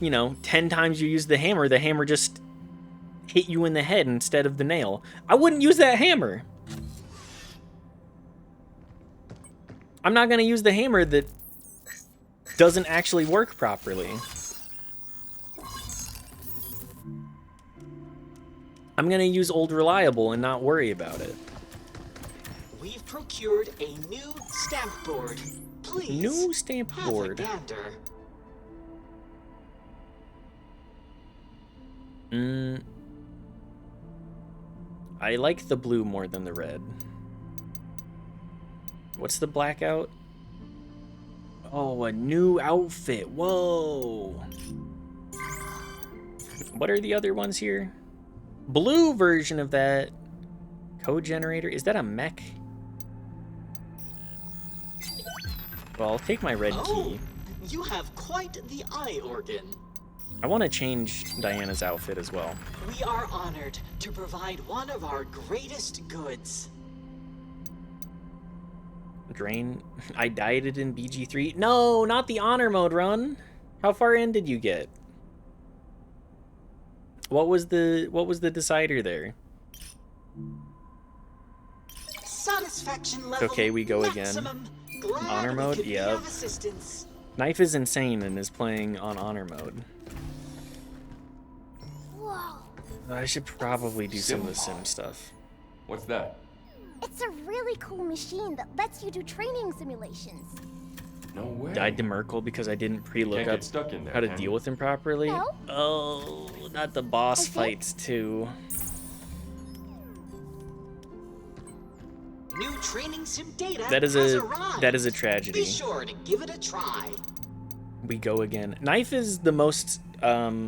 10 times you use the hammer just hit you in the head instead of the nail? I wouldn't use that hammer. I'm not going to use the hammer that doesn't actually work properly. I'm going to use old reliable and not worry about it. We've procured a new stamp board. Please. New stamp board. Have a gander. I like the blue more than the red. What's the blackout? Oh, a new outfit. Whoa. What are the other ones here? Blue version of that. Code generator. Is that a mech? Well, I'll take my red key. You have quite the eye organ. I want to change Diana's outfit as well. We are honored to provide one of our greatest goods. Drain. I dieted in BG3. No, not the honor mode run. How far in did you get? What was the decider there? Satisfaction level Okay, we go maximum. again. Glad Honor we mode? could be Yep. of assistance. Knife is insane and is playing on honor mode. Whoa. I should probably do some of the sim stuff. What's that? It's a really cool machine that lets you do training simulations. No way. Died to Merkel because I didn't pre-look Can't up get stuck in there, how to can deal you? with him properly. No. Oh, not the boss Okay. fights too. New training sim data That is has a arrived. that is a tragedy. Be sure to give it a try. We go again. Knife is the most I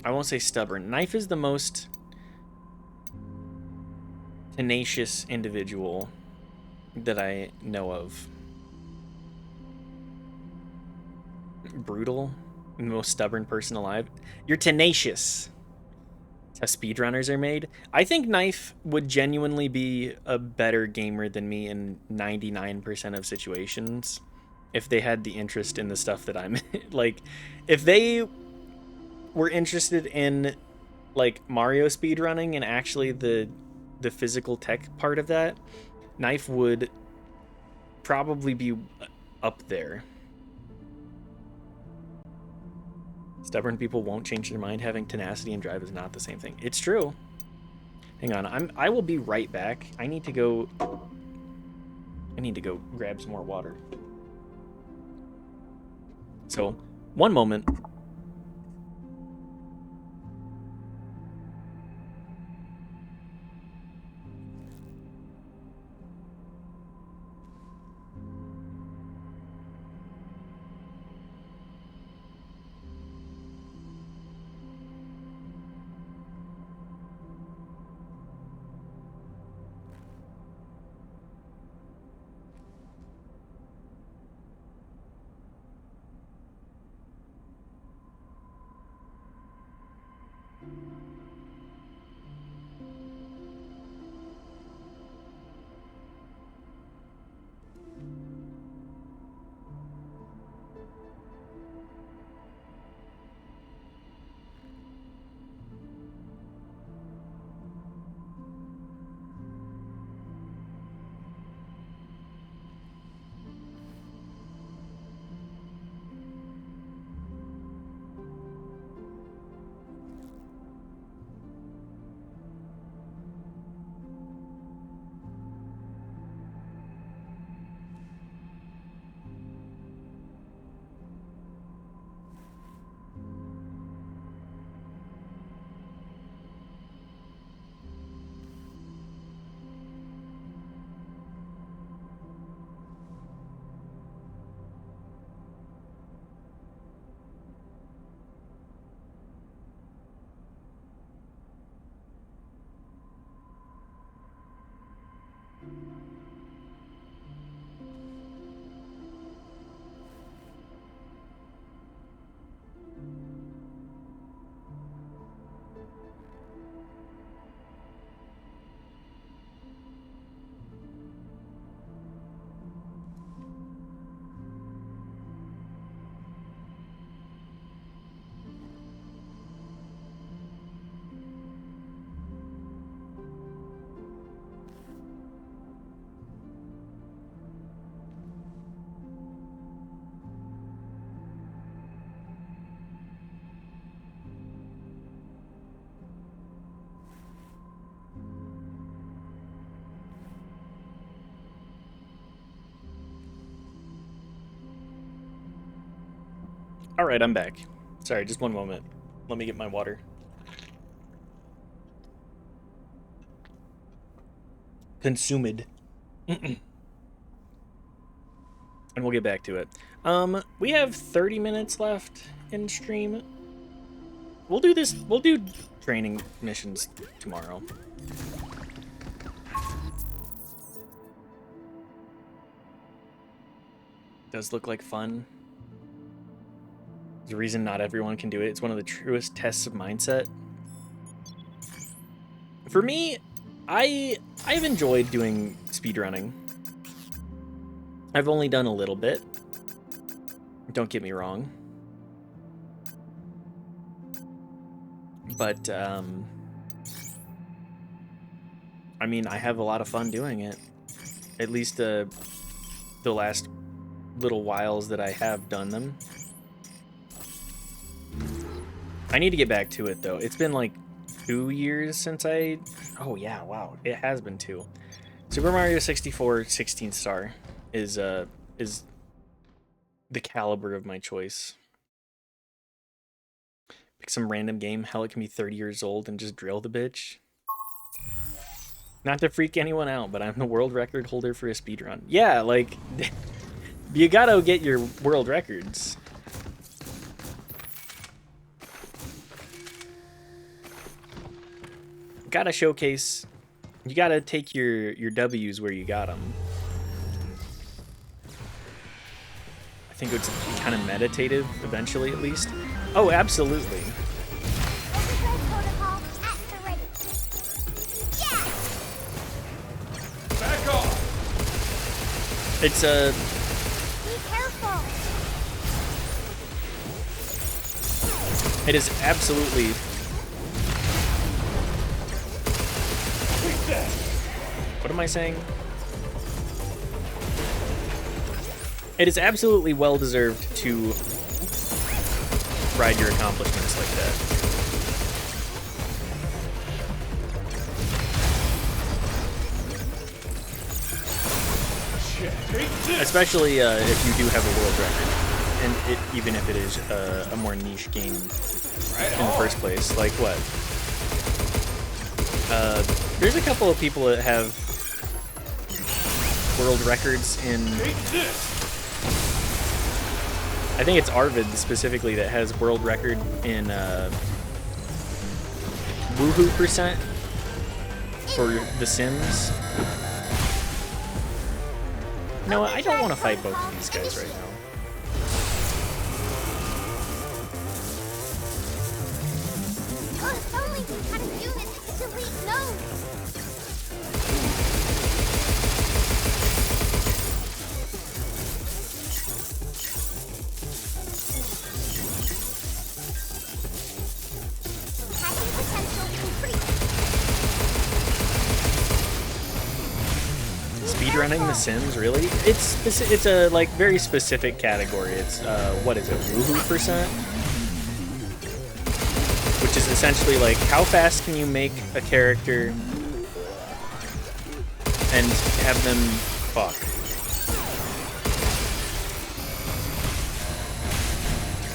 won't say stubborn. Knife is the most tenacious individual that I know of. Brutal, the most stubborn person alive. You're tenacious. That's how speedrunners are made. I think Knife would genuinely be a better gamer than me in 99% of situations if they had the interest in the stuff that I'm like, if they were interested in like Mario speedrunning and actually the physical tech part of that, Knife would probably be up there. Stubborn people won't change their mind. Having tenacity and drive is not the same thing. It's true. Hang on, I will be right back. I need to go grab some more water. So, one moment. All right, I'm back. Sorry, just one moment. Let me get my water. Consumed. And we'll get back to it. We have 30 minutes left in stream. We'll do this. We'll do training missions tomorrow. Does look like fun. There's a reason not everyone can do it. It's one of the truest tests of mindset. For me, I've enjoyed doing speedrunning. I've only done a little bit. Don't get me wrong. But, I mean, I have a lot of fun doing it. At least the last little whiles that I have done them. I need to get back to it, though. It's been like 2 years since I... Oh, yeah, wow. It has been 2. Super Mario 64 16 star is the caliber of my choice. Pick some random game. Hell, it can be 30 years old and just drill the bitch. Not to freak anyone out, but I'm the world record holder for a speedrun. Yeah, like... you gotta get your world records. Gotta showcase. You gotta take your W's where you got them. I think it's kind of meditative, eventually at least. Oh, absolutely. Back off! It's a... Be careful. It is absolutely... What am I saying? It is absolutely well-deserved to ride your accomplishments like that. Especially if you do have a world record, and even if it is a more niche game in the first place. Like what? There's a couple of people that have world records in... I think it's Arvid specifically that has world record in woohoo percent for The Sims. No, I don't want to fight both of these guys right now. Oh, if only we had a unit to delete nodes. Hacking potential complete. Speedrunning The Sims, really? It's a like very specific category. It's what is it, woohoo percent? Which is essentially like how fast can you make a character and have them fuck.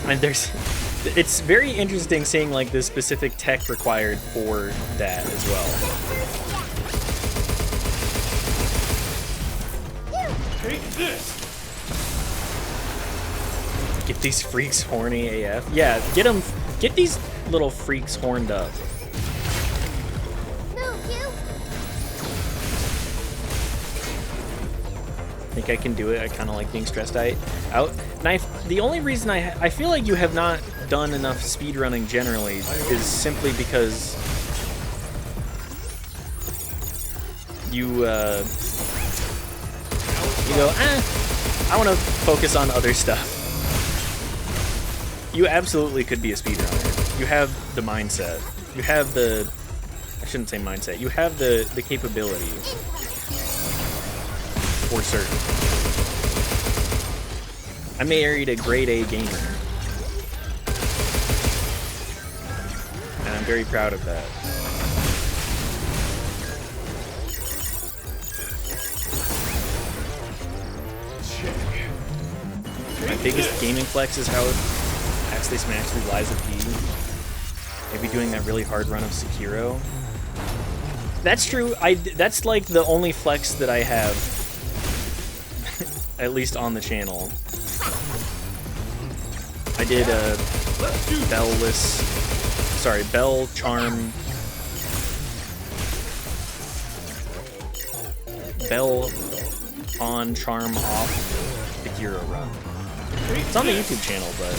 And it's very interesting seeing like the specific tech required for that as well. Take this! Get these freaks horny AF. Yeah, get these little freaks horned up. Move, you. I think I can do it. I kind of like being stressed out. And the only reason I feel like you have not done enough speedrunning generally is simply because you go, I want to focus on other stuff. You absolutely could be a speedrunner. You have the mindset. You have the... I shouldn't say mindset. You have the capability. For certain. I married a grade A gamer. And I'm very proud of that. My biggest gaming flex is how flex they smash through Liza P. Maybe doing that really hard run of Sekiro. That's true. That's like the only flex that I have, at least on the channel. I did a Bell Charm. Bell on Charm off Sekiro run. It's on the YouTube channel, but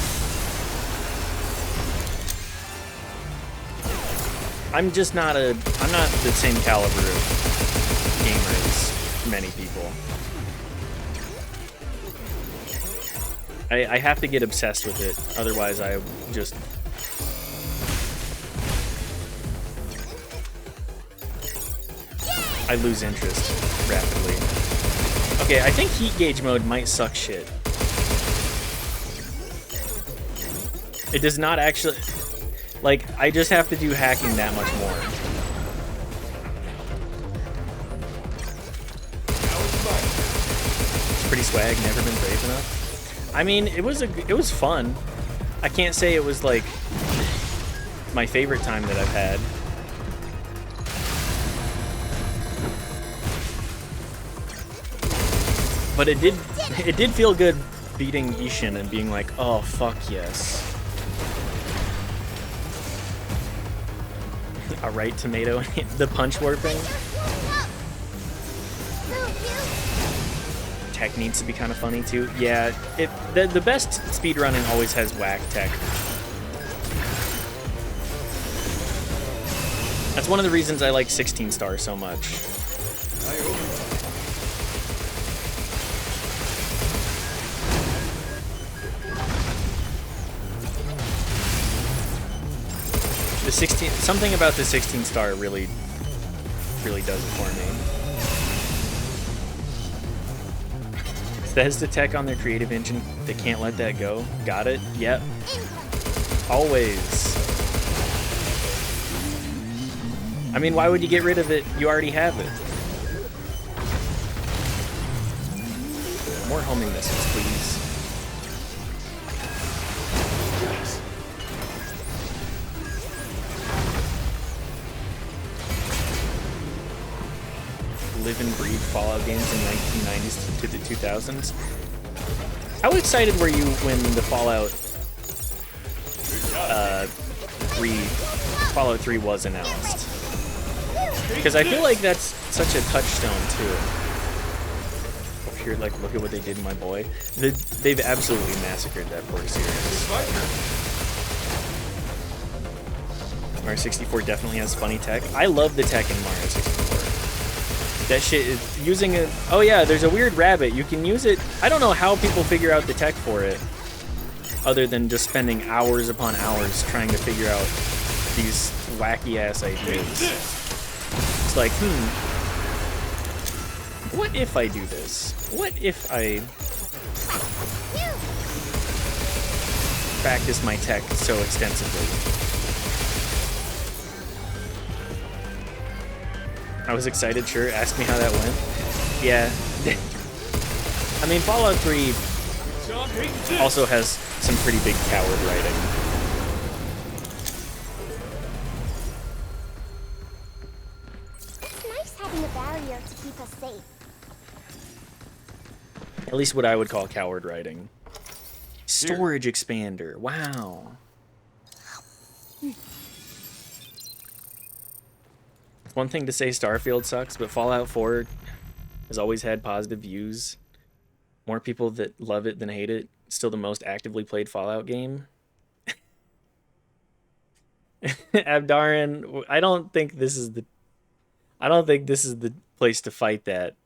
I'm not the same caliber of gamer as many people. I have to get obsessed with it, otherwise I just... I lose interest rapidly. Okay, I think heat gauge mode might suck shit. It does not actually... Like, I just have to do hacking that much more. It's pretty swag, never been brave enough. I mean, it was fun. I can't say it was like my favorite time that I've had. But it did feel good beating Ishin and being like, oh fuck yes. Alright, tomato, the punch warping. Tech needs to be kind of funny too. Yeah, the best speedrunning always has whack tech. That's one of the reasons I like 16 star so much. The 16, something about the 16 star really does it for me. That's the tech on their creative engine. They can't let that go. Got it? Yep. Always. I mean, why would you get rid of it? You already have it. More homing missiles, please. Live and breathe Fallout games in 1990s to the 2000s. How excited were you when the Fallout 3 was announced? Because I feel like that's such a touchstone too. Over here, like, look at what they did, my boy. They've absolutely massacred that poor series. Mario 64 definitely has funny tech. I love the tech in Mario 64. That shit is using it. Oh yeah, there's a weird rabbit. You can use it. I don't know how people figure out the tech for it, other than just spending hours upon hours trying to figure out these wacky ass ideas. It's like, what if I do this? What if I practice my tech so extensively? I was excited, sure. Ask me how that went. Yeah. I mean, Fallout 3 also has some pretty big coward writing. It's nice having a barrier to keep us safe. At least what I would call coward writing. Storage expander. Wow. One thing to say Starfield sucks, but Fallout 4 has always had positive views. More people that love it than hate it. Still the most actively played Fallout game. Abdarin, I don't think this is the place to fight that.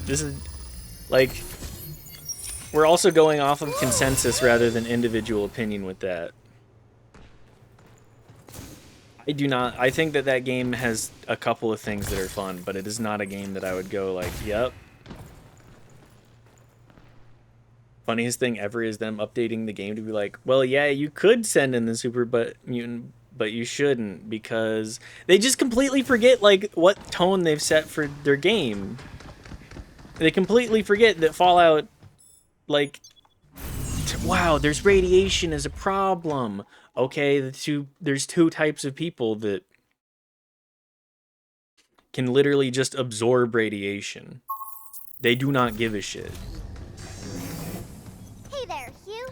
This is like, we're also going off of consensus rather than individual opinion with that. I think that game has a couple of things that are fun, but it is not a game that I would go like, yep. Funniest thing ever is them updating the game to be like, well, yeah, you could send in the super mutant, but you shouldn't, because they just completely forget like what tone they've set for their game. They completely forget that Fallout, like, Wow, there's radiation as a problem. Okay, there's two types of people that can literally just absorb radiation. They do not give a shit. Hey there, Hugh.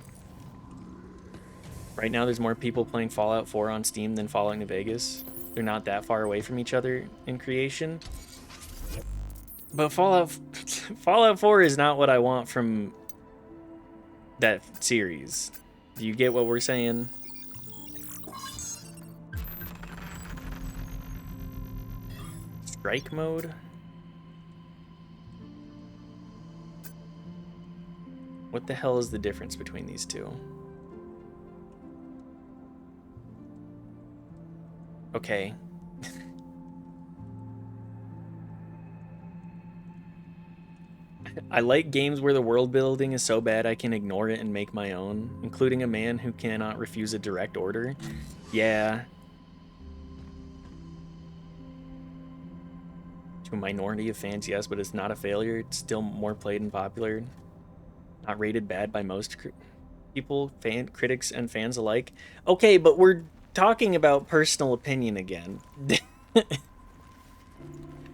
Right now, there's more people playing Fallout 4 on Steam than Fallout New Vegas. They're not that far away from each other in creation. But Fallout 4 is not what I want from that series. Do you get what we're saying? Strike mode? What the hell is the difference between these two? Okay. I like games where the world building is so bad I can ignore it and make my own, including a man who cannot refuse a direct order. Yeah. To a minority of fans, yes, but it's not a failure. It's still more played and popular. Not rated bad by most people, critics, and fans alike. Okay, but we're talking about personal opinion again.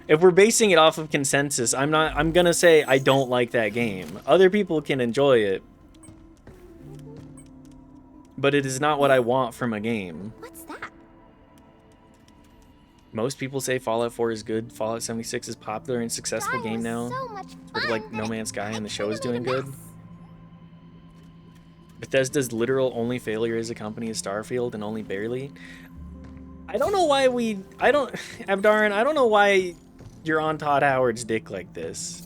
If we're basing it off of consensus, I'm gonna say I don't like that game. Other people can enjoy it, but it is not what I want from a game. What's that? Most people say Fallout 4 is good. Fallout 76 is popular and successful Dying game was now. So much Sort of fun like No that Man's Sky, and the I show is kinda doing made a good. mess. Bethesda's literal only failure as a company is Starfield, and only barely. I don't know why Abdarin, I don't know why you're on Todd Howard's dick like this.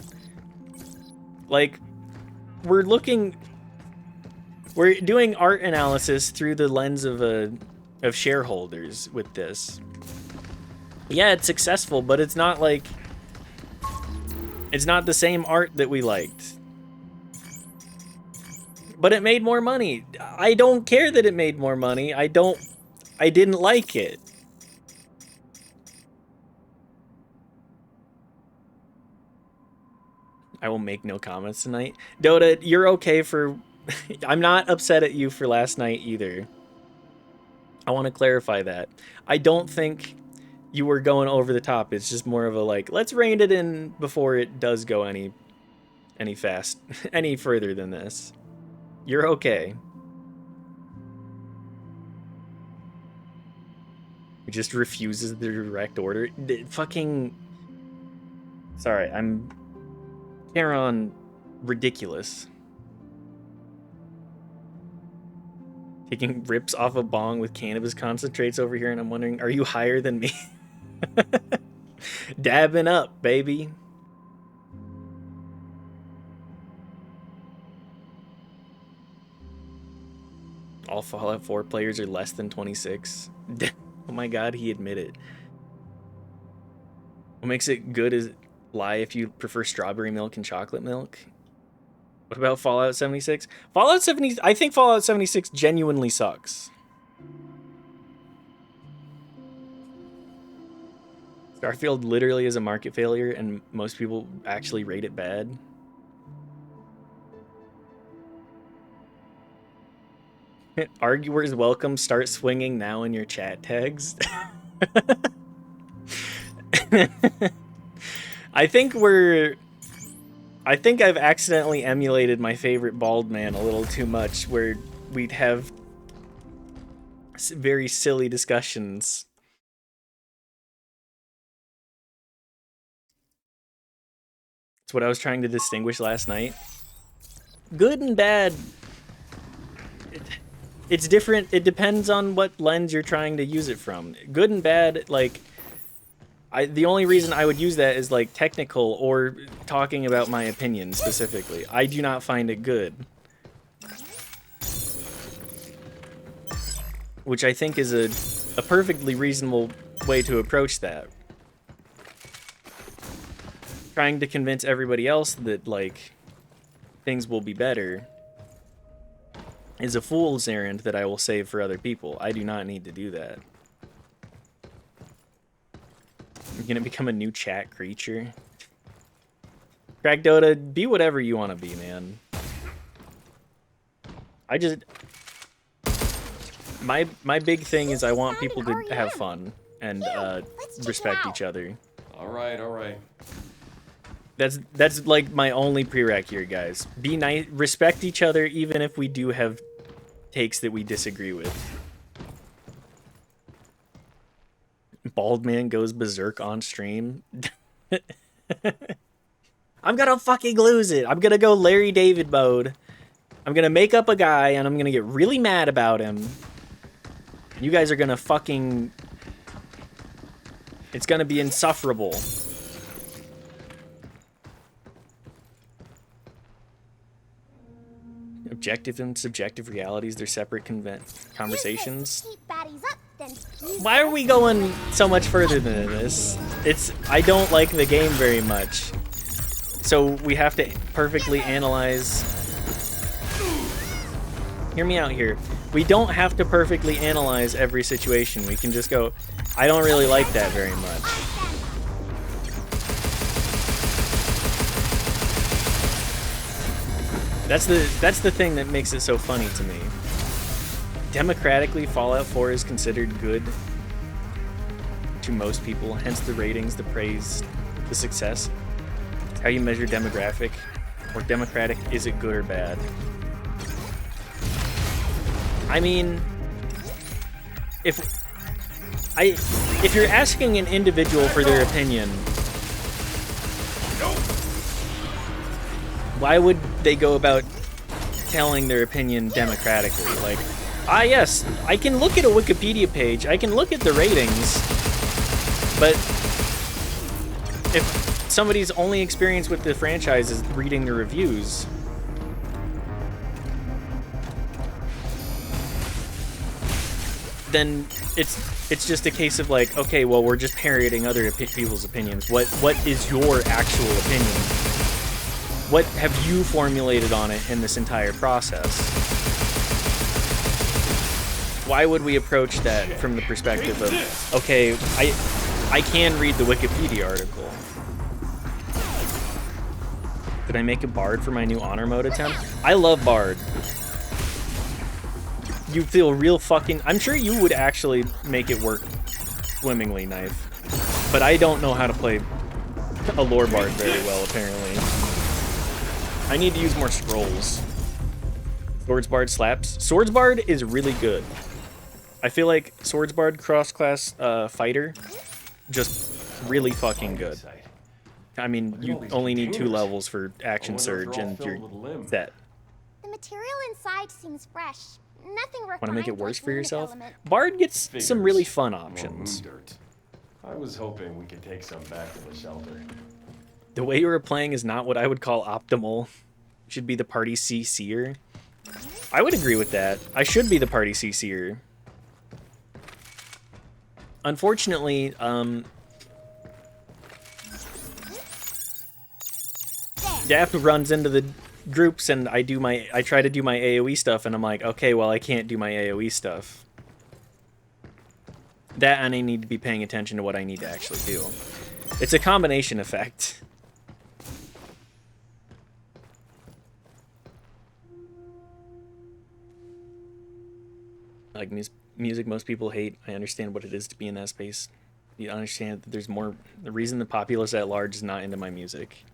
Like, we're doing art analysis through the lens of shareholders with this. Yeah, it's successful, but it's not like, it's not the same art that we liked. But it made more money. I don't care that it made more money. I didn't like it. I will make no comments tonight. Dota, you're okay for... I'm not upset at you for last night either. I want to clarify that. I don't think you were going over the top. It's just more of a like, let's rein it in before it does go any fast, any further than this. You're okay. He just refuses the direct order. Fucking... Sorry, I'm... Karen, ridiculous. Taking rips off a bong with cannabis concentrates over here, and I'm wondering, are you higher than me? Dabbing up, baby. All Fallout 4 players are less than 26. Oh my god, he admitted. What makes it good is lie if you prefer strawberry milk and chocolate milk. What about Fallout 76? I think Fallout 76 genuinely sucks. Starfield literally is a market failure, and most people actually rate it bad. Arguers welcome. Start swinging now in your chat tags. I think I've accidentally emulated my favorite bald man a little too much, where we'd have very silly discussions. That's what I was trying to distinguish last night. Good and bad. It's different. It depends on what lens you're trying to use it from. Good and bad, like... the only reason I would use that is like technical or talking about my opinion specifically. I do not find it good. Which I think is a perfectly reasonable way to approach that. Trying to convince everybody else that like things will be better is a fool's errand that I will save for other people. I do not need to do that. You're gonna become a new chat creature. Crack Dota, be whatever you want to be, man. I just my big thing is I want Found people an to have REM. fun and Let's check it respect out. each other. All right, all right. That's like my only prereq here, guys. Be nice, respect each other, even if we do have takes that we disagree with. Bald man goes berserk on stream. I'm gonna fucking lose it. I'm gonna go Larry David mode. I'm gonna make up a guy and I'm gonna get really mad about him. You guys are gonna fucking... It's gonna be insufferable. Objective and subjective realities, they're separate conversations. Keep baddies up, then use Why are we going so much further than this? I don't like the game very much. So we have to perfectly analyze. Hear me out here. We don't have to perfectly analyze every situation. We can just go, I don't really like that very much. That's the thing that makes it so funny to me. Democratically, Fallout 4 is considered good to most people, hence the ratings, the praise, the success. It's how you measure demographic or democratic. Is it good or bad? I mean, if you're asking an individual for their opinion, why would they go about telling their opinion democratically? Like, yes, I can look at a Wikipedia page, I can look at the ratings, but if somebody's only experience with the franchise is reading the reviews, then it's just a case of like, okay, well, we're just parroting other people's opinions. What is your actual opinion? What have you formulated on it in this entire process? Why would we approach that from the perspective of, okay, I can read the Wikipedia article. Did I make a Bard for my new honor mode attempt? I love Bard. You feel real fucking... I'm sure you would actually make it work swimmingly, Knife. But I don't know how to play a lore Bard very well, apparently. I need to use more scrolls. Swords Bard slaps. Swords Bard is really good. I feel like Swords Bard cross-class fighter, just really fucking good. I mean, you only need 2 levels for Action Surge and you're set. The material inside seems fresh. Nothing refined. Want to make it worse like for yourself? element. Bard gets some really fun options. Dirt. I was hoping we could take some back to the shelter. The way you were playing is not what I would call optimal. You should be the party CC'er. I would agree with that. I should be the party CC'er. Unfortunately, Daft runs into the groups and I try to do my AoE stuff and I'm like, okay, well, I can't do my AoE stuff. That and I need to be paying attention to what I need to actually do. It's a combination effect. Like music most people hate. I understand what it is to be in that space. You understand that there's more... The reason the populace at large is not into my music.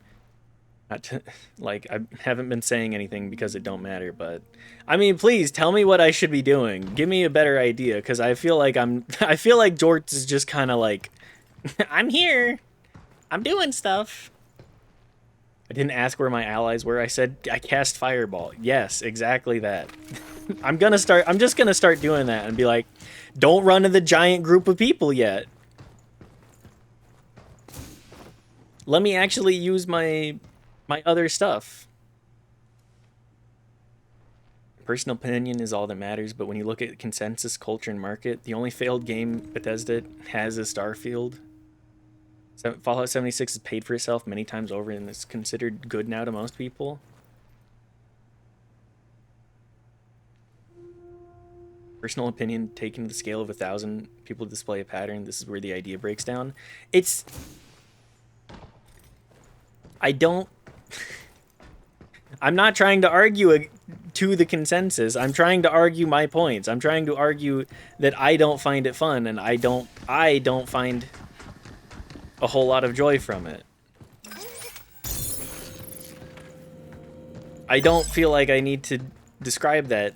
Not to, like, I haven't been saying anything because it don't matter, but... I mean, please, tell me what I should be doing. Give me a better idea, because I feel like I feel like Jorts is just kind of like... I'm here! I'm doing stuff! I didn't ask where my allies were. I said I cast Fireball. Yes, exactly that. I'm just gonna start doing that and be like, don't run to the giant group of people yet. Let me actually use my other stuff. Personal opinion is all that matters, but when you look at consensus, culture, and market, the only failed game Bethesda has is Starfield. Fallout 76 has paid for itself many times over and is considered good now to most people. Personal opinion taken to the scale of 1,000 people display a pattern. This is where the idea breaks down. I'm not trying to argue to the consensus. I'm trying to argue my points. I'm trying to argue that I don't find it fun, and I don't find a whole lot of joy from it. I don't feel like I need to describe that.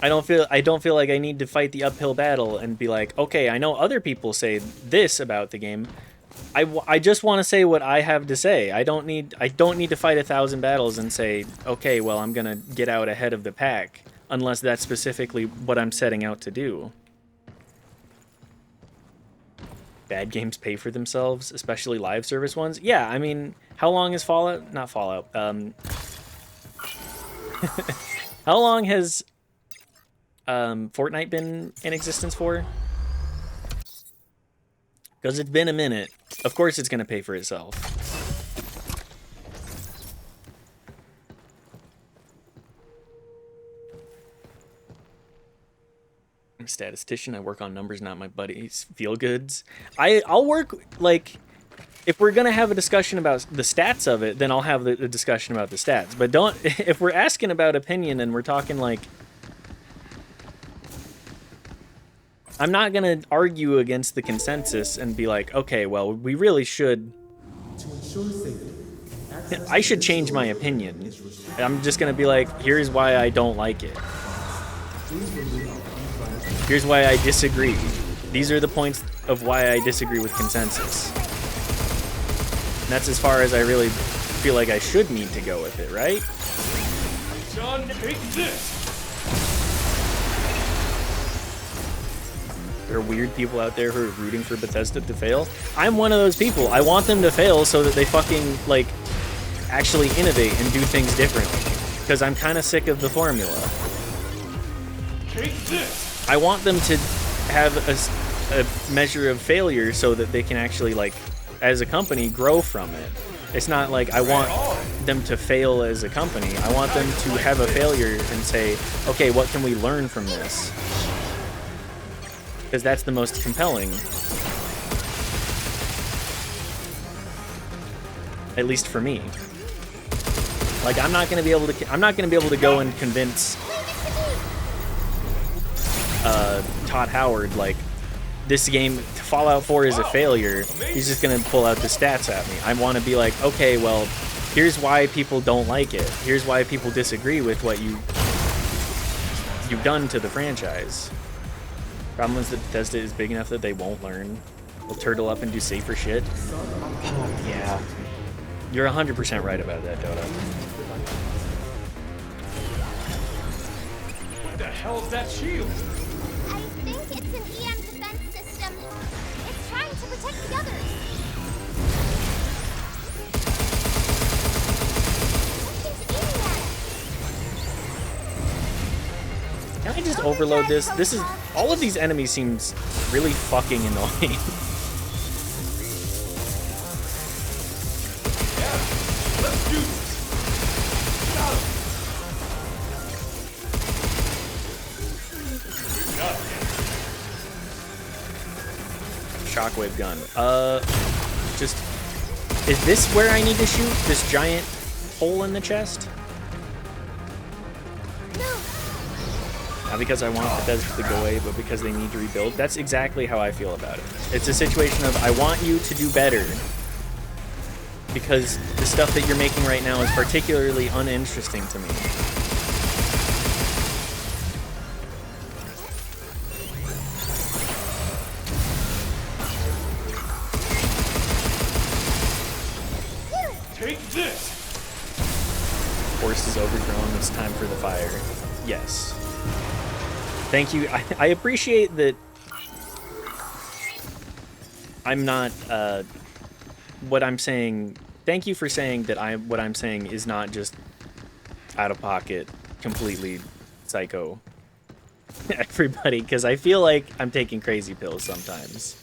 I don't feel like I need to fight the uphill battle and be like, okay, I know other people say this about the game. I just want to say what I have to say. I don't need to fight 1,000 battles and say, okay, well, I'm gonna get out ahead of the pack, unless that's specifically what I'm setting out to do. Bad games pay for themselves, especially live service ones. Yeah, I mean, how long is Fallout? Not Fallout. How long has Fortnite been in existence for? Because it's been a minute. Of course it's going to pay for itself. I'm a statistician. I work on numbers, not my buddies' feel goods. I'll work, like, if we're going to have a discussion about the stats of it, then I'll have the discussion about the stats. But don't, if we're asking about opinion and we're talking, like, I'm not going to argue against the consensus and be like, okay, well, we really should... I should change my opinion. I'm just going to be like, here's why I don't like it. Here's why I disagree. These are the points of why I disagree with consensus. And that's as far as I really feel like I should need to go with it, right? John, take this! There are weird people out there who are rooting for Bethesda to fail. I'm one of those people. I want them to fail so that they fucking, like, actually innovate and do things differently. Because I'm kind of sick of the formula. Take this! I want them to have a measure of failure so that they can actually, like, as a company, grow from it. It's not like I want them to fail as a company. I want them to have a failure and say, okay, what can we learn from this? Because that's the most compelling. At least for me. Like, I'm not gonna be able to go and convince Todd Howard, like, this game, Fallout 4 is a failure. He's just gonna pull out the stats at me. I want to be like, okay, well, here's why people don't like it. Here's why people disagree with what you've done to the franchise. Problem is that Bethesda is big enough that they won't learn. They'll turtle up and do safer shit. Oh, yeah. You're 100% right about that, Dota. What the hell is that shield? I think it's an EM defense system. It's trying to protect the others. Something's aiming at us. Can I just overload this? This is... All of these enemies seems really fucking annoying. Yeah, let's do this. Got him. Got him. Shockwave gun. Just... Is this where I need to shoot? This giant hole in the chest? Not because I want Bethesda to go away, but because they need to rebuild. That's exactly how I feel about it. It's a situation of, I want you to do better. Because the stuff that you're making right now is particularly uninteresting to me. Take this! Forest is overgrown, it's time for the fire. Yes. Thank you. I appreciate that I'm not, what I'm saying, thank you for saying that what I'm saying is not just out of pocket, completely psycho. Everybody, because I feel like I'm taking crazy pills sometimes.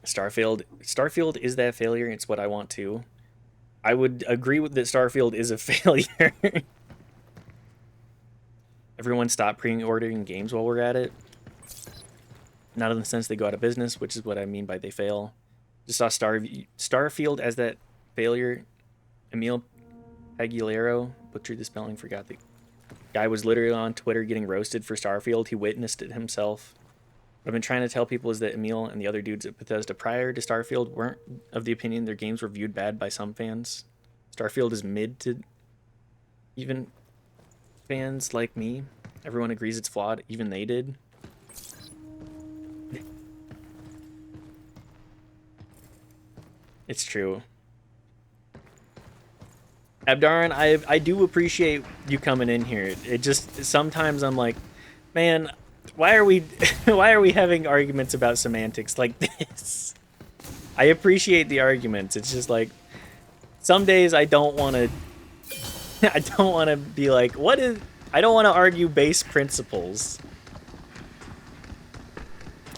Starfield is that failure, it's what I want to. I would agree with that Starfield is a failure. Everyone stop pre-ordering games while we're at it. Not in the sense they go out of business, which is what I mean by they fail. Just saw Starfield as that failure. Emil Aguilero butchered the spelling, forgot the guy was literally on Twitter getting roasted for Starfield. He witnessed it himself. What I've been trying to tell people is that Emil and the other dudes at Bethesda prior to Starfield weren't of the opinion their games were viewed bad by some fans. Starfield is mid to even fans like me. Everyone agrees it's flawed. Even they did. It's true. Abdaran, I do appreciate you coming in here. It just sometimes I'm like, man, why are we having arguments about semantics like this? I appreciate the arguments. It's just like some days I don't want to be like, I don't want to argue base principles.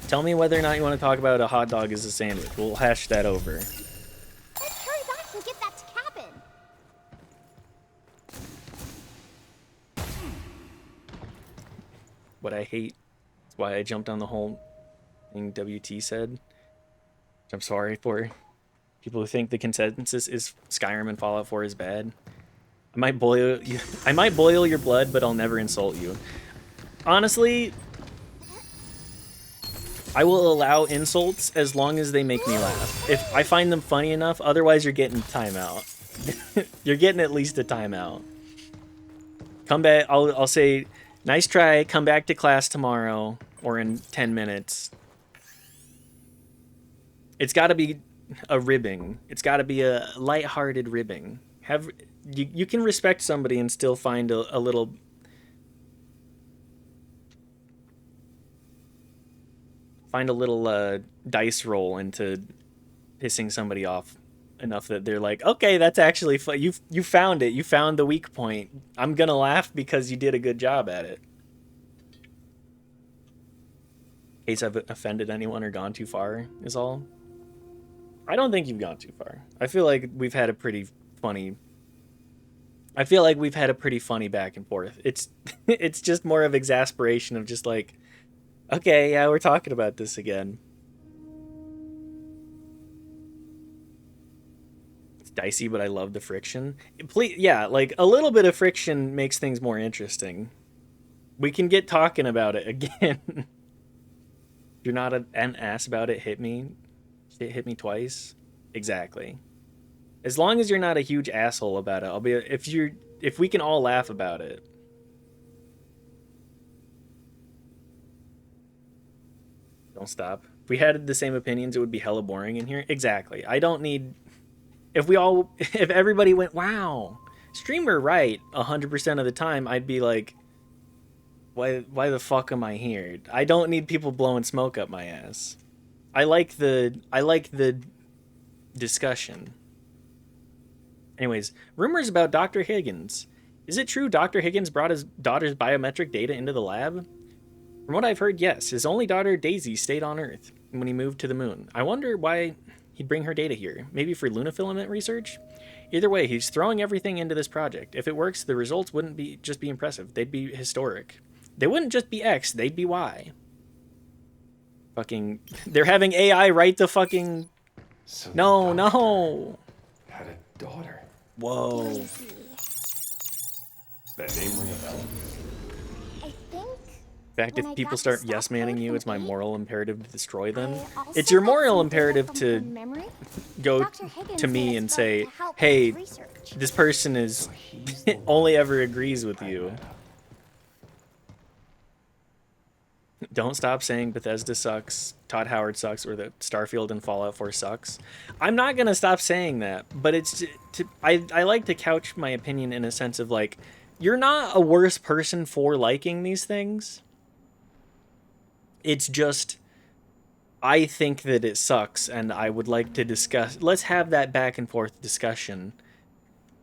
Tell me whether or not you want to talk about a hot dog as a sandwich. We'll hash that over. Let's hurry back and get that cabin. What I hate. That's why I jumped on the whole thing WT said. Which I'm sorry for. People who think the consensus is Skyrim and Fallout 4 is bad. I might boil your blood, but I'll never insult you. Honestly, I will allow insults as long as they make me laugh. If I find them funny enough, otherwise you're getting timeout. You're getting at least a timeout. Come back, I'll say, nice try, come back to class tomorrow or in 10 minutes. It's got to be a ribbing. It's got to be a lighthearted ribbing. You can respect somebody and still find a little dice roll into pissing somebody off enough that they're like, okay, that's actually fun. You found it. You found the weak point. I'm gonna laugh because you did a good job at it. In case I've offended anyone or gone too far is all. I don't think you've gone too far. I feel like we've had a pretty funny back and forth. It's just more of exasperation of just like, okay, yeah, we're talking about this again. It's dicey, but I love the friction. Please, yeah, like a little bit of friction makes things more interesting. We can get talking about it again. If you're not an ass about it, hit me. Hit me twice. Exactly. As long as you're not a huge asshole about it, I'll be. If we can all laugh about it. Don't stop. If we had the same opinions, it would be hella boring in here. Exactly. I don't need. If everybody went, wow, streamer right 100% of the time, I'd be like, why the fuck am I here? I don't need people blowing smoke up my ass. I like the discussion. Anyways, rumors about Dr. Higgins. Is it true Dr. Higgins brought his daughter's biometric data into the lab? From what I've heard, yes. His only daughter, Daisy, stayed on Earth when he moved to the moon. I wonder why he'd bring her data here. Maybe for lunafilament research? Either way, he's throwing everything into this project. If it works, the results wouldn't just be impressive. They'd be historic. They wouldn't just be X, they'd be Y. Fucking... They're having AI write the fucking... So No. had a daughter. Whoa. That name ring a bell? I think. In fact, when if I people got start the yes stop manning code you, from it's my Pete, moral imperative to destroy them. I also It's your got moral some data imperative from to her memory. go Dr. Higgins to said me it's and supposed say, to help with hey, research. this person is only ever agrees with you. Don't stop saying Bethesda sucks, Todd Howard sucks, or that Starfield and Fallout 4 sucks. I'm not going to stop saying that, but it's I like to couch my opinion in a sense of like, you're not a worse person for liking these things. It's just, I think that it sucks, and I would like to discuss. Let's have that back and forth discussion.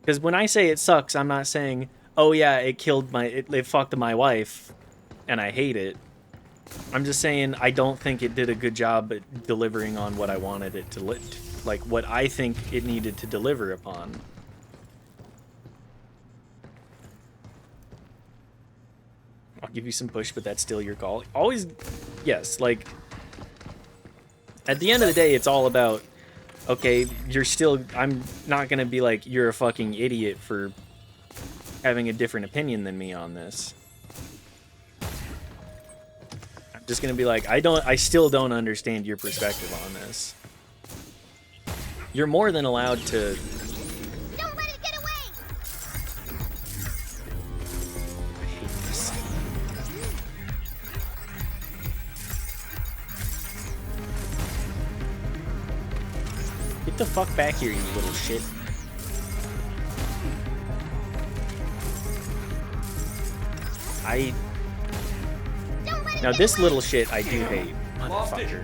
Because when I say it sucks, I'm not saying, oh yeah, it fucked my wife, and I hate it. I'm just saying I don't think it did a good job at delivering on what I wanted it to, like what I think it needed to deliver upon. I'll give you some push, but that's still your call. Always, yes, like, at the end of the day, it's all about Okay, you're still... I'm not gonna be like, you're a fucking idiot for having a different opinion than me on this. I'm just gonna be like, I still don't understand your perspective on this. You're more than allowed to... Don't let it get away! I hate this. Get the fuck back here, you little shit. Now this little shit I do hate. Motherfucker.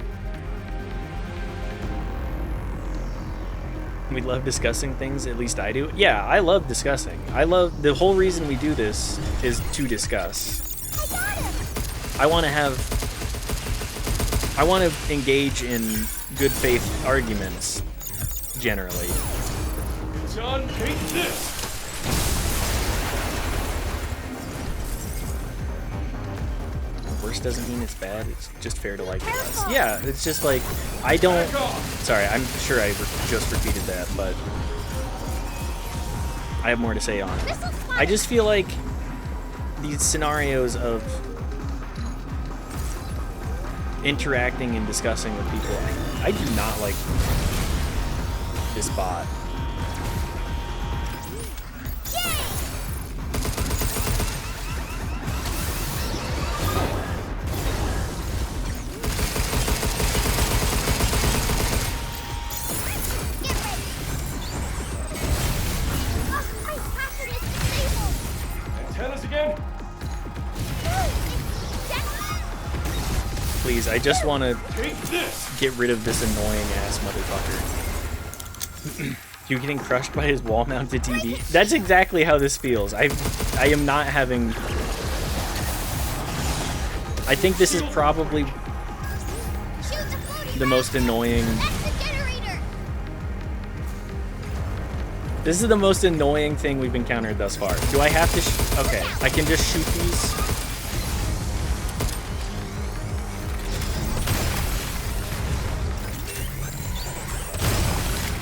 We love discussing things, at least I do. Yeah, I love discussing. The whole reason we do this is to discuss. I want to engage in good faith arguments, generally. John, take this! Worse doesn't mean it's bad, it's just fair to like it less. Yeah, it's just like, I don't... Sorry, I'm sure I just repeated that, but... I have more to say on it. I just feel like these scenarios of interacting and discussing with people, I do not like this bot. Antennas again? Please, I just want to Take this! get rid of this annoying ass motherfucker. You getting crushed by his wall-mounted TV? That's exactly how this feels. I am not having... I think this is probably the most annoying... This is the most annoying thing we've encountered thus far. Do I have to okay, I can just shoot these.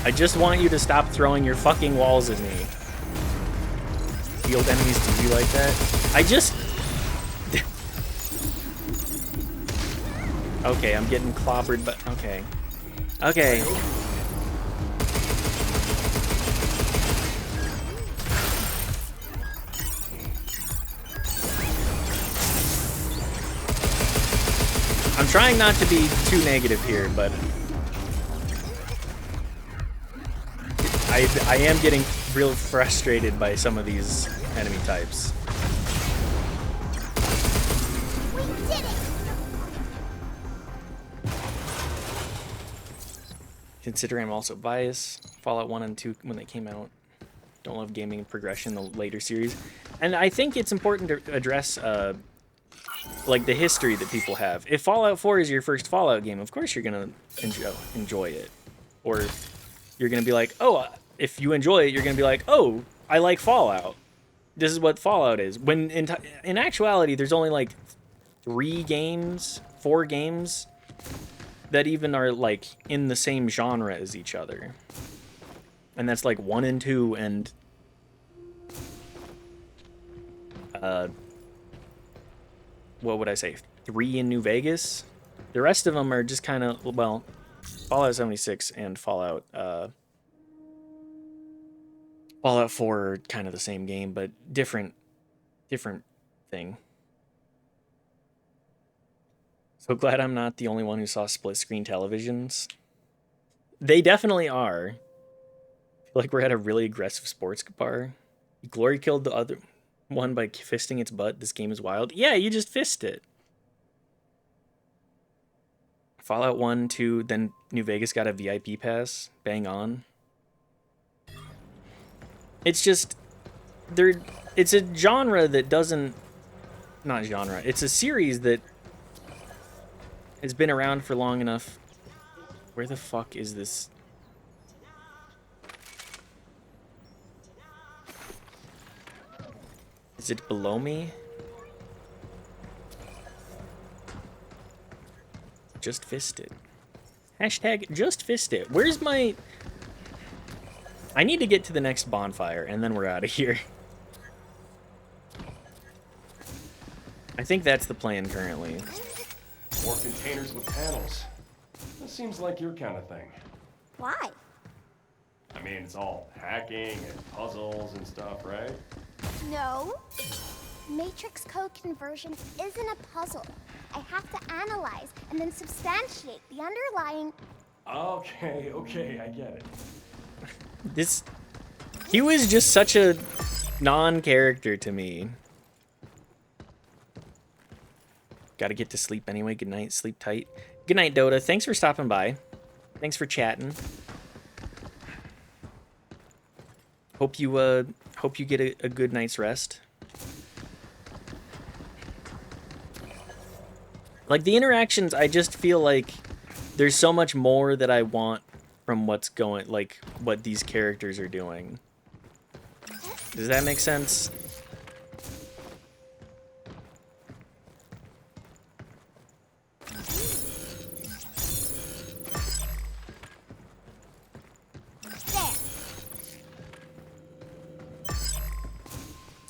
I just want you to stop throwing your fucking walls at me. Field enemies do you like that? I just... Okay, I'm getting clobbered, but... Okay. Okay. I'm trying not to be too negative here, but... I am getting real frustrated by some of these enemy types. We did it! Consider I'm also biased. Fallout 1 and 2, when they came out, don't love gaming progression in the later series. And I think it's important to address, like, the history that people have. If Fallout 4 is your first Fallout game, of course you're going to enjoy it. Or you're going to be like, oh... If you enjoy it, you're going to be like, oh, I like Fallout. This is what Fallout is. When in actuality, there's only like 4 games that even are like in the same genre as each other. And that's like 1 and 2 and what would I say? 3 in New Vegas. The rest of them are just kind of, well, Fallout 76 and Fallout 4 are kind of the same game, but different thing. So glad I'm not the only one who saw split-screen televisions. They definitely are. I feel like we're at a really aggressive sports bar. Glory killed the other one by fisting its butt. This game is wild. Yeah, you just fist it. Fallout 1, 2, then New Vegas got a VIP pass. Bang on. It's just, it's a genre that doesn't, not genre, it's a series that has been around for long enough. Where the fuck is this? Is it below me? Just fisted. Hashtag just fist it. Where's my... I need to get to the next bonfire, and then we're out of here. I think that's the plan currently. More containers with panels. That seems like your kind of thing. Why? I mean, it's all hacking and puzzles and stuff, right? No. Matrix code conversion isn't a puzzle. I have to analyze and then substantiate the underlying... Okay, I get it. This... He was just such a non-character to me. Gotta get to sleep anyway. Good night. Sleep tight. Good night, Dota. Thanks for stopping by. Thanks for chatting. Hope you get a good night's rest. Like, the interactions, I just feel like there's so much more that I want from what's going, like, what these characters are doing. Does that make sense?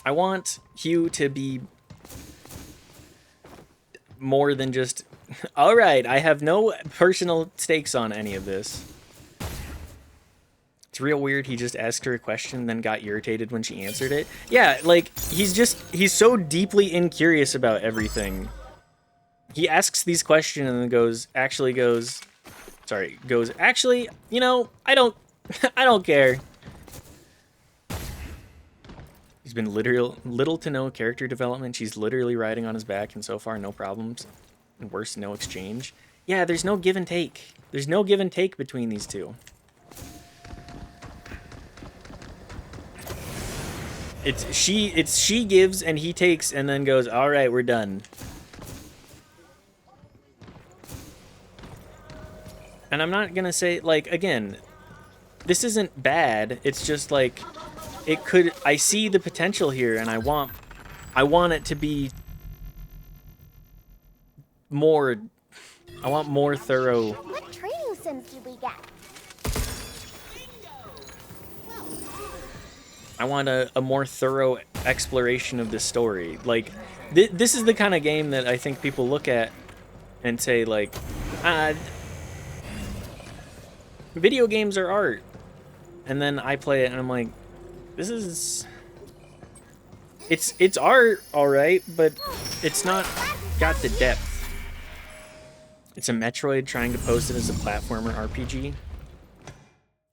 I want Hugh to be more than just, all right, I have no personal stakes on any of this. It's real weird. He just asked her a question, then got irritated when she answered it. Yeah, like, he's so deeply incurious about everything. He asks these questions and then goes, actually, you know, I don't care. He's been little to no character development. She's literally riding on his back, and so far, no problems. And worse, no exchange. Yeah, there's no give and take. There's no give and take between these two. It's she gives and he takes and then goes, all right, we're done. And I'm not gonna say, like, again, this isn't bad. It's just like, it could, I see the potential here, and I want it to be more, I want more thorough. What training sims did we get? I want a more thorough exploration of the story. Like, this is the kind of game that I think people look at and say, like, video games are art. And then I play it and I'm like, this is... It's art, alright, but it's not got the depth. It's a Metroid trying to pose it as a platformer RPG.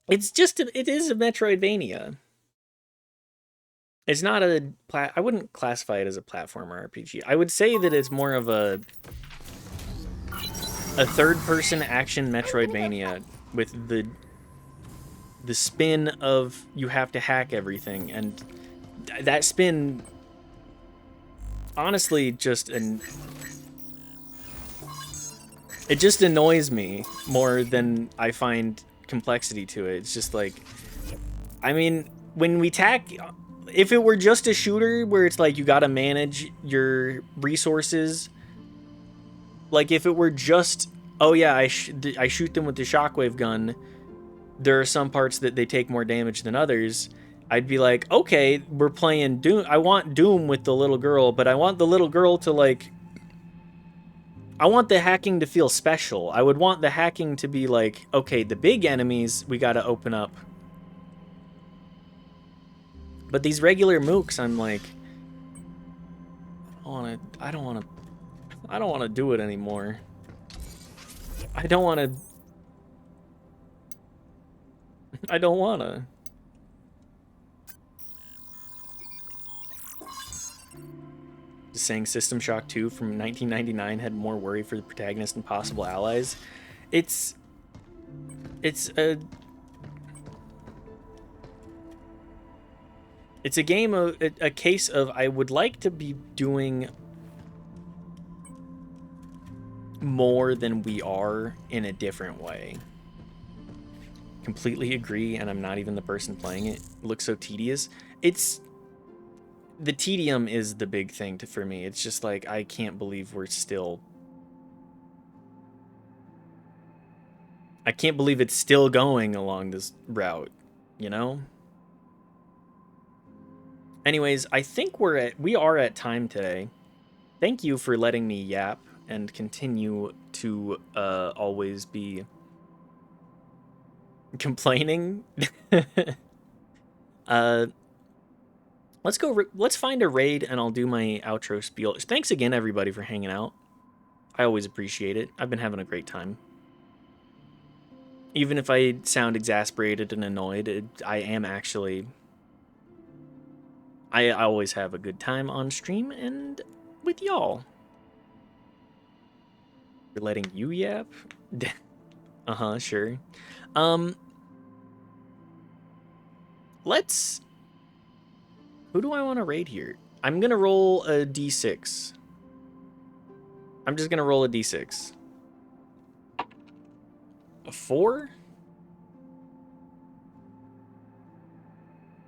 It is a Metroidvania. It's not I wouldn't classify it as a platformer RPG. I would say that it's more of a third-person action Metroidvania with the spin of you have to hack everything, and that spin honestly it just annoys me more than I find complexity to it. It's just like, I mean, when we if it were just a shooter where it's like you gotta manage your resources, like if it were just, oh yeah, I shoot them with the shockwave gun, there are some parts that they take more damage than others, I'd be like, okay, we're playing Doom. I want Doom with the little girl, but I want the little girl to, like, I want the hacking to feel special. I would want the hacking to be like, okay, the big enemies we gotta open up. But these regular mooks, I'm like, I don't want to do it anymore. I don't want to. Just saying System Shock 2 from 1999 had more worry for the protagonist and possible allies. It's a game of a case of I would like to be doing more than we are in a different way. Completely agree, and I'm not even the person playing it. It looks so tedious. The tedium is the big thing for me. It's just like, I can't believe we're still I can't believe it's still going along this route, you know? Anyways, I think we are at time today. Thank you for letting me yap and continue to always be complaining. Let's find a raid and I'll do my outro spiel. Thanks again everybody for hanging out. I always appreciate it. I've been having a great time. Even if I sound exasperated and annoyed, I am actually... I always have a good time on stream and with y'all. We're letting you yap? Uh-huh, sure. Let's... Who do I want to raid here? I'm going to roll a d6. I'm just going to roll a d6. A 4?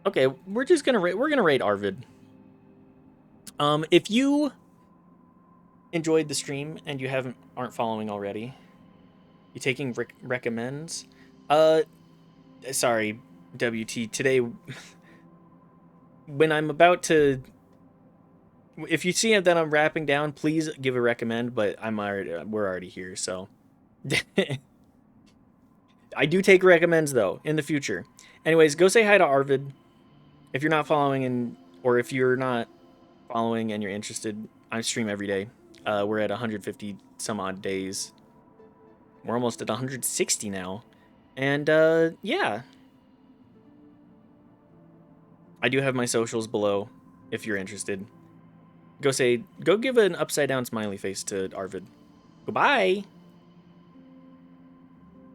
Okay, we're just gonna raid Arvid. If you enjoyed the stream and you aren't following already, you taking recommends? Sorry, WT. Today, when I'm about to, if you see that I'm wrapping down, please give a recommend. But we're already here, so I do take recommends though in the future. Anyways, go say hi to Arvid. If you're not following or if you're not following and you're interested, I stream every day. We're at 150 some odd days. We're almost at 160 now. And yeah. I do have my socials below if you're interested. Go give an upside down smiley face to Arvid. Goodbye.